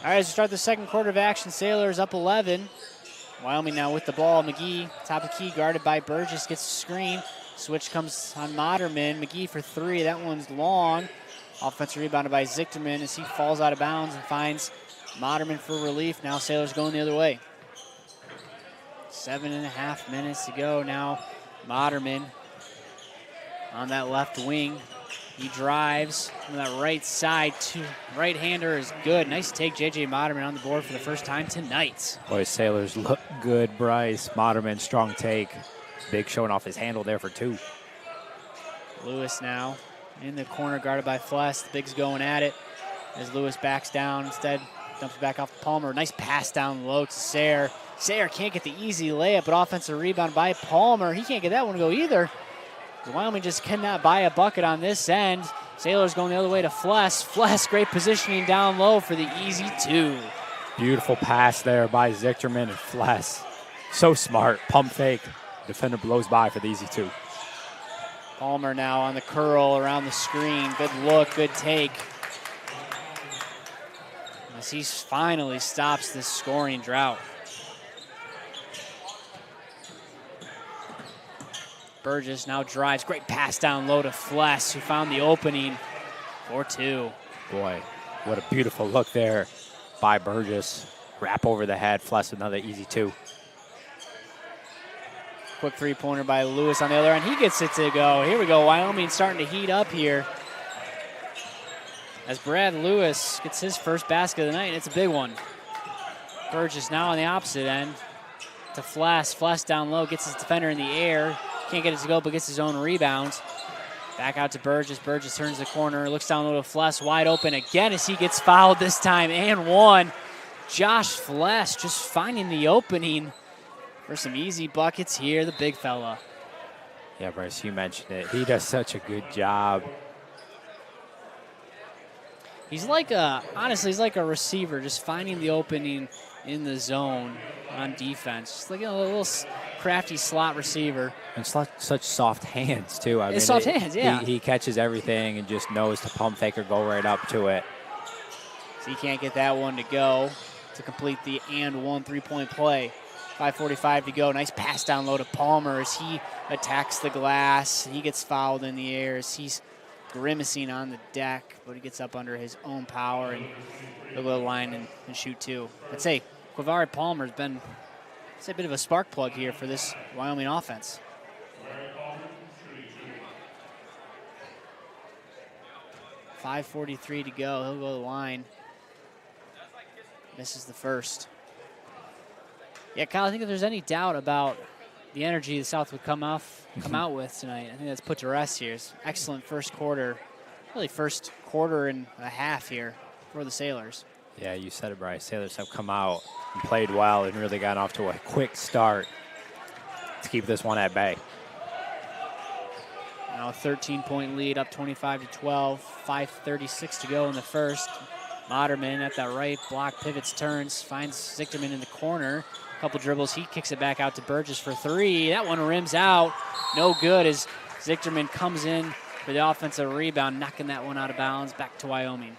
All right, as we start the second quarter of action, Sailors up 11. Wyoming now with the ball. McGee, top of the key, guarded by Burgess, gets a screen. Switch comes on Moderman. McGee for 3. That one's long. Offensive rebounded by Zichterman as he falls out of bounds and finds Moderman for relief. Now Sailors going the other way. 7.5 minutes to go now. Moderman on that left wing. He drives from that right side. Right-hander is good. Nice take, J.J. Moderman on the board for the first time tonight. Boy, Sailors look good, Bryce. Moderman, strong take. Big showing off his handle there for 2. Lewis now in the corner, guarded by Fless. The Big's going at it as Lewis backs down. Instead, dumps it back off to Palmer. Nice pass down low to Sayre. Sayre can't get the easy layup, but offensive rebound by Palmer. He can't get that one to go either. Wyoming just cannot buy a bucket on this end. Sailors going the other way to Fless. Fless, great positioning down low for the easy 2. Beautiful pass there by Zichterman and Fless. So smart. Pump fake. Defender blows by for the easy 2. Palmer now on the curl around the screen. Good look, good take. As he finally stops this scoring drought. Burgess now drives. Great pass down low to Fless, who found the opening for 2. Boy, what a beautiful look there by Burgess. Wrap over the head. Fless with another easy 2. Quick three-pointer by Lewis on the other end. He gets it to go. Here we go. Wyoming starting to heat up here. As Brad Lewis gets his first basket of the night, and it's a big one. Burgess now on the opposite end to Fless. Fless down low, gets his defender in the air. Can't get it to go, but gets his own rebound. Back out to Burgess. Burgess turns the corner, looks down low to Fless, wide open again as he gets fouled this time, and 1. Josh Fless just finding the opening for some easy buckets here, the big fella. Yeah, Bryce, you mentioned it. He does such a good job. He's like honestly, he's like a receiver, just finding the opening in the zone on defense. Just like a little crafty slot receiver. And such soft hands, too. I mean, soft hands, yeah. He catches everything and just knows to pump fake or go right up to it. So he can't get that one to go to complete the and 1 3-point play. 5:45 to go. Nice pass down low to Palmer as he attacks the glass. He gets fouled in the air as he's grimacing on the deck, but he gets up under his own power and he'll go to the line and shoot 2. I'd say Quavari Palmer's been a bit of a spark plug here for this Wyoming offense. .543 to go. He'll go to the line. Misses the first. Yeah, Kyle, I think if there's any doubt about the energy the South would come out with tonight, I think that's put to rest here. It's excellent first quarter, really first quarter and a half here for the Sailors. Yeah, you said it, Bryce. Sailors have come out and played well and really gotten off to a quick start. to keep this one at bay. Now a 13-point lead, up 25-12. 5:36 to go in the first. Moderman at that right block, pivots, turns, finds Zichterman in the corner. A couple dribbles, he kicks it back out to Burgess for three. That one rims out. No good as Zichterman comes in for the offensive rebound, knocking that one out of bounds, back to Wyoming.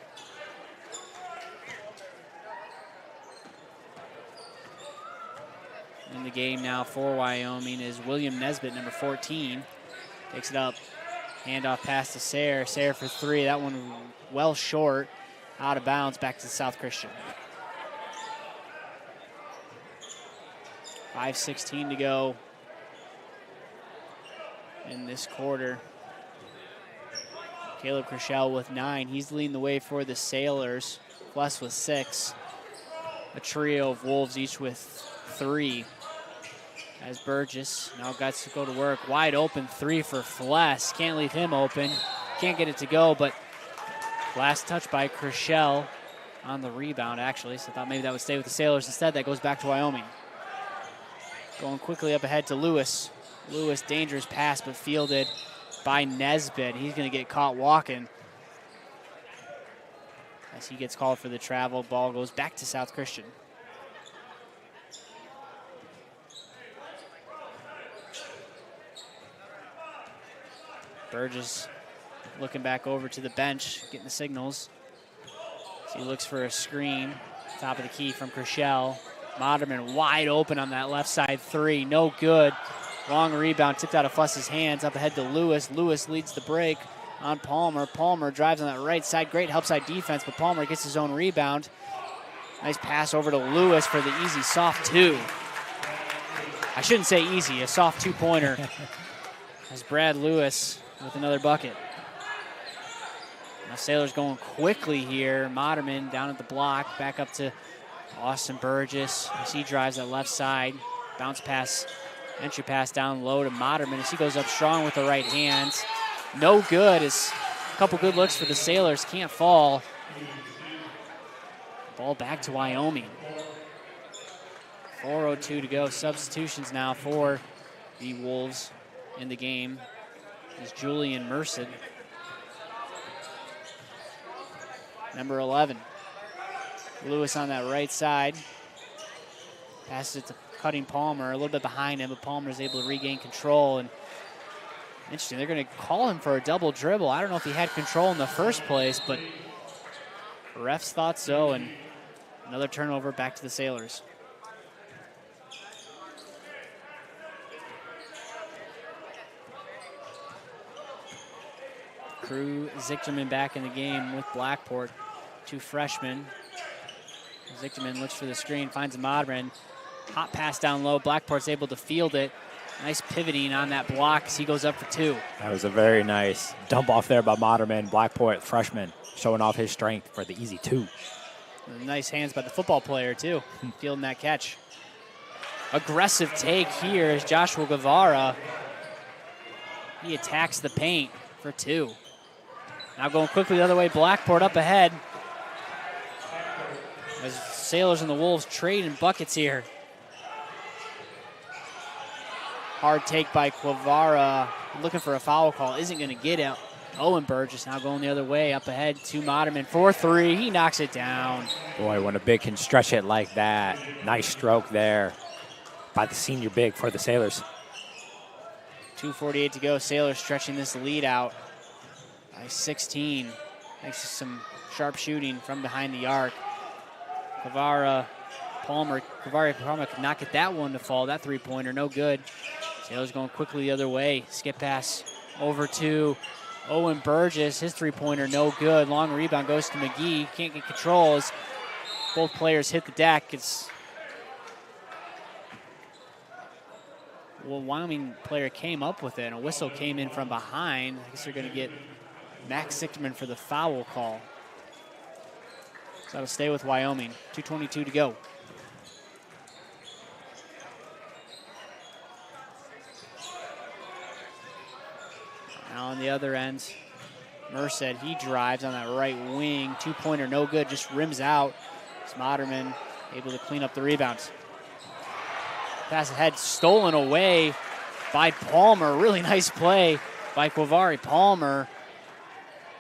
In the game now for Wyoming is William Nesbitt, number 14. Takes it up, handoff pass to Sayre. Sayre for three, that one well short, out of bounds, back to South Christian. 5:16 to go in this quarter. Caleb Chrishell with 9. He's leading the way for the Sailors. Fless with 6. A trio of Wolves each with 3. As Burgess now got to go to work. Wide open three for Fless. Can't leave him open. Can't get it to go, but last touch by Chrishell on the rebound, actually. So I thought maybe that would stay with the Sailors. Instead, that goes back to Wyoming. Going quickly up ahead to Lewis. Lewis, dangerous pass, but fielded by Nesbitt. He's going to get caught walking. As he gets called for the travel, ball goes back to South Christian. Burgess looking back over to the bench, getting the signals. So he looks for a screen. Top of the key from Chrishell. Moderman wide open on that left side three. No good. Long rebound, tipped out of Fuss's hands. Up ahead to Lewis. Lewis leads the break on Palmer. Palmer drives on that right side. Great help side defense, but Palmer gets his own rebound. Nice pass over to Lewis for the easy soft two. I shouldn't say easy, a soft two-pointer. As Brad Lewis with another bucket. Now Sailors going quickly here. Moderman down at the block, back up to Austin Burgess as he drives that left side. Bounce pass, entry pass down low to Moderman as he goes up strong with the right hand. No good. As a couple good looks for the Sailors, can't fall. Ball back to Wyoming. 4:02 to go. Substitutions now for the Wolves in the game is Julian Merced. Number 11. Lewis on that right side. Passes it to Cutting Palmer, a little bit behind him, but Palmer is able to regain control. And interesting, they're going to call him for a double dribble. I don't know if he had control in the first place, but refs thought so, and another turnover back to the Sailors. Crew Zichterman back in the game with Blackport. Two freshmen. Zichterman looks for the screen, finds Moderman. Hot pass down low. Blackport's able to field it. Nice pivoting on that block as he goes up for two. That was a very nice dump off there by Moderman. Blackport, freshman, showing off his strength for the easy two. Nice hands by the football player, too, fielding that catch. Aggressive take here is Joshua Guevara. He attacks the paint for two. Now going quickly the other way, Blackport up ahead. As Sailors and the Wolves trade in buckets here. Hard take by Guevara, looking for a foul call, isn't going to get out. Owen Burgess now going the other way, up ahead to Moderman for three. He knocks it down. Boy, when a big can stretch it like that, nice stroke there by the senior big for the Sailors. 2:48 to go. Sailors stretching this lead out by 16. Thanks to some sharp shooting from behind the arc. Guevara Palmer could not get that one to fall. That three-pointer, no good. Sailors going quickly the other way. Skip pass over to Owen Burgess. His three-pointer, no good. Long rebound goes to McGee. Can't get control as both players hit the deck. Well, Wyoming player came up with it, and a whistle came in from behind. I guess they're going to get Max Zichterman for the foul call. So that'll stay with Wyoming. 2:22 to go. Now on the other end, Merced, he drives on that right wing. Two-pointer, no good, just rims out. It's Moderman able to clean up the rebounds. Pass ahead, stolen away by Palmer. Really nice play by Quavari Palmer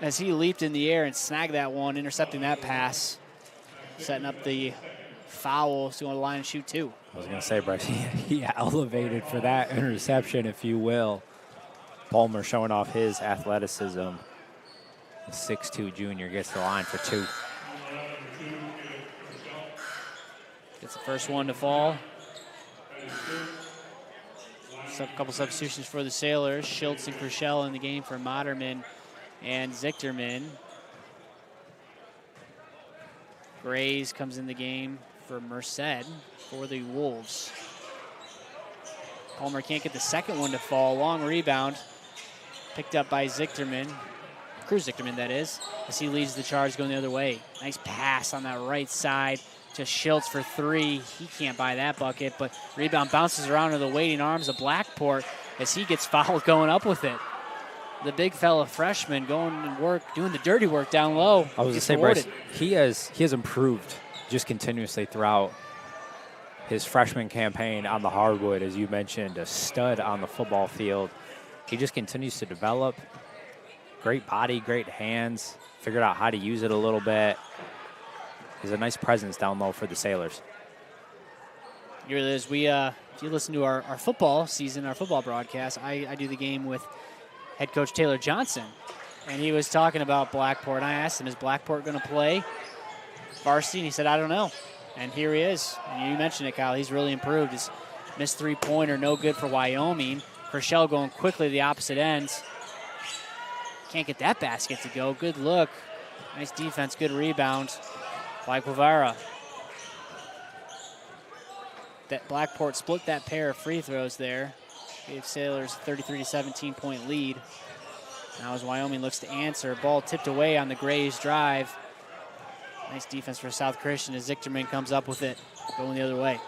as he leaped in the air and snagged that one, intercepting that pass, setting up the foul to go to the line and shoot two. I was going to say, Bryce, he elevated for that interception, if you will. Palmer showing off his athleticism. The 6'2 junior gets to the line for two. Gets the first one to fall. A couple substitutions for the Sailors. Schultz and Krischel in the game for Moderman and Zichterman. Grays comes in the game for Merced for the Wolves. Palmer can't get the second one to fall. Long rebound. Picked up by Zichterman. Cruz Zichterman, that is, as he leads the charge going the other way. Nice pass on that right side to Schultz for three. He can't buy that bucket, but rebound bounces around to the waiting arms of Blackport as he gets fouled going up with it. The big fella freshman going to work, doing the dirty work down low. I was going to say, Bryce, he has improved just continuously throughout his freshman campaign on the hardwood. As you mentioned, a stud on the football field. He just continues to develop. Great body, great hands. Figured out how to use it a little bit. He's a nice presence down low for the Sailors. Here it is. We, if you listen to our football season, our football broadcast, I do the game with head coach Taylor Johnson. And he was talking about Blackport. I asked him, is Blackport going to play varsity? And he said, I don't know. And here he is. And you mentioned it, Kyle. He's really improved. His missed three-pointer, no good for Wyoming. Krischel going quickly to the opposite ends. Can't get that basket to go. Good look. Nice defense, good rebound by Guevara. That Blackport split that pair of free throws there. Gave Sailors a 33-17 point lead. Now as Wyoming looks to answer, ball tipped away on the Grays drive. Nice defense for South Christian as Zichterman comes up with it, going the other way.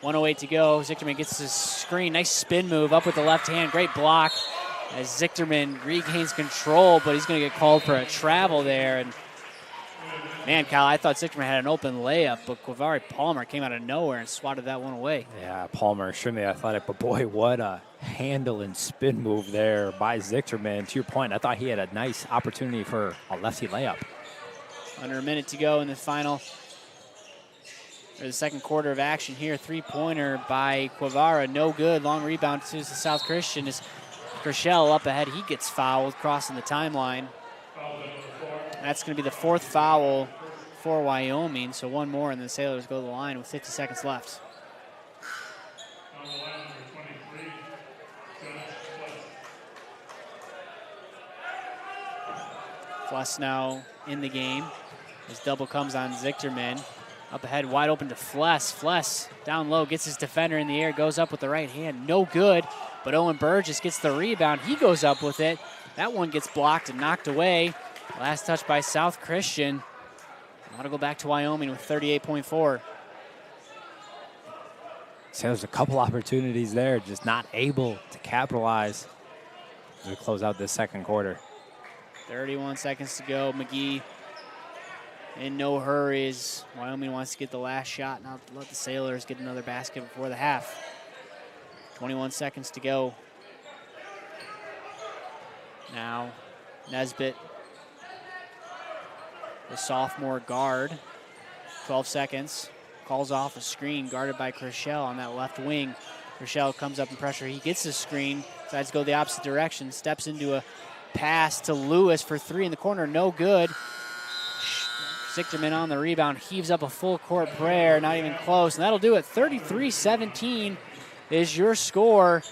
1:08 to go. Zichterman gets his screen. Nice spin move up with the left hand. Great block as Zichterman regains control, but he's going to get called for a travel there. And man, Kyle, I thought Zichterman had an open layup, but Quavari Palmer came out of nowhere and swatted that one away. Yeah, Palmer, extremely athletic, but boy, what a handle and spin move there by Zichterman. To your point, I thought he had a nice opportunity for a lefty layup. Under a minute to go in the final, or the second quarter of action here. Three-pointer by Quavara, no good. Long rebound to the South Christian as Krischel up ahead. He gets fouled, crossing the timeline. That's going to be the fourth foul for Wyoming, so one more, and the Sailors go to the line with 50 seconds left. Fless now in the game as double comes on Zichterman. Up ahead, wide open to Fless. Fless down low, gets his defender in the air, goes up with the right hand. No good, but Owen Burgess gets the rebound. He goes up with it. That one gets blocked and knocked away. Last touch by South Christian. Want to go back to Wyoming with 38.4. So there's a couple opportunities there, just not able to capitalize as we close out this second quarter. 31 seconds to go. McGee in no hurries. Wyoming wants to get the last shot. Now let the Sailors get another basket before the half. 21 seconds to go. Now Nesbitt, the sophomore guard. 12 seconds. Calls off a screen guarded by Krischel on that left wing. Krischel comes up in pressure. He gets the screen, decides to go the opposite direction, steps into a pass to Lewis for three in the corner. No good. Zichterman on the rebound, heaves up a full court prayer, not even close, and that'll do it. 33-17 is your score.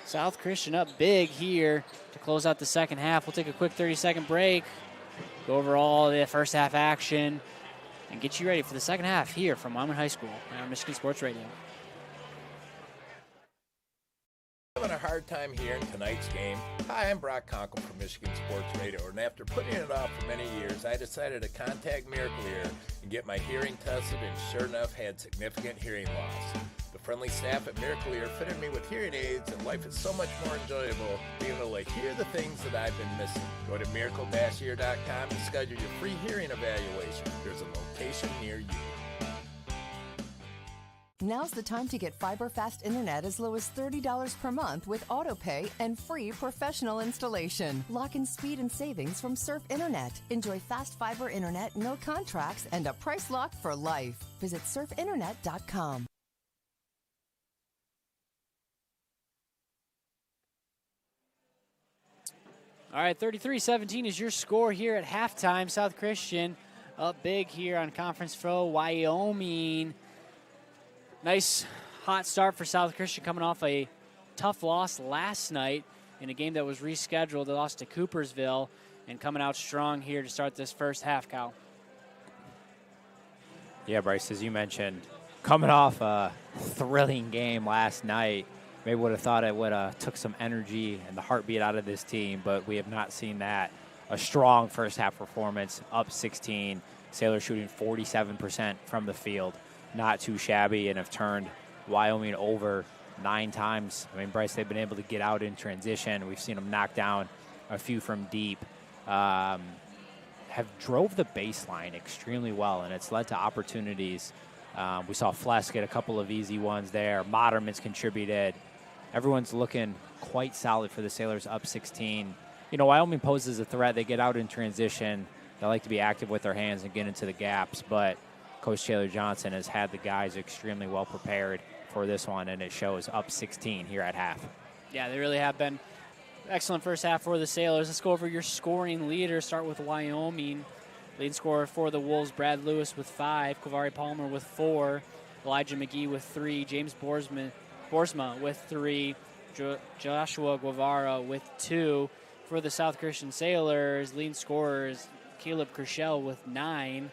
South Christian up big here to close out the second half. We'll take a quick 30-second break, go over all the first half action, and get you ready for the second half here from Wyoming High School on Michigan Sports Radio. Having a hard time hearing tonight's game? Hi, I'm Brock Conkle from Michigan Sports Radio, and after putting it off for many years, I decided to contact Miracle Ear and get my hearing tested, and sure enough, had significant hearing loss. The friendly staff at Miracle Ear fitted me with hearing aids, and life is so much more enjoyable being able to hear the things that I've been missing. Go to miracle-ear.com to schedule your free hearing evaluation. There's a location near you. Now's the time to get fiber fast internet as low as $30 per month with autopay and free professional installation. Lock in speed and savings from Surf Internet. Enjoy fast fiber internet, no contracts, and a price lock for life. Visit surfinternet.com. All right, 33-17 is your score here at halftime. South Christian up big here on conference foe Wyoming. Nice hot start for South Christian coming off a tough loss last night in a game that was rescheduled. They lost to Coopersville and coming out strong here to start this first half, Cal. Yeah, Bryce, as you mentioned, coming off a thrilling game last night, maybe would have thought it would have took some energy and the heartbeat out of this team, but we have not seen that. A strong first half performance, up 16. Sailors shooting 47% from the field. Not too shabby, and have turned Wyoming over 9 times. I mean, Bryce, they've been able to get out in transition. We've seen them knock down a few from deep. Have drove the baseline extremely well, and it's led to opportunities. We saw Flesk get a couple of easy ones there. Moderman's contributed. Everyone's looking quite solid for the Sailors, up 16. You know, Wyoming poses a threat. They get out in transition. They like to be active with their hands and get into the gaps, but Coach Taylor Johnson has had the guys extremely well prepared for this one, and it shows, up 16 here at half. Yeah, they really have been. Excellent first half for the Sailors. Let's go over your scoring leaders. Start with Wyoming. Lead scorer for the Wolves, Brad Lewis with 5, Kavari Palmer with 4, Elijah McGee with 3, James Borsma with 3, Joshua Guevara with 2. For the South Christian Sailors, lead scorers Caleb Kershell with 9,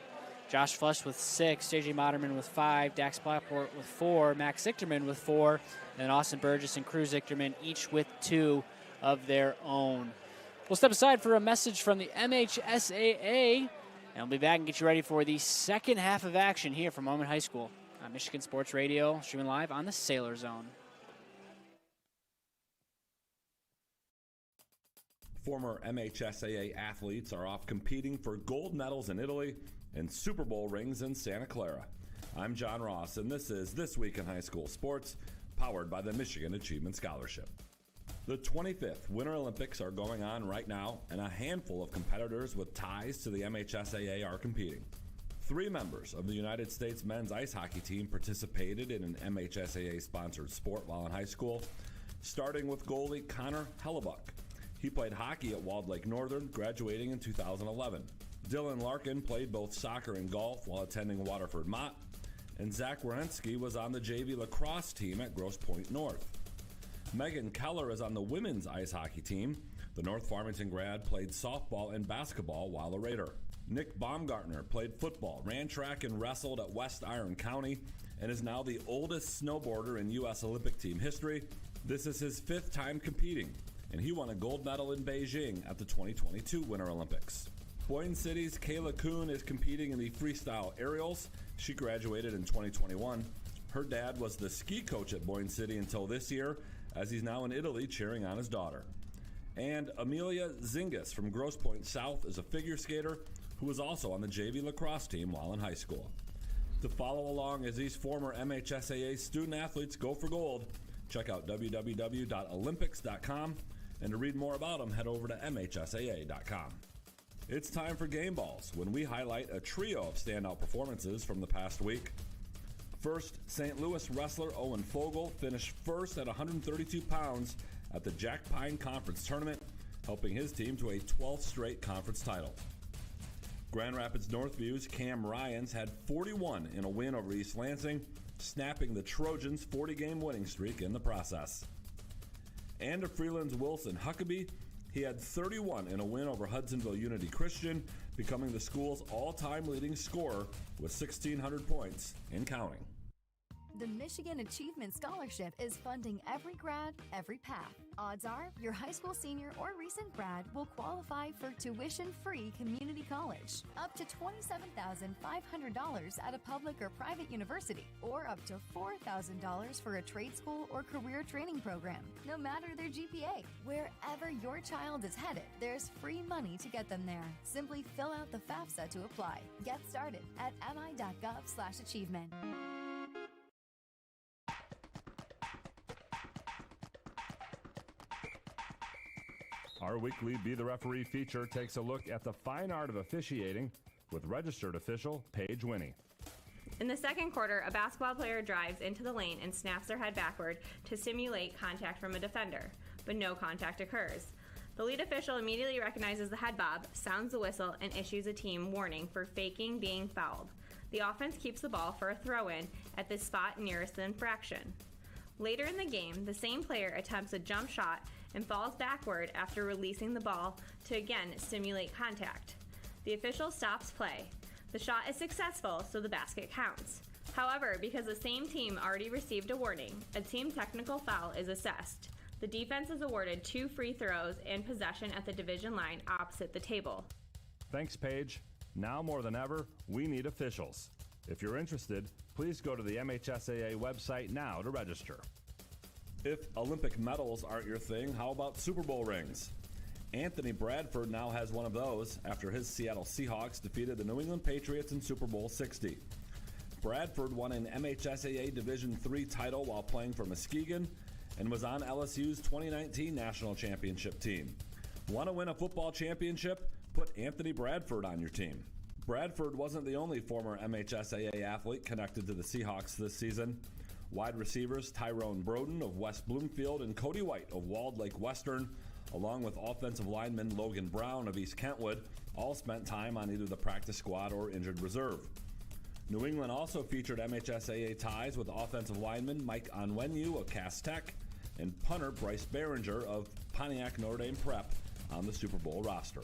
Josh Flush with 6, J.J. Moderman with 5, Dax Blackport with 4, Max Zichterman with 4, and Austin Burgess and Cruz Zichterman each with 2 of their own. We'll step aside for a message from the MHSAA, and we'll be back and get you ready for the second half of action here from Wyoming High School on Michigan Sports Radio, streaming live on the Sailor Zone. Former MHSAA athletes are off competing for gold medals in Italy and Super Bowl rings in Santa Clara. I'm John Ross, and this is This Week in High School Sports, powered by the Michigan Achievement Scholarship. The 25th Winter Olympics are going on right now, and a handful of competitors with ties to the MHSAA are competing. 3 members of the United States men's ice hockey team participated in an MHSAA-sponsored sport while in high school, starting with goalie Connor Hellebuck. He played hockey at Walled Lake Northern, graduating in 2011. Dylan Larkin played both soccer and golf while attending Waterford Mott, and Zach Wierenski was on the JV lacrosse team at Grosse Pointe North. Megan Keller is on the women's ice hockey team. The North Farmington grad played softball and basketball while a Raider. Nick Baumgartner played football, ran track and wrestled at West Iron County, and is now the oldest snowboarder in U.S. Olympic team history. This is his 5th time competing, and he won a gold medal in Beijing at the 2022 Winter Olympics. Boyne City's Kayla Kuhn is competing in the freestyle aerials. She graduated in 2021. Her dad was the ski coach at Boyne City until this year, as he's now in Italy cheering on his daughter. And Amelia Zingas from Grosse Pointe South is a figure skater who was also on the JV lacrosse team while in high school. To follow along as these former MHSAA student athletes go for gold, check out www.olympics.com, and to read more about them, head over to mhsaa.com. It's time for Game Balls, when we highlight a trio of standout performances from the past week. First, St. Louis wrestler Owen Fogel finished first at 132 pounds at the Jack Pine Conference Tournament, helping his team to a 12th straight conference title. Grand Rapids Northview's Cam Ryans had 41 in a win over East Lansing, snapping the Trojans' 40-game winning streak in the process. And to Freeland's Wilson Huckabee, he had 31 in a win over Hudsonville Unity Christian, becoming the school's all-time leading scorer with 1,600 points and counting. The Michigan Achievement Scholarship is funding every grad, every path. Odds are your high school senior or recent grad will qualify for tuition-free community college, up to $27,500 at a public or private university, or up to $4,000 for a trade school or career training program, no matter their GPA. Wherever your child is headed, there's free money to get them there. Simply fill out the FAFSA to apply. Get started at mi.gov/achievement. Our weekly Be the Referee feature takes a look at the fine art of officiating with registered official Paige Winnie. In the second quarter, a basketball player drives into the lane and snaps their head backward to simulate contact from a defender, but no contact occurs. The lead official immediately recognizes the head bob, sounds the whistle, and issues a team warning for faking being fouled. The offense keeps the ball for a throw-in at the spot nearest the infraction. Later in the game, the same player attempts a jump shot and falls backward after releasing the ball to again simulate contact. The official stops play. The shot is successful, so the basket counts. However, because the same team already received a warning, a team technical foul is assessed. The defense is awarded 2 free throws and possession at the division line opposite the table. Thanks, Paige. Now more than ever, we need officials. If you're interested, please go to the MHSAA website now to register. If Olympic medals aren't your thing, how about Super Bowl rings? Anthony Bradford now has one of those after his Seattle Seahawks defeated the New England Patriots in Super Bowl 60. Bradford won an MHSAA Division III title while playing for Muskegon and was on LSU's 2019 national championship team. Want to win a football championship? Put Anthony Bradford on your team. Bradford wasn't the only former MHSAA athlete connected to the Seahawks this season. Wide receivers Tyrone Broden of West Bloomfield and Cody White of Walled Lake Western, along with offensive lineman Logan Brown of East Kentwood, all spent time on either the practice squad or injured reserve. New England also featured MHSAA ties with offensive lineman Mike Onwenu of Cass Tech and punter Bryce Behringer of Pontiac Notre Dame Prep on the Super Bowl roster.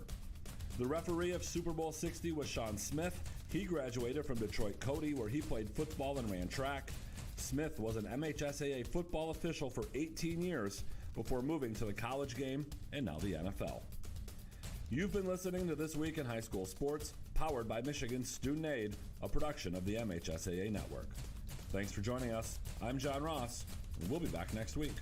The referee of Super Bowl 60 was Sean Smith. He graduated from Detroit Cody, where he played football and ran track. Smith was an MHSAA football official for 18 years before moving to the college game and now the NFL. You've been listening to This Week in High School Sports, powered by Michigan's Student Aid, a production of the MHSAA Network. Thanks for joining us. I'm John Ross, and we'll be back next week.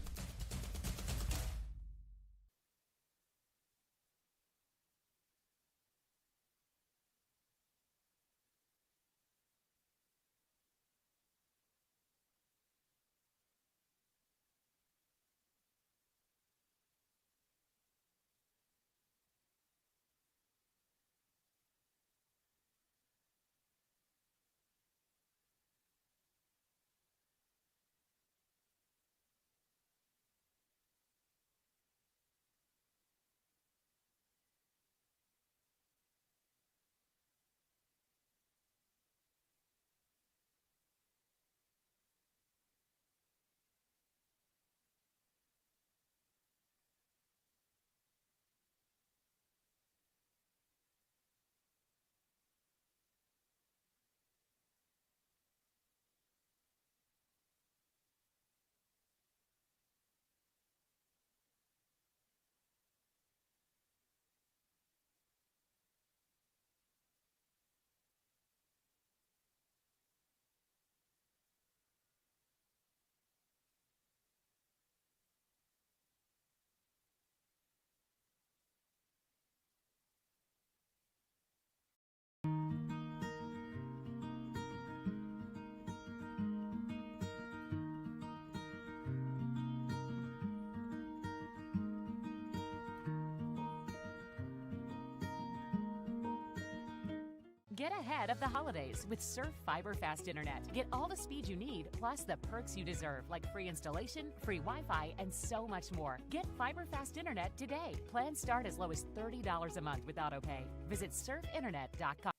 Get ahead of the holidays with Surf Fiber Fast Internet. Get all the speed you need, plus the perks you deserve, like free installation, free Wi-Fi, and so much more. Get Fiber Fast Internet today. Plans start as low as $30 a month with AutoPay. Visit surfinternet.com.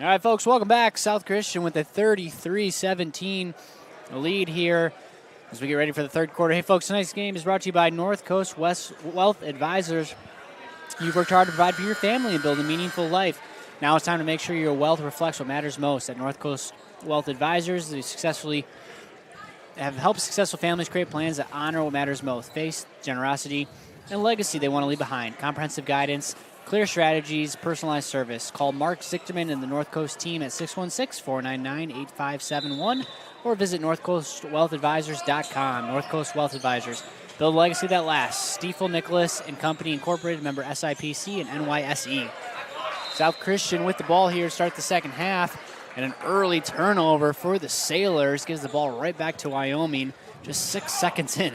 All right, folks, welcome back. South Christian with a 33-17 lead here as we get ready for the third quarter. Hey, folks, tonight's game is brought to you by North Coast Wealth Advisors. You've worked hard to provide for your family and build a meaningful life. Now it's time to make sure your wealth reflects what matters most. At North Coast Wealth Advisors, they have helped successful families create plans that honor what matters most: faith, generosity, and legacy they want to leave behind. Comprehensive guidance, clear strategies, personalized service. Call Mark Zichterman and the North Coast team at 616-499-8571 or visit northcoastwealthadvisors.com. North Coast Wealth Advisors. Build a legacy that lasts. Stiefel Nicholas and Company Incorporated, member SIPC and NYSE. South Christian with the ball here to start the second half. And an early turnover for the Sailors gives the ball right back to Wyoming just 6 seconds in.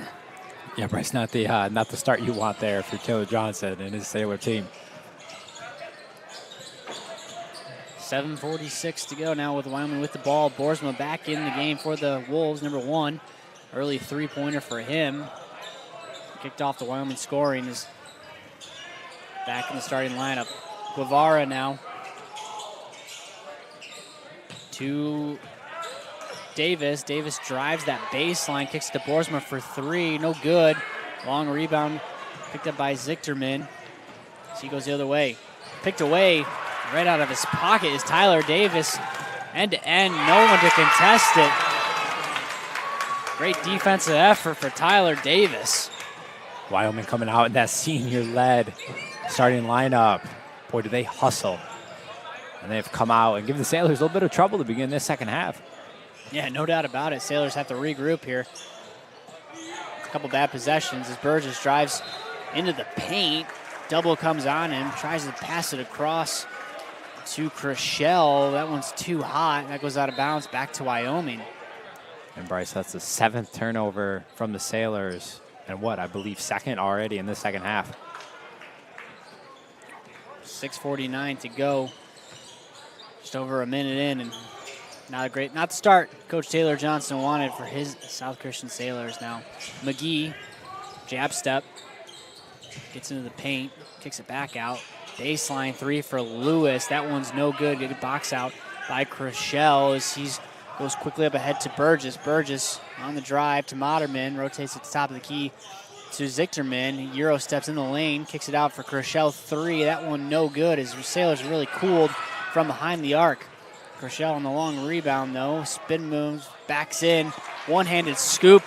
Yeah, Bryce, not the start you want there for Taylor Johnson and his Sailor team. 7:46 to go now with Wyoming with the ball. Boersma back in the game for the Wolves, number 1. Early three-pointer for him. Kicked off the Wyoming scoring, is back in the starting lineup. Guevara now to Davis. Davis drives that baseline, kicks to Boersma for 3, no good. Long rebound picked up by Zichterman. So he goes the other way. Picked away right out of his pocket is Tyler Davis. End to end, no one to contest it. Great defensive effort for Tyler Davis. Wyoming coming out in that senior-led starting lineup. Boy, do they hustle. And they've come out and given the Sailors a little bit of trouble to begin this second half. Yeah, no doubt about it. Sailors have to regroup here. A couple bad possessions as Burgess drives into the paint. Double comes on him, tries to pass it across to Chriselle. That one's too hot. That goes out of bounds back to Wyoming. And Bryce, that's the 7th turnover from the Sailors. And what, I believe second already in the second half. 6:49 to go. Just over a minute in, and not the start Coach Taylor Johnson wanted for his South Christian Sailors now. McGee, jab step, gets into the paint, kicks it back out. Baseline 3 for Lewis. That one's no good. Good box out by Chriselle as he goes quickly up ahead to Burgess. Burgess on the drive to Moderman, rotates at the top of the key to Zichterman. Euro steps in the lane, kicks it out for Chriselle 3. That one no good as the Sailors really cooled from behind the arc. Chriselle on the long rebound though. Spin moves, backs in. One-handed scoop.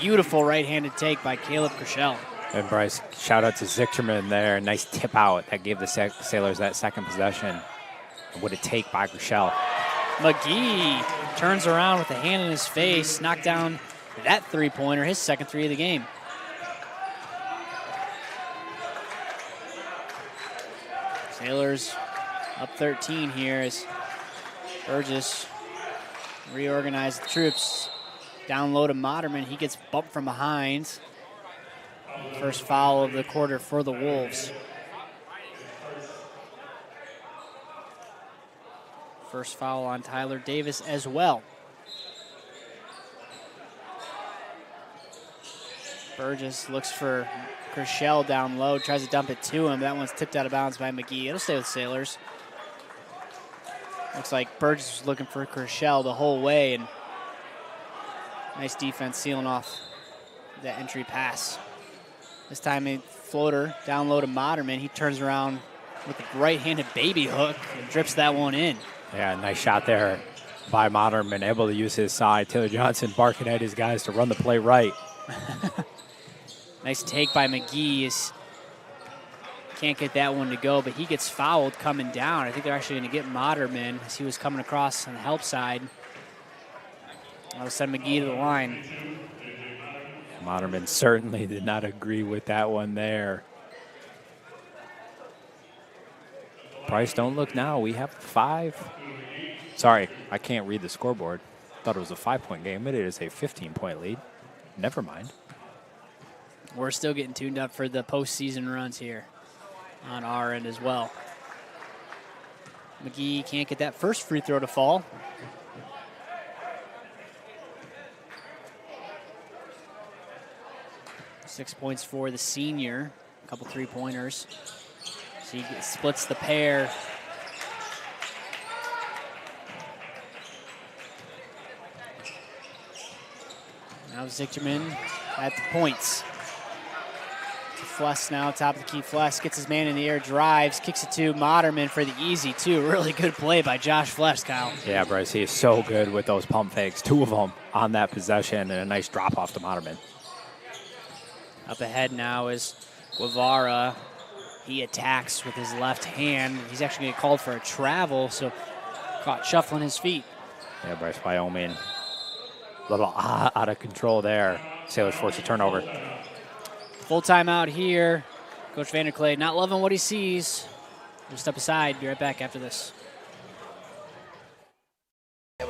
Beautiful right-handed take by Caleb Chriselle. And Bryce, shout out to Zichterman there. Nice tip out that gave the Sailors that second possession. What a take by Chriselle. McGee turns around with a hand in his face, knocked down that three-pointer, his second 3 of the game. Sailors up 13 here as Burgess reorganized the troops. Down low to Moderman. He gets bumped from behind. First foul of the quarter for the Wolves. First foul on Tyler Davis as well. Burgess looks for Chriselle down low, tries to dump it to him. That one's tipped out of bounds by McGee. It'll stay with Sailors. Looks like Burgess was looking for Chriselle the whole way, and nice defense sealing off that entry pass. This time a floater down low to Moderman. He turns around with a right-handed baby hook and drips that one in. Yeah, nice shot there by Moderman, able to use his side. Taylor Johnson barking at his guys to run the play right. Nice take by McGee. Can't get that one to go, but he gets fouled coming down. I think they're actually going to get Moderman as he was coming across on the help side. That'll send McGee to the line. Moderman certainly did not agree with that one there. Price, don't look now. We have 5. Sorry, I can't read the scoreboard. Thought it was a 5-point game, but it is a 15-point lead. Never mind. We're still getting tuned up for the postseason runs here on our end as well. McGee can't get that first free throw to fall. Six points for the senior. A couple three-pointers. So he splits the pair. Now Zichterman at the points. Fless now, top of the key. Fless gets his man in the air, drives, kicks it to Moderman for the easy two. Really good play by Josh Fless, Kyle. Yeah, Bryce, he is so good with those pump fakes. 2 of them on that possession, and a nice drop off to Moderman. Up ahead now is Guevara. He attacks with his left hand. He's actually going to get called for a travel, so caught shuffling his feet. Yeah, Bryce, Wyoming. A little out of control there. Sailors force a turnover. Full timeout here. Coach Vanderclay not loving what he sees. We'll step aside. Be right back after this.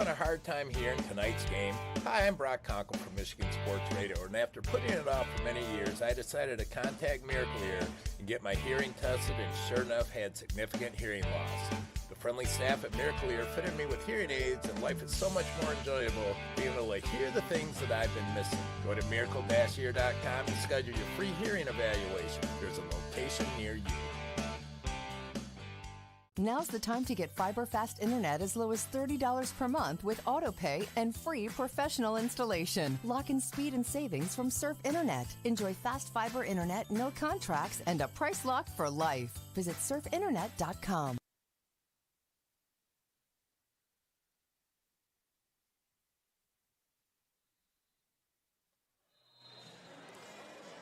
Having a hard time hearing tonight's game? Hi, I'm Brock Conkle from Michigan Sports Radio, and after putting it off for many years, I decided to contact Miracle Ear and get my hearing tested, and sure enough, had significant hearing loss. The friendly staff at Miracle Ear fitted me with hearing aids, and life is so much more enjoyable being able to hear the things that I've been missing. Go to miracle-ear.com to schedule your free hearing evaluation. There's a location near you. Now's the time to get fiber fast internet as low as $30 per month with AutoPay and free professional installation. Lock in speed and savings from Surf Internet. Enjoy fast fiber internet, no contracts, and a price lock for life. Visit surfinternet.com.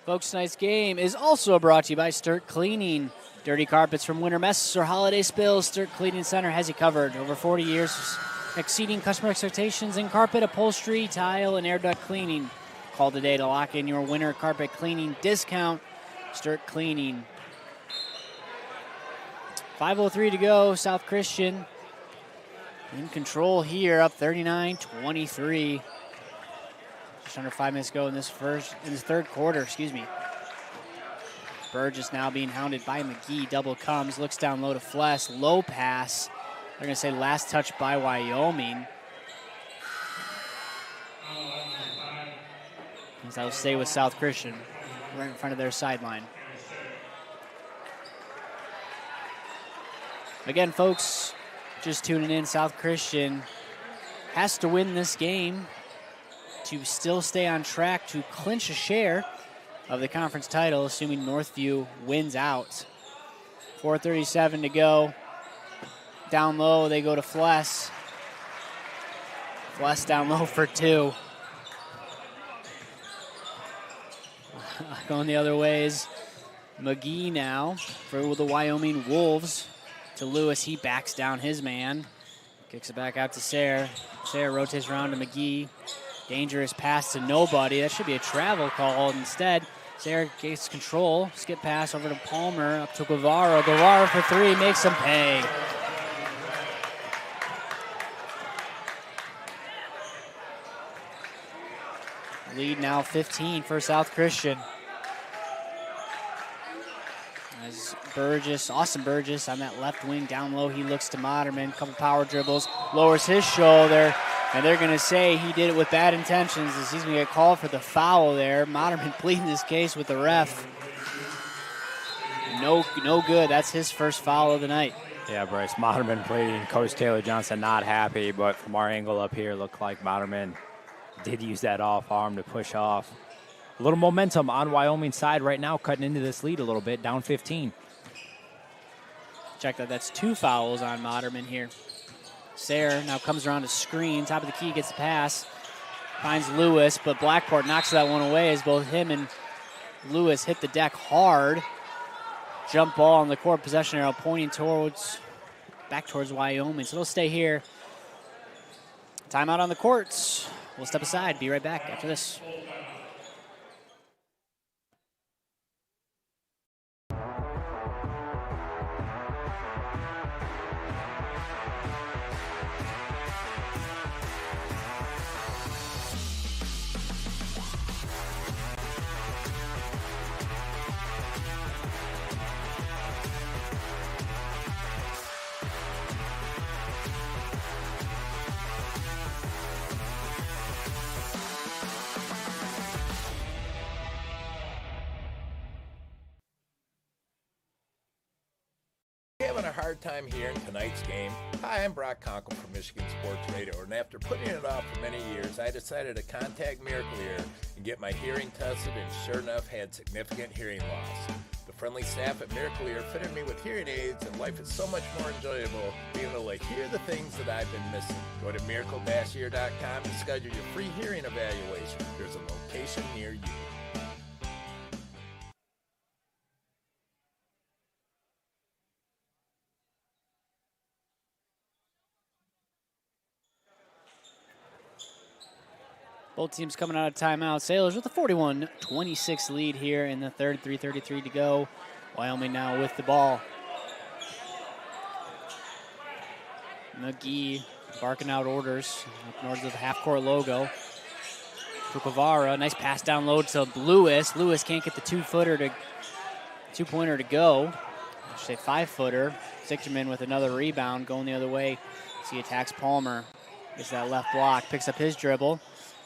Folks, tonight's game is also brought to you by Sturt Cleaning. Dirty carpets from winter messes or holiday spills, Sturt Cleaning Center has you covered. Over 40 years, exceeding customer expectations in carpet, upholstery, tile, and air duct cleaning. Call today to lock in your winter carpet cleaning discount. Sturt Cleaning. 5:03 to go. South Christian in control here, up 39-23. Just under 5 minutes to go in this third quarter, Burgess now being hounded by McGee. Double comes, looks down low to Fless. Low pass. They're going to say last touch by Wyoming. As I will stay with South Christian, right in front of their sideline. Again, folks, just tuning in, South Christian has to win this game to still stay on track to clinch a share of the conference title, assuming Northview wins out. 4:37 to go. Down low, they go to Fless. Fless down low for two. Going the other way is McGee now for the Wyoming Wolves. To Lewis, he backs down his man. Kicks it back out to Sayre. Sayre rotates around to McGee. Dangerous pass to nobody. That should be a travel call. Instead, Sayre gets control. Skip pass over to Palmer, up to Guevara. Guevara for three, makes him pay. Lead now 15 for South Christian. As Burgess, Austin Burgess on that left wing down low, he looks to Moderman. Couple power dribbles, lowers his shoulder. And they're going to say he did it with bad intentions as he's going to get called for the foul there. Moderman pleading this case with the ref. No good. That's his first foul of the night. Yeah, Bryce, Moderman pleading. Coach Taylor Johnson not happy, but from our angle up here, looked like Moderman did use that off arm to push off. A little momentum on Wyoming's side right now, cutting into this lead a little bit, down 15. Check that. That's two fouls on Moderman here. Sayre now comes around to screen. Top of the key, gets the pass. Finds Lewis, but Blackport knocks that one away as both him and Lewis hit the deck hard. Jump ball on the court, possession arrow pointing back towards Wyoming. So they'll stay here. Timeout on the courts. We'll step aside. Be right back after this. Having a hard time hearing tonight's game? Hi, I'm Brock Conkle from Michigan Sports Radio, and after putting it off for many years, I decided to contact Miracle Ear and get my hearing tested, and sure enough, had significant hearing loss. The friendly staff at Miracle Ear fitted me with hearing aids, and life is so much more enjoyable being able to hear the things that I've been missing. Go to miracle-ear.com to schedule your free hearing evaluation. There's a location near you. Both teams coming out of timeout. Sailors with a 41-26 lead here in the third, 3:33 to go. Wyoming now with the ball. McGee barking out orders up north of the half-court logo. Fukavara, nice pass down low to Lewis. Lewis can't get the two-pointer to go. I should say 5-footer. Zichterman with another rebound going the other way. He attacks Palmer. Gets that left block, picks up his dribble.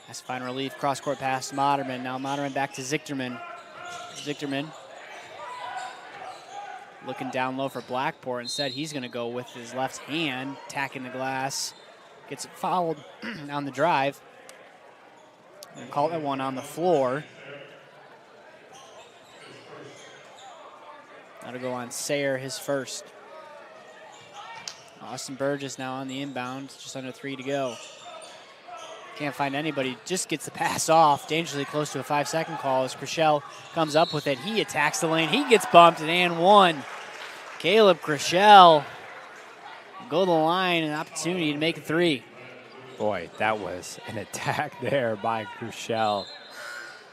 Has to find relief, cross-court pass to Moderman. Now Moderman back to Zichterman. Zichterman looking down low for Blackport. Instead, he's going to go with his left hand, attacking the glass. Gets fouled on the drive. And call that one on the floor. That'll go on Sayre, his first. Austin Burgess now on the inbound, just under 3 to go. Can't find anybody, just gets the pass off, dangerously close to a 5-second call as Chrishell comes up with it. He attacks the lane, he gets bumped, and one. Caleb Chrishell go to the line, an opportunity to make a 3. Boy, that was an attack there by Chrishell.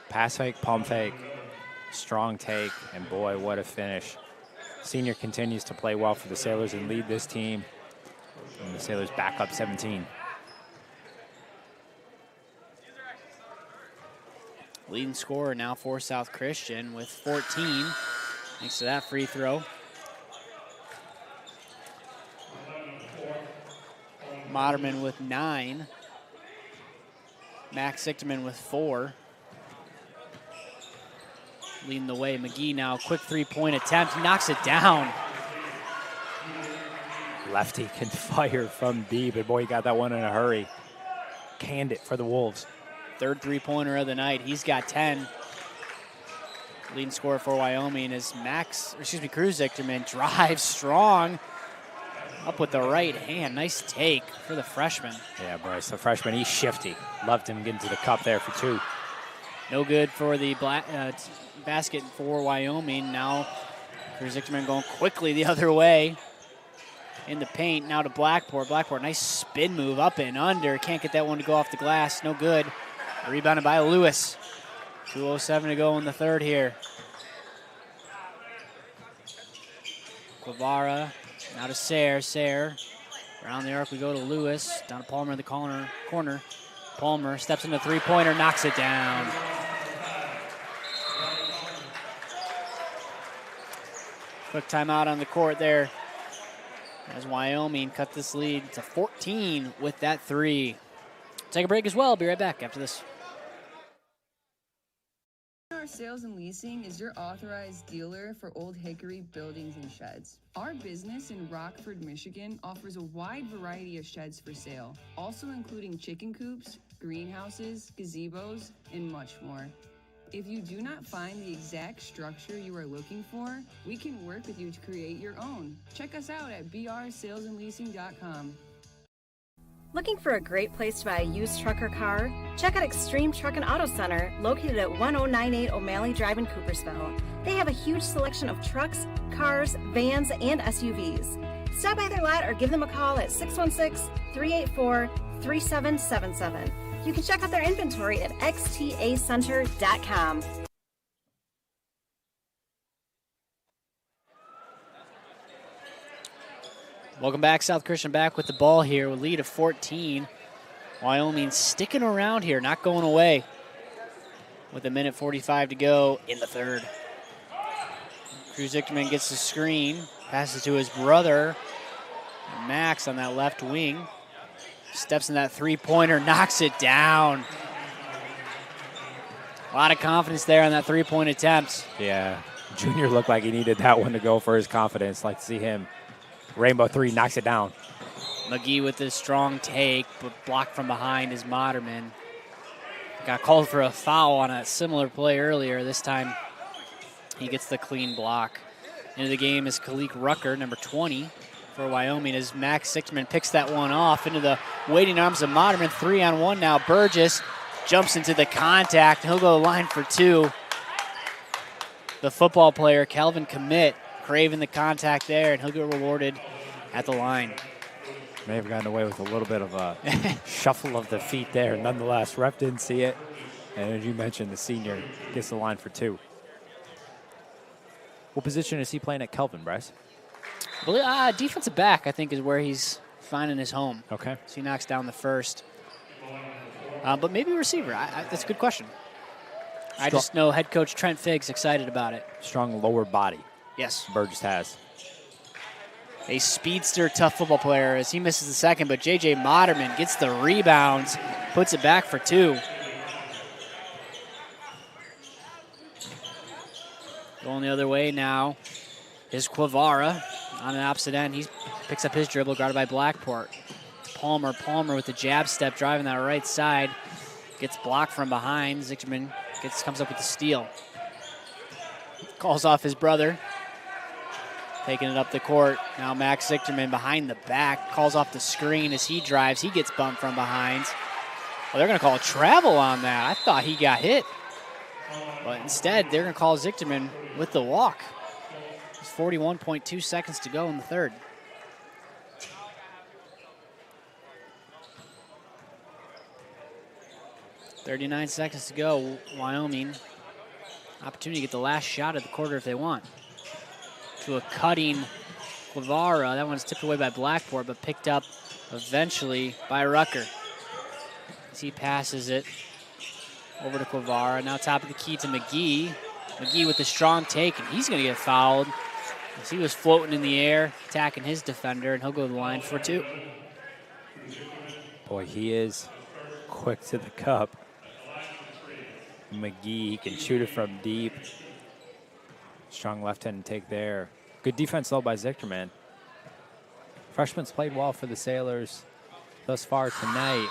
Pass fake, pump fake, strong take, and boy, what a finish. Senior continues to play well for the Sailors and lead this team. And the Sailors back up 17. Leading scorer now for South Christian with 14, thanks to that free throw. Moderman with 9. Max Zichterman with 4. Leading the way, McGee now, quick 3-point attempt, he knocks it down. Lefty can fire from deep, but boy, he got that one in a hurry. Canned it for the Wolves. Third 3-pointer of the night, he's got 10. Leading scorer for Wyoming is Cruz Zichterman drives strong. Up with the right hand, nice take for the freshman. Yeah, Bryce, the freshman, he's shifty. Loved him getting to the cup there for 2. No good for the basket for Wyoming. Now Cruz Zichterman going quickly the other way. In the paint, now to Blackport. Blackport, nice spin move up and under. Can't get that one to go off the glass, no good. Rebounded by Lewis. 2:07 to go in the third here. Quivara, now to Sayre. Sayre, around the arc we go to Lewis. Down to Palmer in the corner. Palmer steps into 3-pointer, knocks it down. Quick timeout on the court there as Wyoming cut this lead to 14 with that 3. Take a break as well. Be right back after this. Sales and Leasing is your authorized dealer for Old Hickory buildings and sheds. Our business in Rockford, Michigan offers a wide variety of sheds for sale, also including chicken coops, greenhouses, gazebos, and much more. If you do not find the exact structure you are looking for, we can work with you to create your own. Check us out at brsalesandleasing.com. Looking for a great place to buy a used truck or car? Check out Extreme Truck and Auto Center, located at 1098 O'Malley Drive in Coopersville. They have a huge selection of trucks, cars, vans, and SUVs. Stop by their lot or give them a call at 616-384-3777. You can check out their inventory at xtacenter.com. Welcome back, South Christian back with the ball here with a lead of 14. Wyoming sticking around here, not going away. With 1:45 to go in the third. Cruz Zichterman gets the screen, passes to his brother, Max on that left wing. Steps in that 3-pointer, knocks it down. A lot of confidence there on that 3-point attempt. Yeah, Junior looked like he needed that one to go for his confidence. Like to see him. Rainbow 3 knocks it down. McGee with his strong take, but blocked from behind is Moderman. Got called for a foul on a similar play earlier. This time he gets the clean block. Into the game is Kalik Rucker, number 20 for Wyoming, as Max Zichterman picks that one off into the waiting arms of Moderman. 3-on-1 now. Burgess jumps into the contact. He'll go line for 2. The football player, Calvin Commit, craving the contact there, and he'll get rewarded at the line. May have gotten away with a little bit of a shuffle of the feet there. Nonetheless, ref didn't see it. And as you mentioned, the senior gets the line for 2. What position is he playing at Kelvin, Bryce? Defensive back, I think, is where he's finding his home. Okay. So he knocks down the first. But maybe receiver. That's a good question. I just know head coach Trent Figg's excited about it. Strong lower body. Yes. Burgess has. A speedster, tough football player as he misses the second, but J.J. Moderman gets the rebounds, puts it back for 2. Going the other way now is Quivara on an opposite end. He picks up his dribble, guarded by Blackport. Palmer with the jab step, driving that right side. Gets blocked from behind. Zichterman comes up with the steal. Calls off his brother. Taking it up the court. Now Max Zichterman behind the back. Calls off the screen as he drives. He gets bumped from behind. Well, they're going to call a travel on that. I thought he got hit. But instead, they're going to call Zichterman with the walk. There's 41.2 seconds to go in the third. .39 seconds to go. Wyoming. Opportunity to get the last shot of the quarter if they want. To a cutting Quivara. That one's tipped away by Blackport, but picked up eventually by Rucker. As he passes it over to Quivara. Now top of the key to McGee. McGee with the strong take, and he's going to get fouled. As he was floating in the air, attacking his defender, and he'll go to the line for 2. Boy, he is quick to the cup. McGee, he can shoot it from deep. Strong left-handed take there. Good defense, though, by Zichterman. Freshman's played well for the Sailors thus far tonight.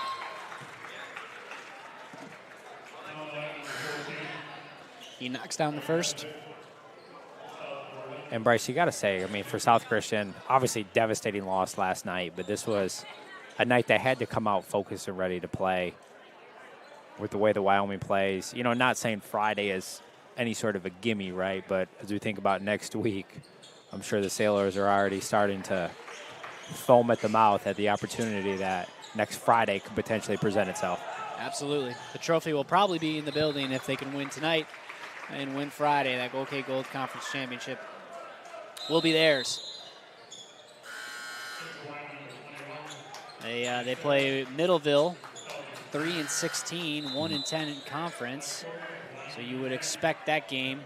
He knocks down the first. And Bryce, you got to say, I mean, for South Christian, obviously devastating loss last night, but this was a night that had to come out focused and ready to play with the way the Wyoming plays. You know, not saying Friday is any sort of a gimme, right? But as we think about next week, I'm sure the Sailors are already starting to foam at the mouth at the opportunity that next Friday could potentially present itself. Absolutely. The trophy will probably be in the building if they can win tonight and win Friday. That OK Gold Conference Championship will be theirs. They play Middleville, 3-16, 1-10 in conference. So you would expect that game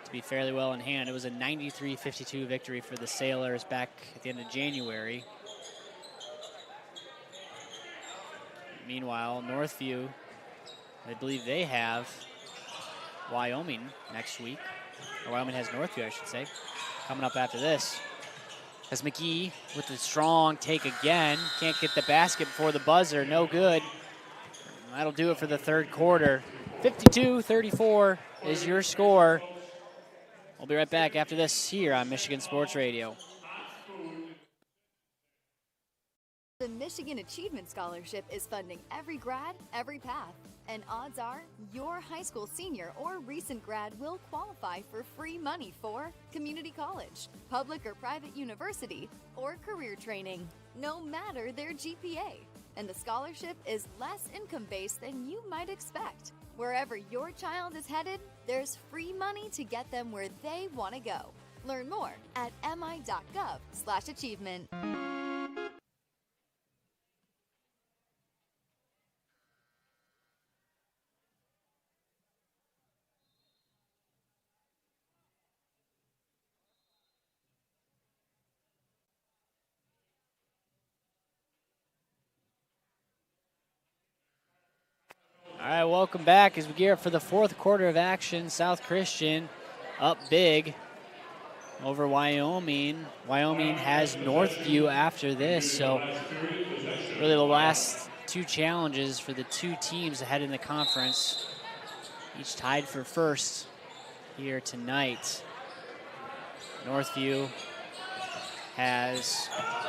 to be fairly well in hand. It was a 93-52 victory for the Sailors back at the end of January. Meanwhile, Northview, I believe they have Wyoming next week. Or Wyoming has Northview, I should say, coming up after this. As McGee with the strong take again. Can't get the basket before the buzzer. No good. That'll do it for the third quarter. 52-34 is your score. We'll be right back after this here on Michigan Sports Radio. The Michigan Achievement Scholarship is funding every grad, every path. And odds are your high school senior or recent grad will qualify for free money for community college, public or private university, or career training, no matter their GPA. And the scholarship is less income-based than you might expect. Wherever your child is headed, there's free money to get them where they want to go. Learn more at mi.gov/achievement. All right, welcome back as we gear up for the fourth quarter of action. South Christian up big over Wyoming. Wyoming has Northview after this, so really the last two challenges for the two teams ahead in the conference, each tied for first here tonight. Northview has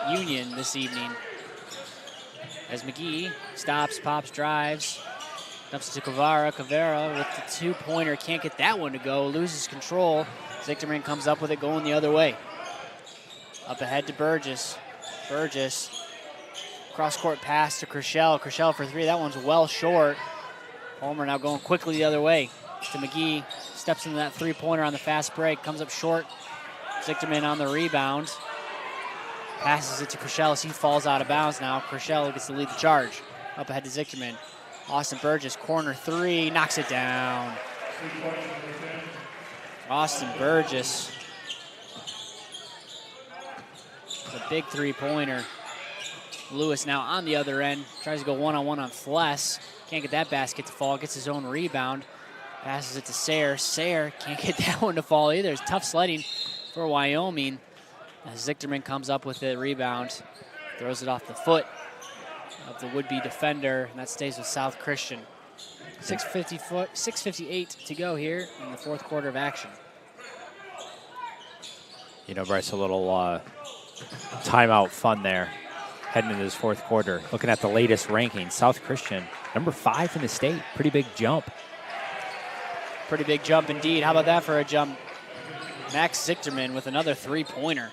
Union this evening. As McGee stops, pops, drives, dumps it to Quivara. Quivara with the two-pointer, can't get that one to go, loses control. Zichterman comes up with it going the other way. Up ahead to Burgess. Burgess, cross-court pass to Kershell. Kershell for three, that one's well short. Palmer now going quickly the other way to McGee. Steps into that three-pointer on the fast break, comes up short. Zichterman on the rebound. Passes it to Chriselle as he falls out of bounds now. Chriselle gets to lead the charge. Up ahead to Zichterman. Austin Burgess, corner three, knocks it down. Austin Burgess. A big three-pointer. Lewis now on the other end. Tries to go one-on-one on Fless. Can't get that basket to fall. Gets his own rebound. Passes it to Sayre. Sayre can't get that one to fall either. It's tough sledding for Wyoming. As Zichterman comes up with the rebound. Throws it off the foot of the would-be defender. And that stays with South Christian. 6:58 to go here in the fourth quarter of action. You know, Bryce, a little timeout fun there heading into this fourth quarter. Looking at the latest ranking, South Christian, number 5 in the state. Pretty big jump. Pretty big jump indeed. How about that for a jump? Max Zichterman with another three-pointer.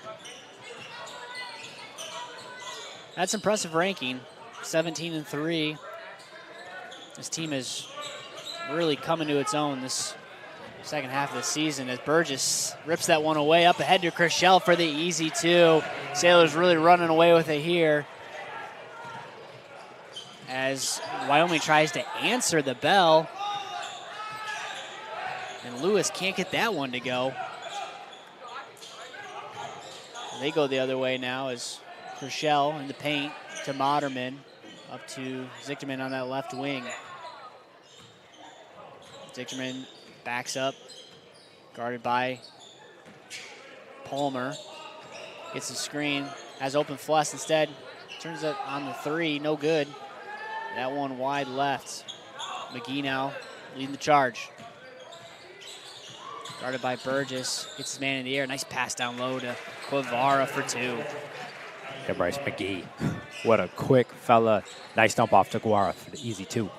That's impressive ranking. 17-3. This team is really coming to its own this second half of the season as Burgess rips that one away. Up ahead to Chriselle for the easy two. Sailors really running away with it here as Wyoming tries to answer the bell. And Lewis can't get that one to go. They go the other way now as Chriselle in the paint to Moderman. Up to Zichterman on that left wing. Zichterman backs up, guarded by Palmer. Gets the screen, has open Fless instead. Turns it on the three, no good. That one wide left. McGee now leading the charge. Guarded by Burgess, gets his man in the air. Nice pass down low to Guevara for two. Yeah, Bryce McGee. What a quick fella. Nice dump off to Guevara for the easy two.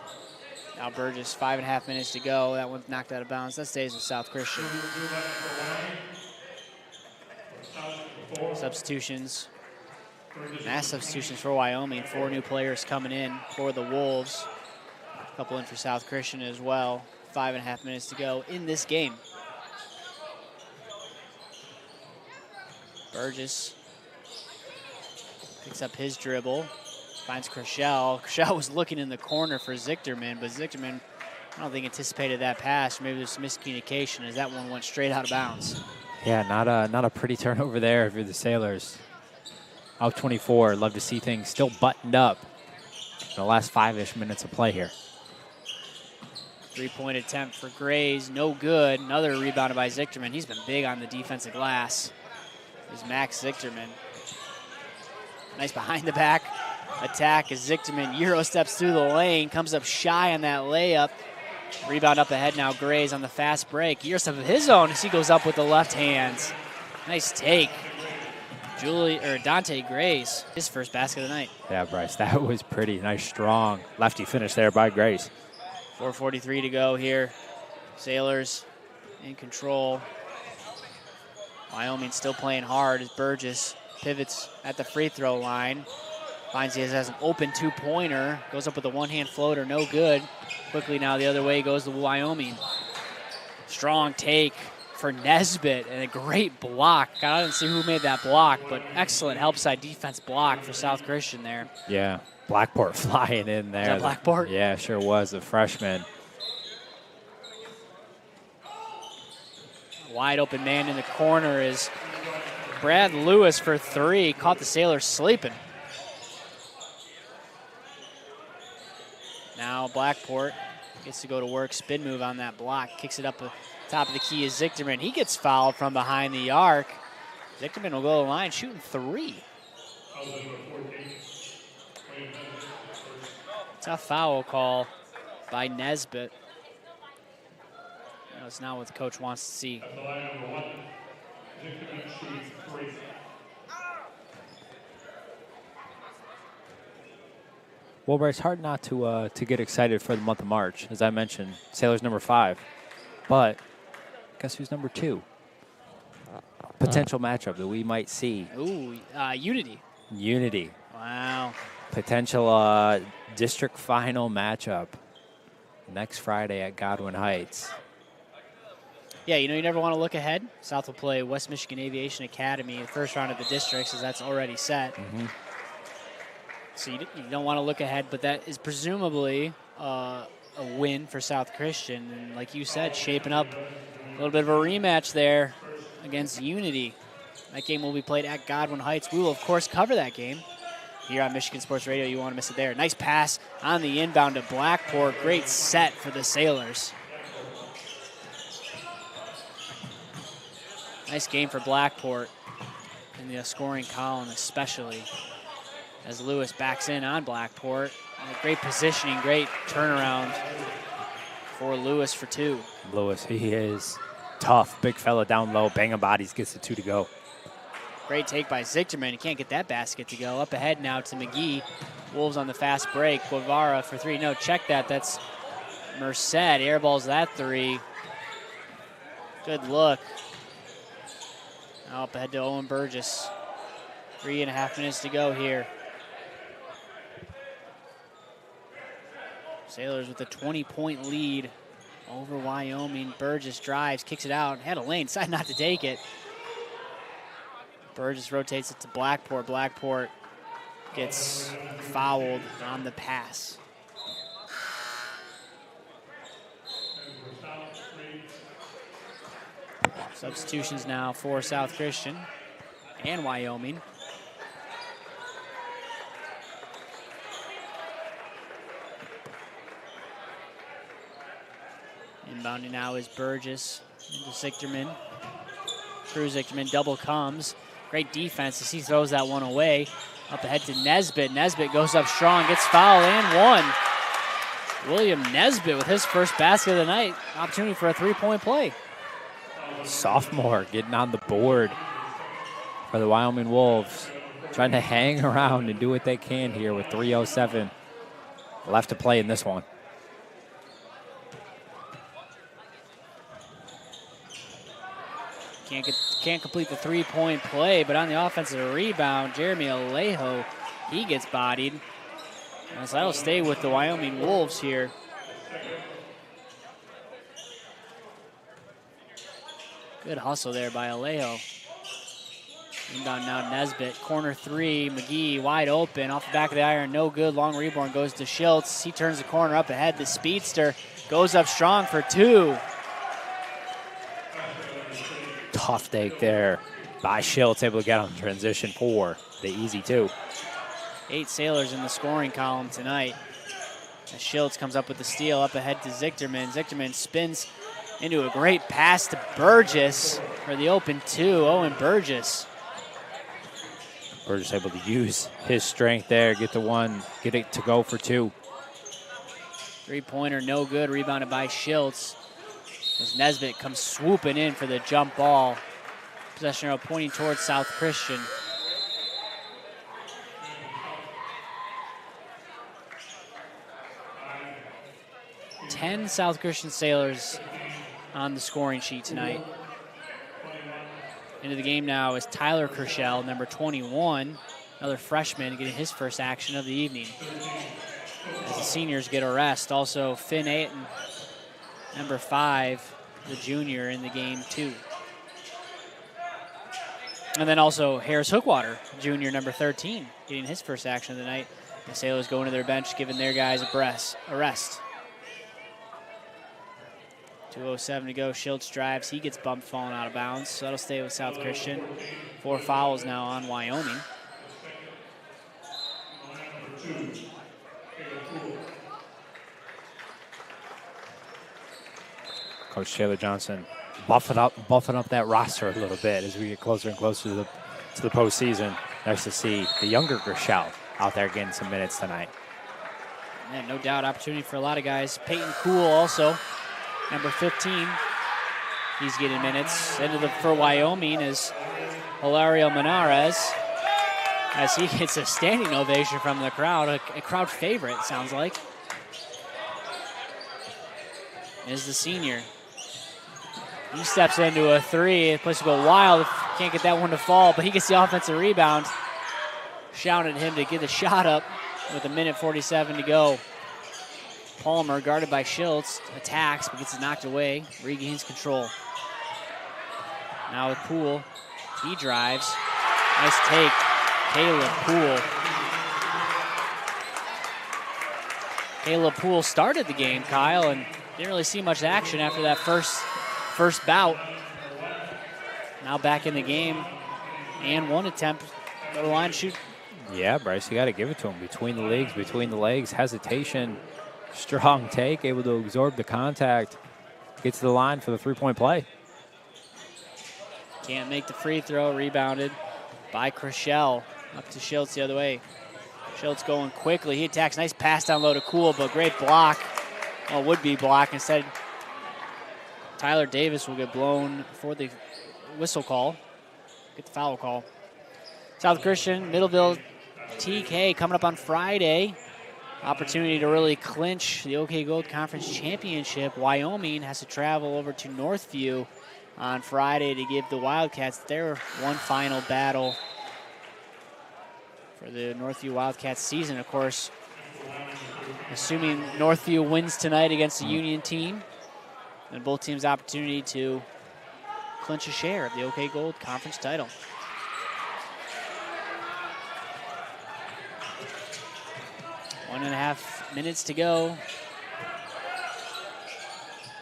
Now Burgess, 5.5 minutes to go. That one's knocked out of bounds. That stays with South Christian. Substitutions. Mass substitutions for Wyoming. 4 new players coming in for the Wolves. A couple in for South Christian as well. 5.5 minutes to go in this game. Burgess picks up his dribble. Finds Chriselle. Chriselle was looking in the corner for Zichterman, but Zichterman, I don't think anticipated that pass. Maybe there's some miscommunication as that one went straight out of bounds. Yeah, not a pretty turnover there if you're the Sailors. Out 24. Love to see things still buttoned up in the last 5-ish minutes of play here. Three-point attempt for Grays, no good. Another rebounded by Zichterman. He's been big on the defensive glass. Is Max Zichterman. Nice behind the back attack as Zichterman Euro steps through the lane, comes up shy on that layup. Rebound up ahead now, Grays on the fast break. Euro step of his own as he goes up with the left hand. Nice take. Dante Grays, his first basket of the night. Yeah, Bryce, that was pretty nice, strong lefty finish there by Grays. 4:43 to go here. Sailors in control. Wyoming still playing hard as Burgess pivots at the free throw line. Finds he has an open two-pointer. Goes up with a one-hand floater, no good. Quickly now the other way goes to Wyoming. Strong take for Nesbitt and a great block. I didn't see who made that block, but excellent help side defense block for South Christian there. Yeah, Blackport flying in there. Is that Blackport? Yeah, sure was, the freshman. Wide open man in the corner is Brad Lewis for three. Caught the Sailors sleeping. Now Blackport gets to go to work. Spin move on that block. Kicks it up the top of the key is Zichterman. He gets fouled from behind the arc. Zichterman will go to the line shooting three. Tough foul call by Nesbitt. That's not what the coach wants to see. Well, Bryce, it's hard not to get excited for the month of March. As I mentioned, Sailors number 5. But guess who's number 2? Potential matchup that we might see. Ooh, Unity. Unity. Wow. Potential district final matchup next Friday at Godwin Heights. Yeah, you never want to look ahead. South will play West Michigan Aviation Academy, the first round of the districts, as that's already set. Mm-hmm. So you don't want to look ahead, but that is presumably a win for South Christian. And like you said, shaping up a little bit of a rematch there against Unity. That game will be played at Godwin Heights. We will, of course, cover that game here on Michigan Sports Radio. You won't miss it there. Nice pass on the inbound to Blackport. Great set for the Sailors. Nice game for Blackport in the scoring column, especially as Lewis backs in on Blackport. Great positioning, great turnaround for Lewis for 2. Lewis, he is tough. Big fella down low, banging bodies, gets the 2 to go. Great take by Zichterman. He can't get that basket to go. Up ahead now to McGee. Wolves on the fast break. Guevara for 3. No, check that. That's Merced. Airballs that 3. Good look. Now up ahead to Owen Burgess. 3.5 minutes to go here. Sailors with a 20-point lead over Wyoming. Burgess drives, kicks it out. Had a lane, decided not to take it. Burgess rotates it to Blackport. Blackport gets fouled on the pass. Substitutions now for South Christian and Wyoming. Inbounding now is Burgess into Zichterman. Drew Zichterman double comes. Great defense as he throws that one away. Up ahead to Nesbitt. Nesbitt goes up strong, gets fouled and 1. William Nesbitt with his first basket of the night. Opportunity for a 3-point play. Sophomore getting on the board for the Wyoming Wolves. Trying to hang around and do what they can here with 3:07 left to play in this one. Can't complete the 3-point play, but on the offensive rebound, Jeremy Alejo, he gets bodied. And so that'll stay with the Wyoming Wolves here. Good hustle there by Alejo. Inbound now Nesbitt. Corner 3, McGee wide open. Off the back of the iron, no good. Long rebound goes to Schiltz. He turns the corner up ahead. The speedster goes up strong for 2. Tough take there by Schiltz, able to get on transition for the easy 2. 8 Sailors in the scoring column tonight. As Schiltz comes up with the steal up ahead to Zichterman. Zichterman spins into a great pass to Burgess for the open 2. Owen Burgess. Burgess able to use his strength there, get the 1, get it to go for 2. 3-pointer, no good. Rebounded by Schiltz. As Nesbitt comes swooping in for the jump ball. Possession arrow pointing towards South Christian. Ten South Christian Sailors on the scoring sheet tonight. Into the game now is Tyler Kershell, number 21, another freshman getting his first action of the evening. As the seniors get a rest, also Finn Ayton, number 5, the junior in the game too. And then also Harris Hookwater, junior number 13, getting his first action of the night. The Sailors going to their bench, giving their guys a rest. 2:07 to go. Schiltz drives. He gets bumped, falling out of bounds. So that'll stay with South Christian. 4 fouls now on Wyoming. Coach Taylor Johnson buffing up that roster a little bit as we get closer and closer to the postseason. Nice to see the younger Gershell out there getting some minutes tonight. Yeah, no doubt opportunity for a lot of guys. Peyton Kuhl also, number 15. He's getting minutes. For Wyoming is Hilario Menares, as he gets a standing ovation from the crowd, a crowd favorite, sounds like. Is the senior. He steps into a 3. The place will go wild. Can't get that one to fall, but he gets the offensive rebound. Shouting at him to get the shot up with 1:47 to go. Palmer, guarded by Schiltz, attacks but gets it knocked away, regains control. Now with Poole. He drives. Nice take. Caleb Poole. Caleb Poole started the game, Kyle, and didn't really see much action after that first bout. Now back in the game. And one attempt. Go to line, shoot. Yeah, Bryce, you got to give it to him. Between the legs, hesitation, strong take, able to absorb the contact. Gets to the line for the three-point play. Can't make the free throw. Rebounded by Chrishell. Up to Schultz the other way. Schultz going quickly. He attacks. Nice pass down low to Cool, but great block. Well, would-be block. Instead, Tyler Davis will get blown for the whistle call. Get the foul call. South Christian, Middleville, TK coming up on Friday. Opportunity to really clinch the OK Gold Conference Championship. Wyoming has to travel over to Northview on Friday to give the Wildcats their one final battle for the Northview Wildcats season. Of course, assuming Northview wins tonight against the Union team, then both teams' opportunity to clinch a share of the OK Gold Conference title. One and a half minutes to go.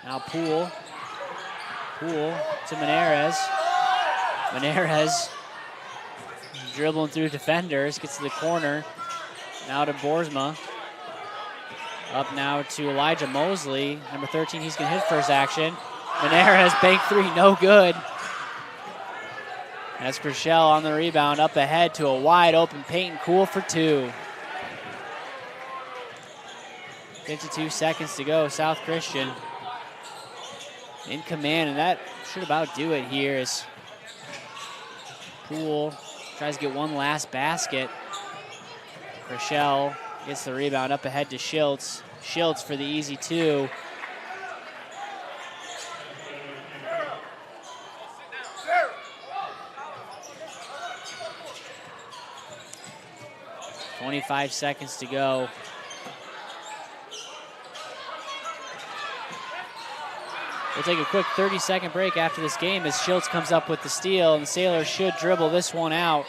Now Poole to Meneres. Meneres dribbling through defenders, gets to the corner. Now to Boersma. Up now to Elijah Mosley. Number 13, he's going to hit first action. Meneres, bank three, no good. That's Chrishell on the rebound, up ahead to a wide open Peyton Cool for two. 52 seconds to go, South Christian in command, and that should about do it here as Poole tries to get one last basket. Chrishell gets the rebound up ahead to Schultz. Schultz for the easy two. .25 seconds to go. We'll take a quick 30-second break after this game as Schultz comes up with the steal, and the Sailors should dribble this one out.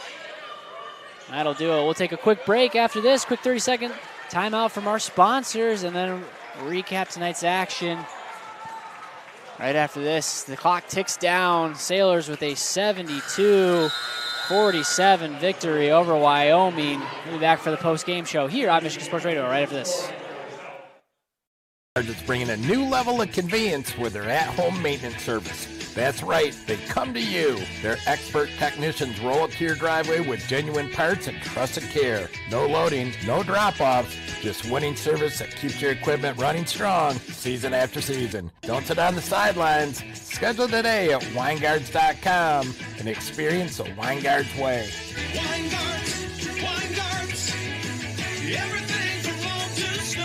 That'll do it. We'll take a quick break after this, quick 30-second timeout from our sponsors, and then recap tonight's action. Right after this, the clock ticks down. Sailors with a 72-47 victory over Wyoming. We'll be back for the post-game show here on Michigan Sports Radio right after this. It's bringing a new level of convenience with their at-home maintenance service. That's right, they come to you. Their expert technicians roll up to your driveway with genuine parts and trusted care. No loading, no drop-offs, just winning service that keeps your equipment running strong season after season. Don't sit on the sidelines. Schedule today at Weingarts.com and experience the Weingarts way. Weingarts, everything from lawn to snow.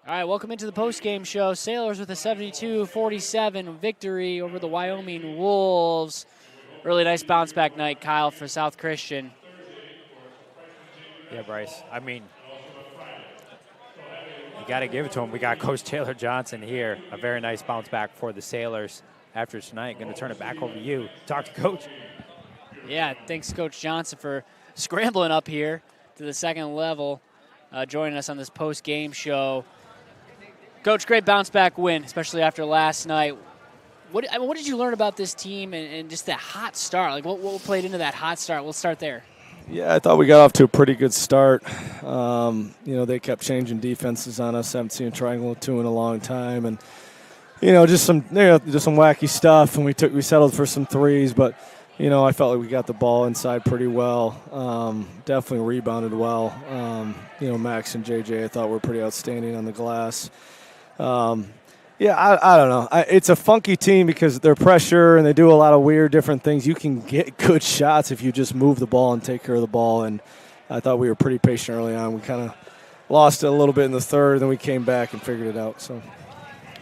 All right, welcome into the post-game show. Sailors with a 72-47 victory over the Wyoming Wolves. Really nice bounce-back night, Kyle, for South Christian. Yeah, Bryce. I mean, you got to give it to him. We got Coach Taylor Johnson here. A very nice bounce-back for the Sailors after tonight. Going to turn it back over to you. Talk to Coach. Yeah, thanks, Coach Johnson, for scrambling up here to the second level, joining us on this post-game show. Coach, great bounce-back win, especially after last night. What did you learn about this team and just that hot start? Like, what played into that hot start? We'll start there. Yeah, I thought we got off to a pretty good start. They kept changing defenses on us. Haven't seen a triangle 2 in a long time, and just some wacky stuff. And we settled for some threes, but I felt like we got the ball inside pretty well. Definitely rebounded well. Max and JJ I thought were pretty outstanding on the glass. I don't know. It's a funky team because they're pressure and they do a lot of weird different things. You can get good shots if you just move the ball and take care of the ball. And I thought we were pretty patient early on. We kind of lost it a little bit in the third, then we came back and figured it out. So,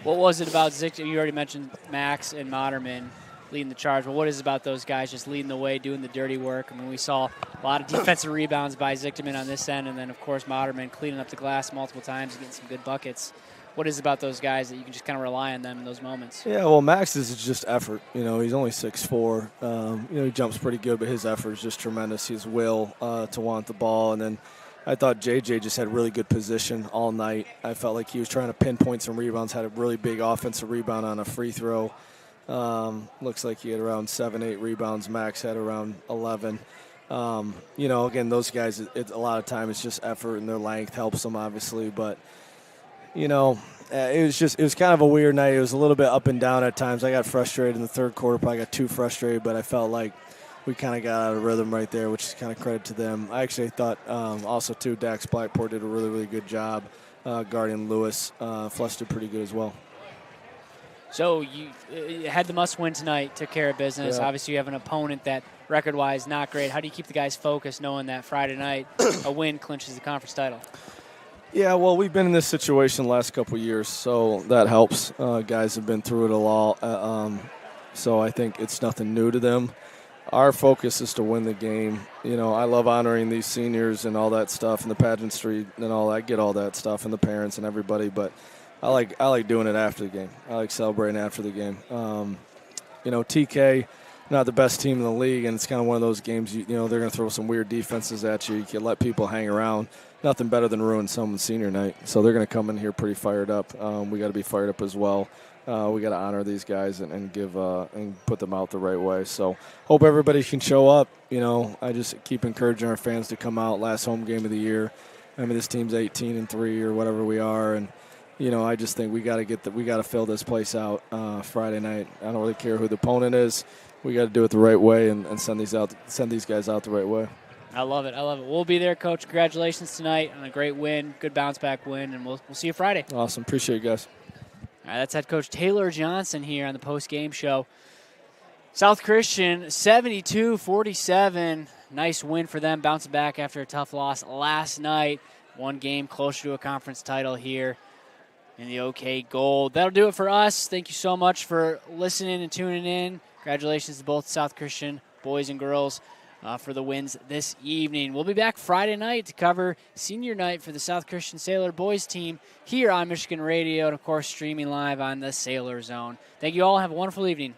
what was it about Zick? You already mentioned Max and Moderman. leading the charge. But what is it about those guys just leading the way, doing the dirty work? I mean, we saw a lot of defensive rebounds by Zichterman on this end, and then, of course, Moderman cleaning up the glass multiple times and getting some good buckets. What is it about those guys that you can just kind of rely on them in those moments? Yeah, well, Max is just effort. You know, he's only 6'4". He jumps pretty good, but his effort is just tremendous. His will to want the ball. And then I thought JJ just had really good position all night. I felt like he was trying to pinpoint some rebounds, had a really big offensive rebound on a free throw. Looks like he had around 7, 8 rebounds. Max had around 11. Again, those guys, a lot of time it's just effort, and their length helps them, obviously. But, it was kind of a weird night. It was a little bit up and down at times. I got frustrated in the third quarter, probably got too frustrated, but I felt like we kind of got out of rhythm right there, which is kind of credit to them. I actually thought also, too, Dax Blackport did a really, really good job guarding Lewis. Flush did pretty good as well. So you had the must-win tonight, took care of business. Yeah. Obviously, you have an opponent that, record-wise, not great. How do you keep the guys focused knowing that Friday night a win clinches the conference title? Yeah, well, we've been in this situation the last couple of years, so that helps. Guys have been through it a lot, so I think it's nothing new to them. Our focus is to win the game. I love honoring these seniors and all that stuff, and the pageantry and all that. I get all that stuff, and the parents and everybody, but I like doing it after the game. I like celebrating after the game. TK, not the best team in the league, and it's kind of one of those games, they're going to throw some weird defenses at you. You can let people hang around. Nothing better than ruin someone's senior night. So they're going to come in here pretty fired up. We got to be fired up as well. We got to honor these guys and give and put them out the right way. So hope everybody can show up. I just keep encouraging our fans to come out. Last home game of the year. I mean, this team's 18-3 or whatever we are, and I just think we got to fill this place out Friday night. I don't really care who the opponent is. We got to do it the right way and send these guys out the right way. I love it. We'll be there, Coach. Congratulations tonight on a great win, good bounce-back win, and we'll see you Friday. Awesome. Appreciate you guys. All right, that's head coach Taylor Johnson here on the post-game show. South Christian, 72-47. Nice win for them, bouncing back after a tough loss last night. One game closer to a conference title here in the OK Gold. That'll do it for us. Thank you so much for listening and tuning in. Congratulations to both South Christian boys and girls for the wins this evening. We'll be back Friday night to cover senior night for the South Christian Sailor boys team here on Michigan Radio and, of course, streaming live on the Sailor Zone. Thank you all. Have a wonderful evening.